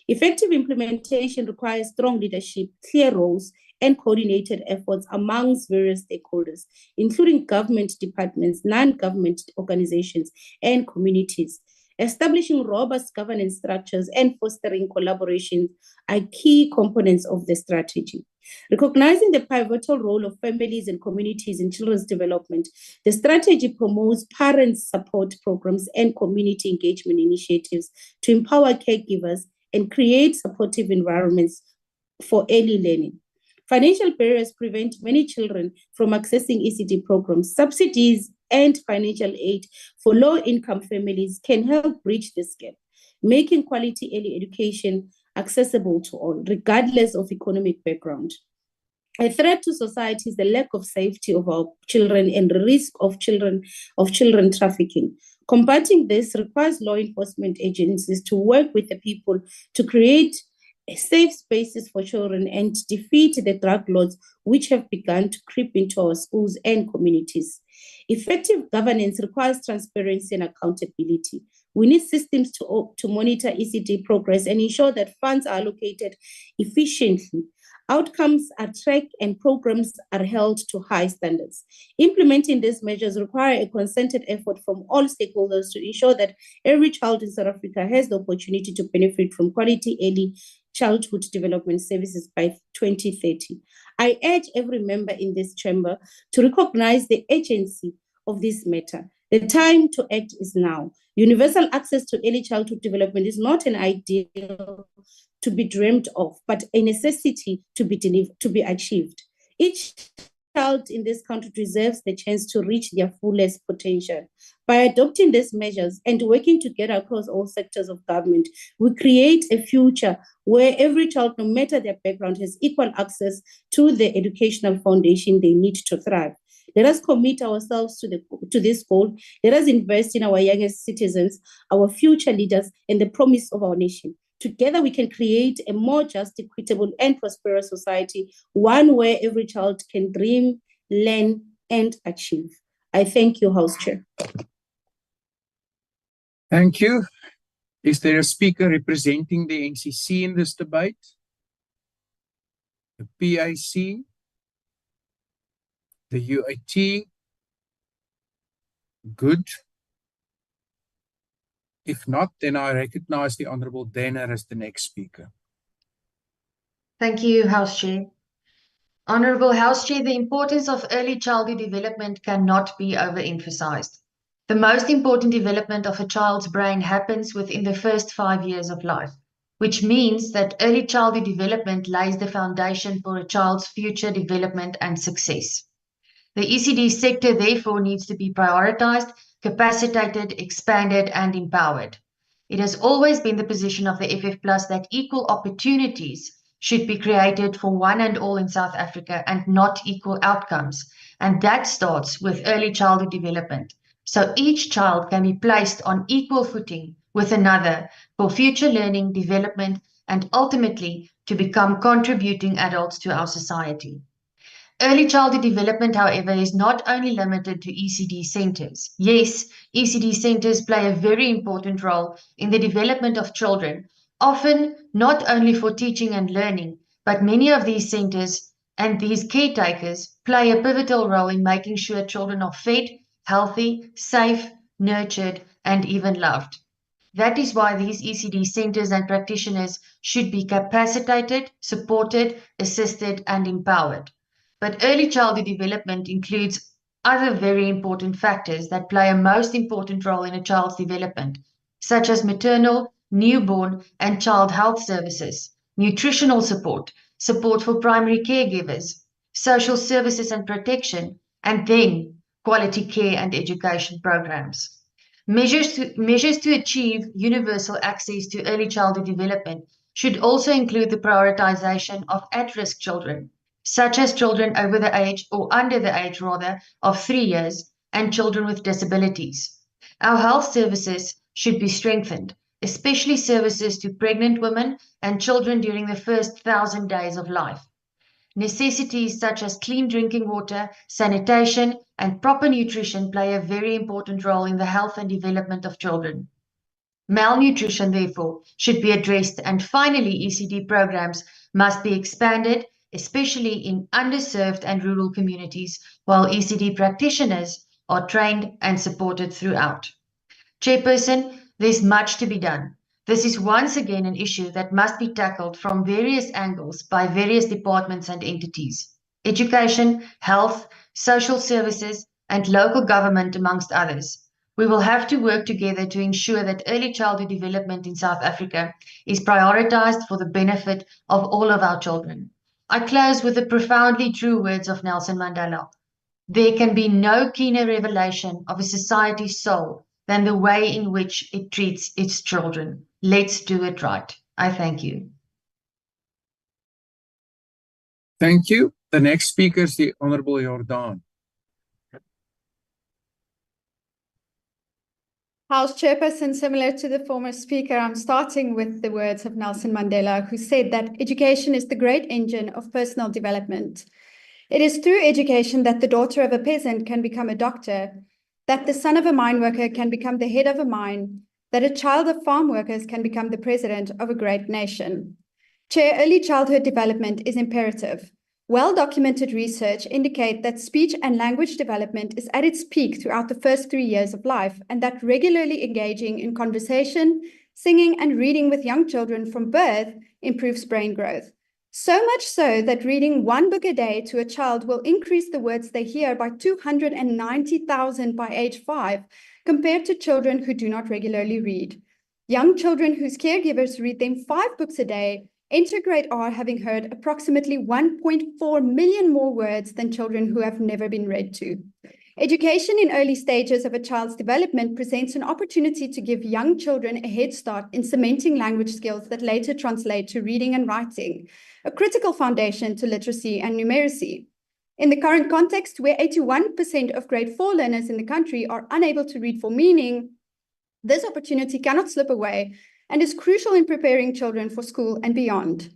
Effective implementation requires strong leadership, clear roles, and coordinated efforts amongst various stakeholders, including government departments, non-government organizations, and communities. Establishing robust governance structures and fostering collaboration are key components of the strategy. Recognizing the pivotal role of families and communities in children's development, the strategy promotes parent support programs and community engagement initiatives to empower caregivers and create supportive environments for early learning. Financial barriers prevent many children from accessing ECD programs. Subsidies and financial aid for low-income families can help bridge this gap, making quality early education accessible to all, regardless of economic background. A threat to society is the lack of safety of our children and the risk of children trafficking. Combating this requires law enforcement agencies to work with the people to create safe spaces for children and defeat the drug lords which have begun to creep into our schools and communities. Effective governance requires transparency and accountability. We need systems to monitor ECD progress and ensure that funds are allocated efficiently. Outcomes are tracked and programs are held to high standards. Implementing these measures require a concerted effort from all stakeholders to ensure that every child in South Africa has the opportunity to benefit from quality early childhood development services by 2030. I urge every member in this chamber to recognize the urgency of this matter. The time to act is now. Universal access to early childhood development is not an ideal to be dreamed of, but a necessity to be achieved. Each child in this country deserves the chance to reach their fullest potential. By adopting these measures and working together across all sectors of government, we create a future where every child, no matter their background, has equal access to the educational foundation they need to thrive. Let us commit ourselves to this goal. Let us invest in our youngest citizens, our future leaders, and the promise of our nation. Together, we can create a more just, equitable, and prosperous society, one where every child can dream, learn, and achieve. I thank you, House Chair. Thank you. Is there a speaker representing the NCC in this debate? The PIC? The UIT? Good. If not, then I recognize the Honourable Danner as the next speaker. Thank you, House Chair. Honourable House Chair, the importance of early childhood development cannot be overemphasized. The most important development of a child's brain happens within the first 5 years of life. which means that early childhood development lays the foundation for a child's future development and success. The ECD sector, therefore, needs to be prioritized, capacitated, expanded, and empowered. It has always been the position of the FF Plus that equal opportunities should be created for one and all in South Africa and not equal outcomes. And that starts with early childhood development. So each child can be placed on equal footing with another for future learning, development, and ultimately to become contributing adults to our society. Early childhood development, however, is not only limited to ECD centers. Yes, ECD centers play a very important role in the development of children, often not only for teaching and learning, but many of these centers and these caretakers play a pivotal role in making sure children are fed, healthy, safe, nurtured, and even loved. That is why these ECD centers and practitioners should be capacitated, supported, assisted, and empowered. But early childhood development includes other very important factors that play a most important role in a child's development, such as maternal, newborn, and child health services, nutritional support, support for primary caregivers, social services and protection, and then quality care and education programs. Measures to achieve universal access to early childhood development should also include the prioritization of at-risk children, such as children over the age, or under the age rather, of 3 years, and children with disabilities. Our health services should be strengthened, especially services to pregnant women and children during the first 1,000 days of life. Necessities such as clean drinking water, sanitation, and proper nutrition play a very important role in the health and development of children. Malnutrition, therefore, should be addressed, and finally, ECD programs must be expanded, especially in underserved and rural communities, while ECD practitioners are trained and supported throughout. Chairperson, there's much to be done. This is once again an issue that must be tackled from various angles by various departments and entities: education, health, social services, and local government, amongst others. We will have to work together to ensure that early childhood development in South Africa is prioritized for the benefit of all of our children. I close with the profoundly true words of Nelson Mandela. There can be no keener revelation of a society's soul than the way in which it treats its children. Let's do it right. I thank you. Thank you. The next speaker is the Honorable Jordan. House Chairperson, similar to the former speaker, I'm starting with the words of Nelson Mandela, who said that education is the great engine of personal development. It is through education that the daughter of a peasant can become a doctor, that the son of a mine worker can become the head of a mine, that a child of farm workers can become the president of a great nation. Chair, early childhood development is imperative. Well-documented research indicate that speech and language development is at its peak throughout the first 3 years of life, and that regularly engaging in conversation, singing, and reading with young children from birth improves brain growth. So much so that reading one book a day to a child will increase the words they hear by 290,000 by age 5, compared to children who do not regularly read. Young children whose caregivers read them 5 books a day enter grade R having heard approximately 1.4 million more words than children who have never been read to. Education in early stages of a child's development presents an opportunity to give young children a head start in cementing language skills that later translate to reading and writing, a critical foundation to literacy and numeracy. In the current context, where 81% of grade 4 learners in the country are unable to read for meaning, this opportunity cannot slip away and is crucial in preparing children for school and beyond.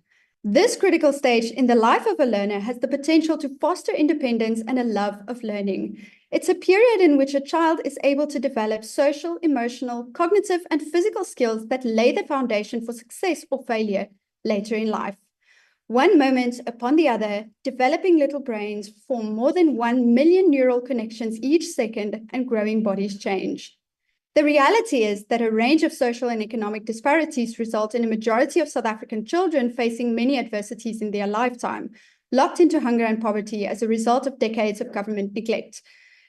This critical stage in the life of a learner has the potential to foster independence and a love of learning. It's a period in which a child is able to develop social, emotional, cognitive, and physical skills that lay the foundation for success or failure later in life. One moment upon the other, developing little brains form more than 1 million neural connections each second, and growing bodies change. The reality is that a range of social and economic disparities result in a majority of South African children facing many adversities in their lifetime, locked into hunger and poverty as a result of decades of government neglect.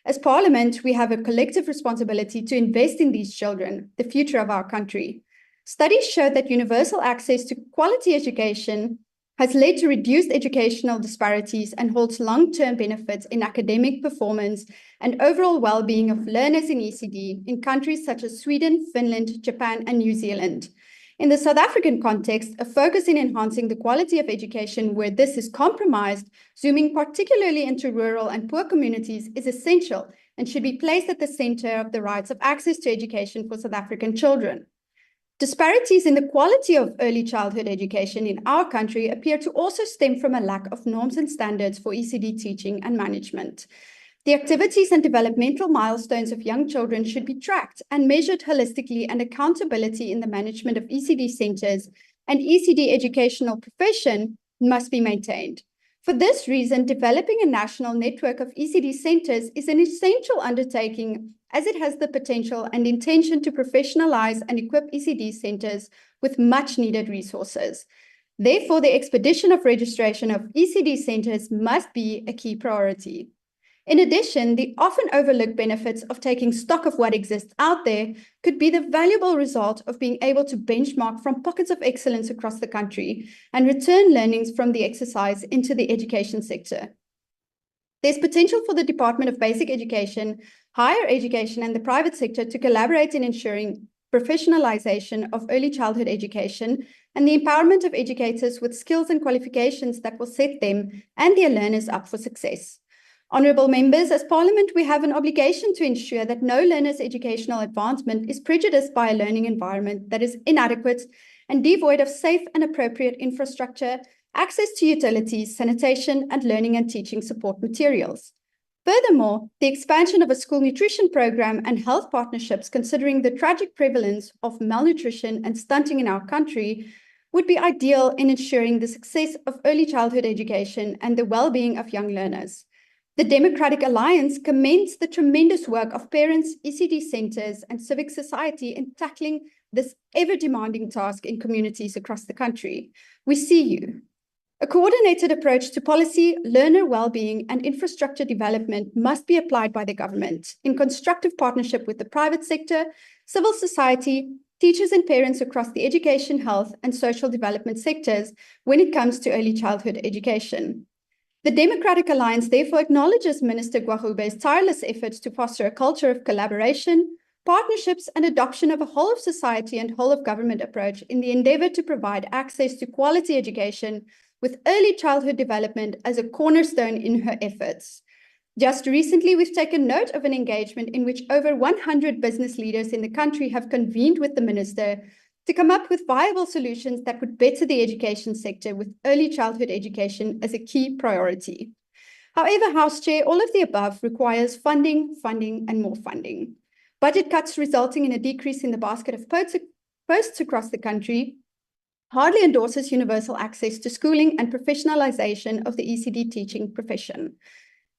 As Parliament, we have a collective responsibility to invest in these children, the future of our country. Studies show that universal access to quality education has led to reduced educational disparities and holds long-term benefits in academic performance and overall well-being of learners in ECD in countries such as Sweden, Finland, Japan, and New Zealand. In the South African context, a focus in enhancing the quality of education where this is compromised, zooming particularly into rural and poor communities, is essential and should be placed at the center of the rights of access to education for South African children. Disparities in the quality of early childhood education in our country appear to also stem from a lack of norms and standards for ECD teaching and management. The activities and developmental milestones of young children should be tracked and measured holistically, and accountability in the management of ECD centers and ECD educational profession must be maintained. For this reason, developing a national network of ECD centers is an essential undertaking, as it has the potential and intention to professionalize and equip ECD centers with much needed resources. Therefore, the expedition of registration of ECD centers must be a key priority. In addition, the often overlooked benefits of taking stock of what exists out there could be the valuable result of being able to benchmark from pockets of excellence across the country and return learnings from the exercise into the education sector. There's potential for the Department of Basic Education, Higher Education, and the private sector to collaborate in ensuring professionalization of early childhood education and the empowerment of educators with skills and qualifications that will set them and their learners up for success. Honourable members, as Parliament, we have an obligation to ensure that no learner's educational advancement is prejudiced by a learning environment that is inadequate and devoid of safe and appropriate infrastructure, access to utilities, sanitation, and learning and teaching support materials. Furthermore, the expansion of a school nutrition program and health partnerships, considering the tragic prevalence of malnutrition and stunting in our country, would be ideal in ensuring the success of early childhood education and the well-being of young learners. The Democratic Alliance commends the tremendous work of parents, ECD centers, and civic society in tackling this ever-demanding task in communities across the country. We see you. A coordinated approach to policy, learner well-being, and infrastructure development must be applied by the government in constructive partnership with the private sector, civil society, teachers and parents across the education, health, and social development sectors when it comes to early childhood education. The Democratic Alliance therefore acknowledges Minister Gwahube's tireless efforts to foster a culture of collaboration, partnerships, and adoption of a whole of society and whole of government approach in the endeavour to provide access to quality education with early childhood development as a cornerstone in her efforts. Just recently, we've taken note of an engagement in which over 100 business leaders in the country have convened with the Minister to come up with viable solutions that would better the education sector, with early childhood education as a key priority. However, House Chair, all of the above requires funding, and more funding. Budget cuts resulting in a decrease in the basket of posts across the country hardly endorses universal access to schooling and professionalization of the ECD teaching profession.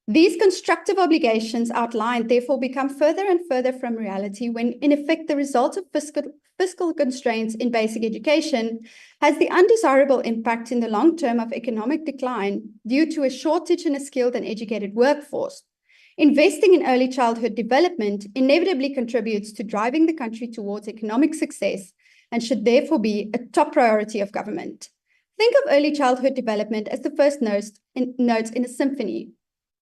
These constructive obligations outlined therefore become further and further from reality when, in effect, the result of fiscal constraints in basic education has the undesirable impact in the long term of economic decline due to a shortage in a skilled and educated workforce. Investing in early childhood development inevitably contributes to driving the country towards economic success and should therefore be a top priority of government. Think of early childhood development as the first notes in a symphony.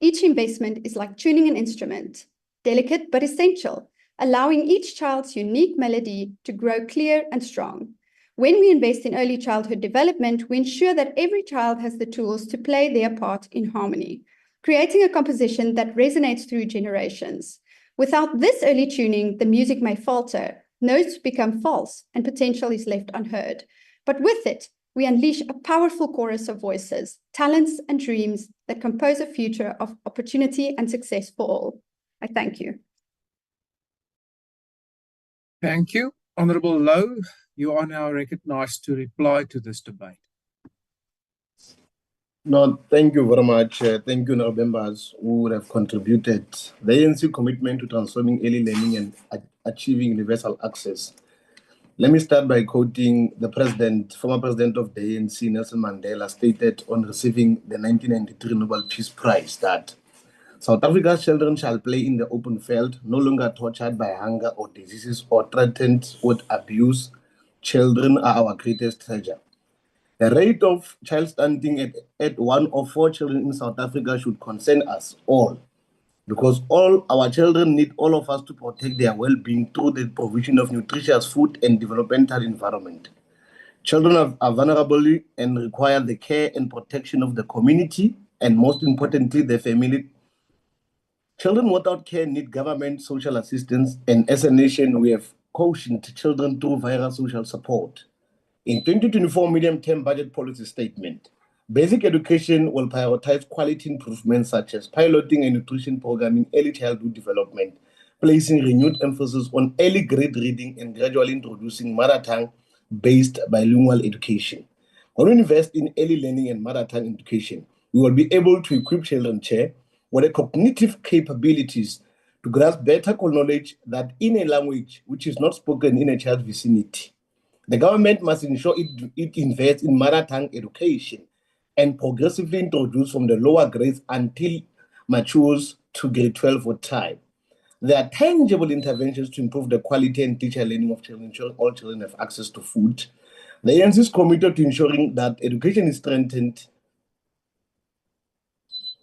Each investment is like tuning an instrument, delicate but essential, allowing each child's unique melody to grow clear and strong. When we invest in early childhood development, we ensure that every child has the tools to play their part in harmony, creating a composition that resonates through generations. Without this early tuning, the music may falter, notes become false, and potential is left unheard. But with it, we unleash a powerful chorus of voices, talents, and dreams that compose a future of opportunity and success for all. I thank you. Thank you. Honourable Lowe, you are now recognized to reply to this debate. No, thank you very much. Thank you, honourable members who would have contributed. The ANC commitment to transforming early learning and achieving universal access. Let me start by quoting the former president of the ANC, Nelson Mandela, stated on receiving the 1993 Nobel Peace Prize that South Africa's children shall play in the open field, no longer tortured by hunger or diseases or threatened with abuse, Children are our greatest treasure. The rate of child stunting at 1 or 4 children in South Africa should concern us all, because all our children need all of us to protect their well-being through the provision of nutritious food and developmental environment. Children are vulnerable and require the care and protection of the community, and most importantly, the family. Children without care need government social assistance, and as a nation, we have cautioned children through viral social support. In 2024 medium-term budget policy statement, basic education will prioritize quality improvements such as piloting a nutrition program in early childhood development, placing renewed emphasis on early grade reading and gradually introducing mother tongue-based bilingual education. When we invest in early learning and mother tongue education, we will be able to equip children with the cognitive capabilities to grasp better knowledge that in a language which is not spoken in a child's vicinity. The government must ensure it invests in mother tongue education and progressively introduce from the lower grades until matures to grade 12 with time. There are tangible interventions to improve the quality and teacher learning of children, ensuring all children have access to food. The ANC is committed to ensuring that education is strengthened.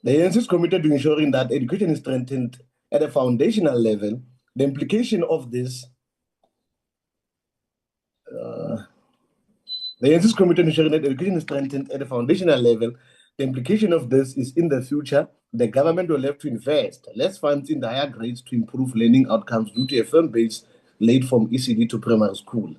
The ANC is committed to ensuring that education is strengthened at a foundational level. The implication of this the ANC is committed to ensuring that education is strengthened at a foundational level. The implication of this is in the future, the government will have to invest less funds in the higher grades to improve learning outcomes due to a firm base laid from ECD to primary school.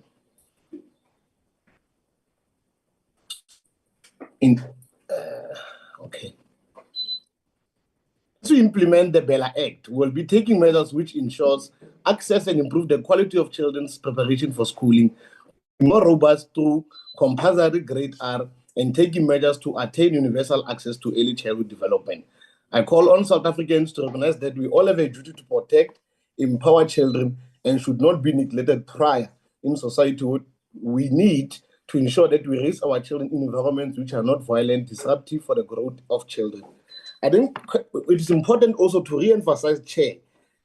To implement the Bella Act, we'll be taking measures which ensures access and improve the quality of children's preparation for schooling, more robust through compulsory grade R, and taking measures to attain universal access to early childhood development. I call on South Africans to recognize that we all have a duty to protect, empower children, and should not be neglected prior in society. We need to ensure that we raise our children in environments which are not violent, disruptive for the growth of children. I think it is important also to re-emphasize, Chair,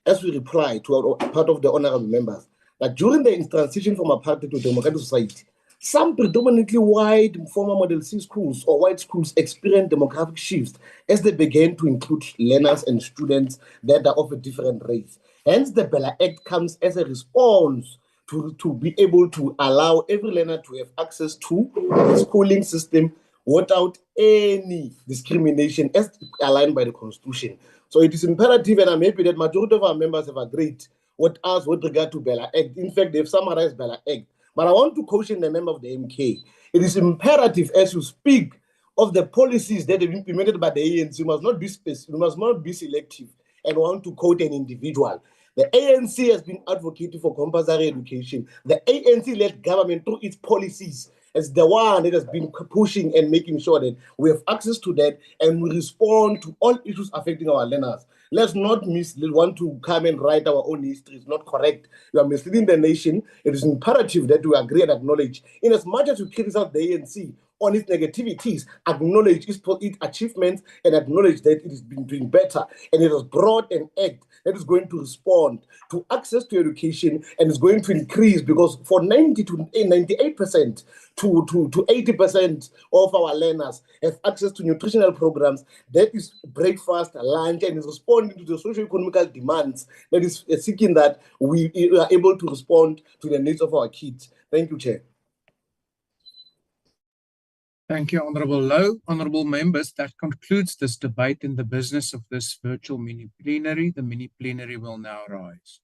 as we reply to our part of the honorable members, that during the transition from apartheid to democratic society, some predominantly white former Model C schools or white schools experienced demographic shifts as they began to include learners and students that are of a different race. Hence, the Bella Act comes as a response to be able to allow every learner to have access to the schooling system without any discrimination as aligned by the Constitution. So it is imperative, and I'm happy that majority of our members have agreed with us with regard to Bella Act. In fact, they've summarized Bella Act. But I want to caution the member of the MK. It is imperative as you speak of the policies that have been implemented by the ANC, you must not be specific, you must not be selective and want to quote an individual. The ANC has been advocating for compulsory education. The ANC-led government, through its policies, is the one that has been pushing and making sure that we have access to that and we respond to all issues affecting our learners. Let's not want to come and write our own history. It's not correct. You are misleading the nation. It is imperative that we agree and acknowledge. In as much as we criticize the ANC on its negativities, acknowledge its achievements and acknowledge that it has been doing better. And it has brought an act that is going to respond to access to education and is going to increase, because for 90 to 98% to 80% of our learners have access to nutritional programs that is breakfast, lunch, and is responding to the socio-economic demands that is seeking that we are able to respond to the needs of our kids. Thank you, Chair. Thank you, Honorable Low. Honorable members, that concludes this debate in the business of this virtual mini-plenary. The mini-plenary will now rise.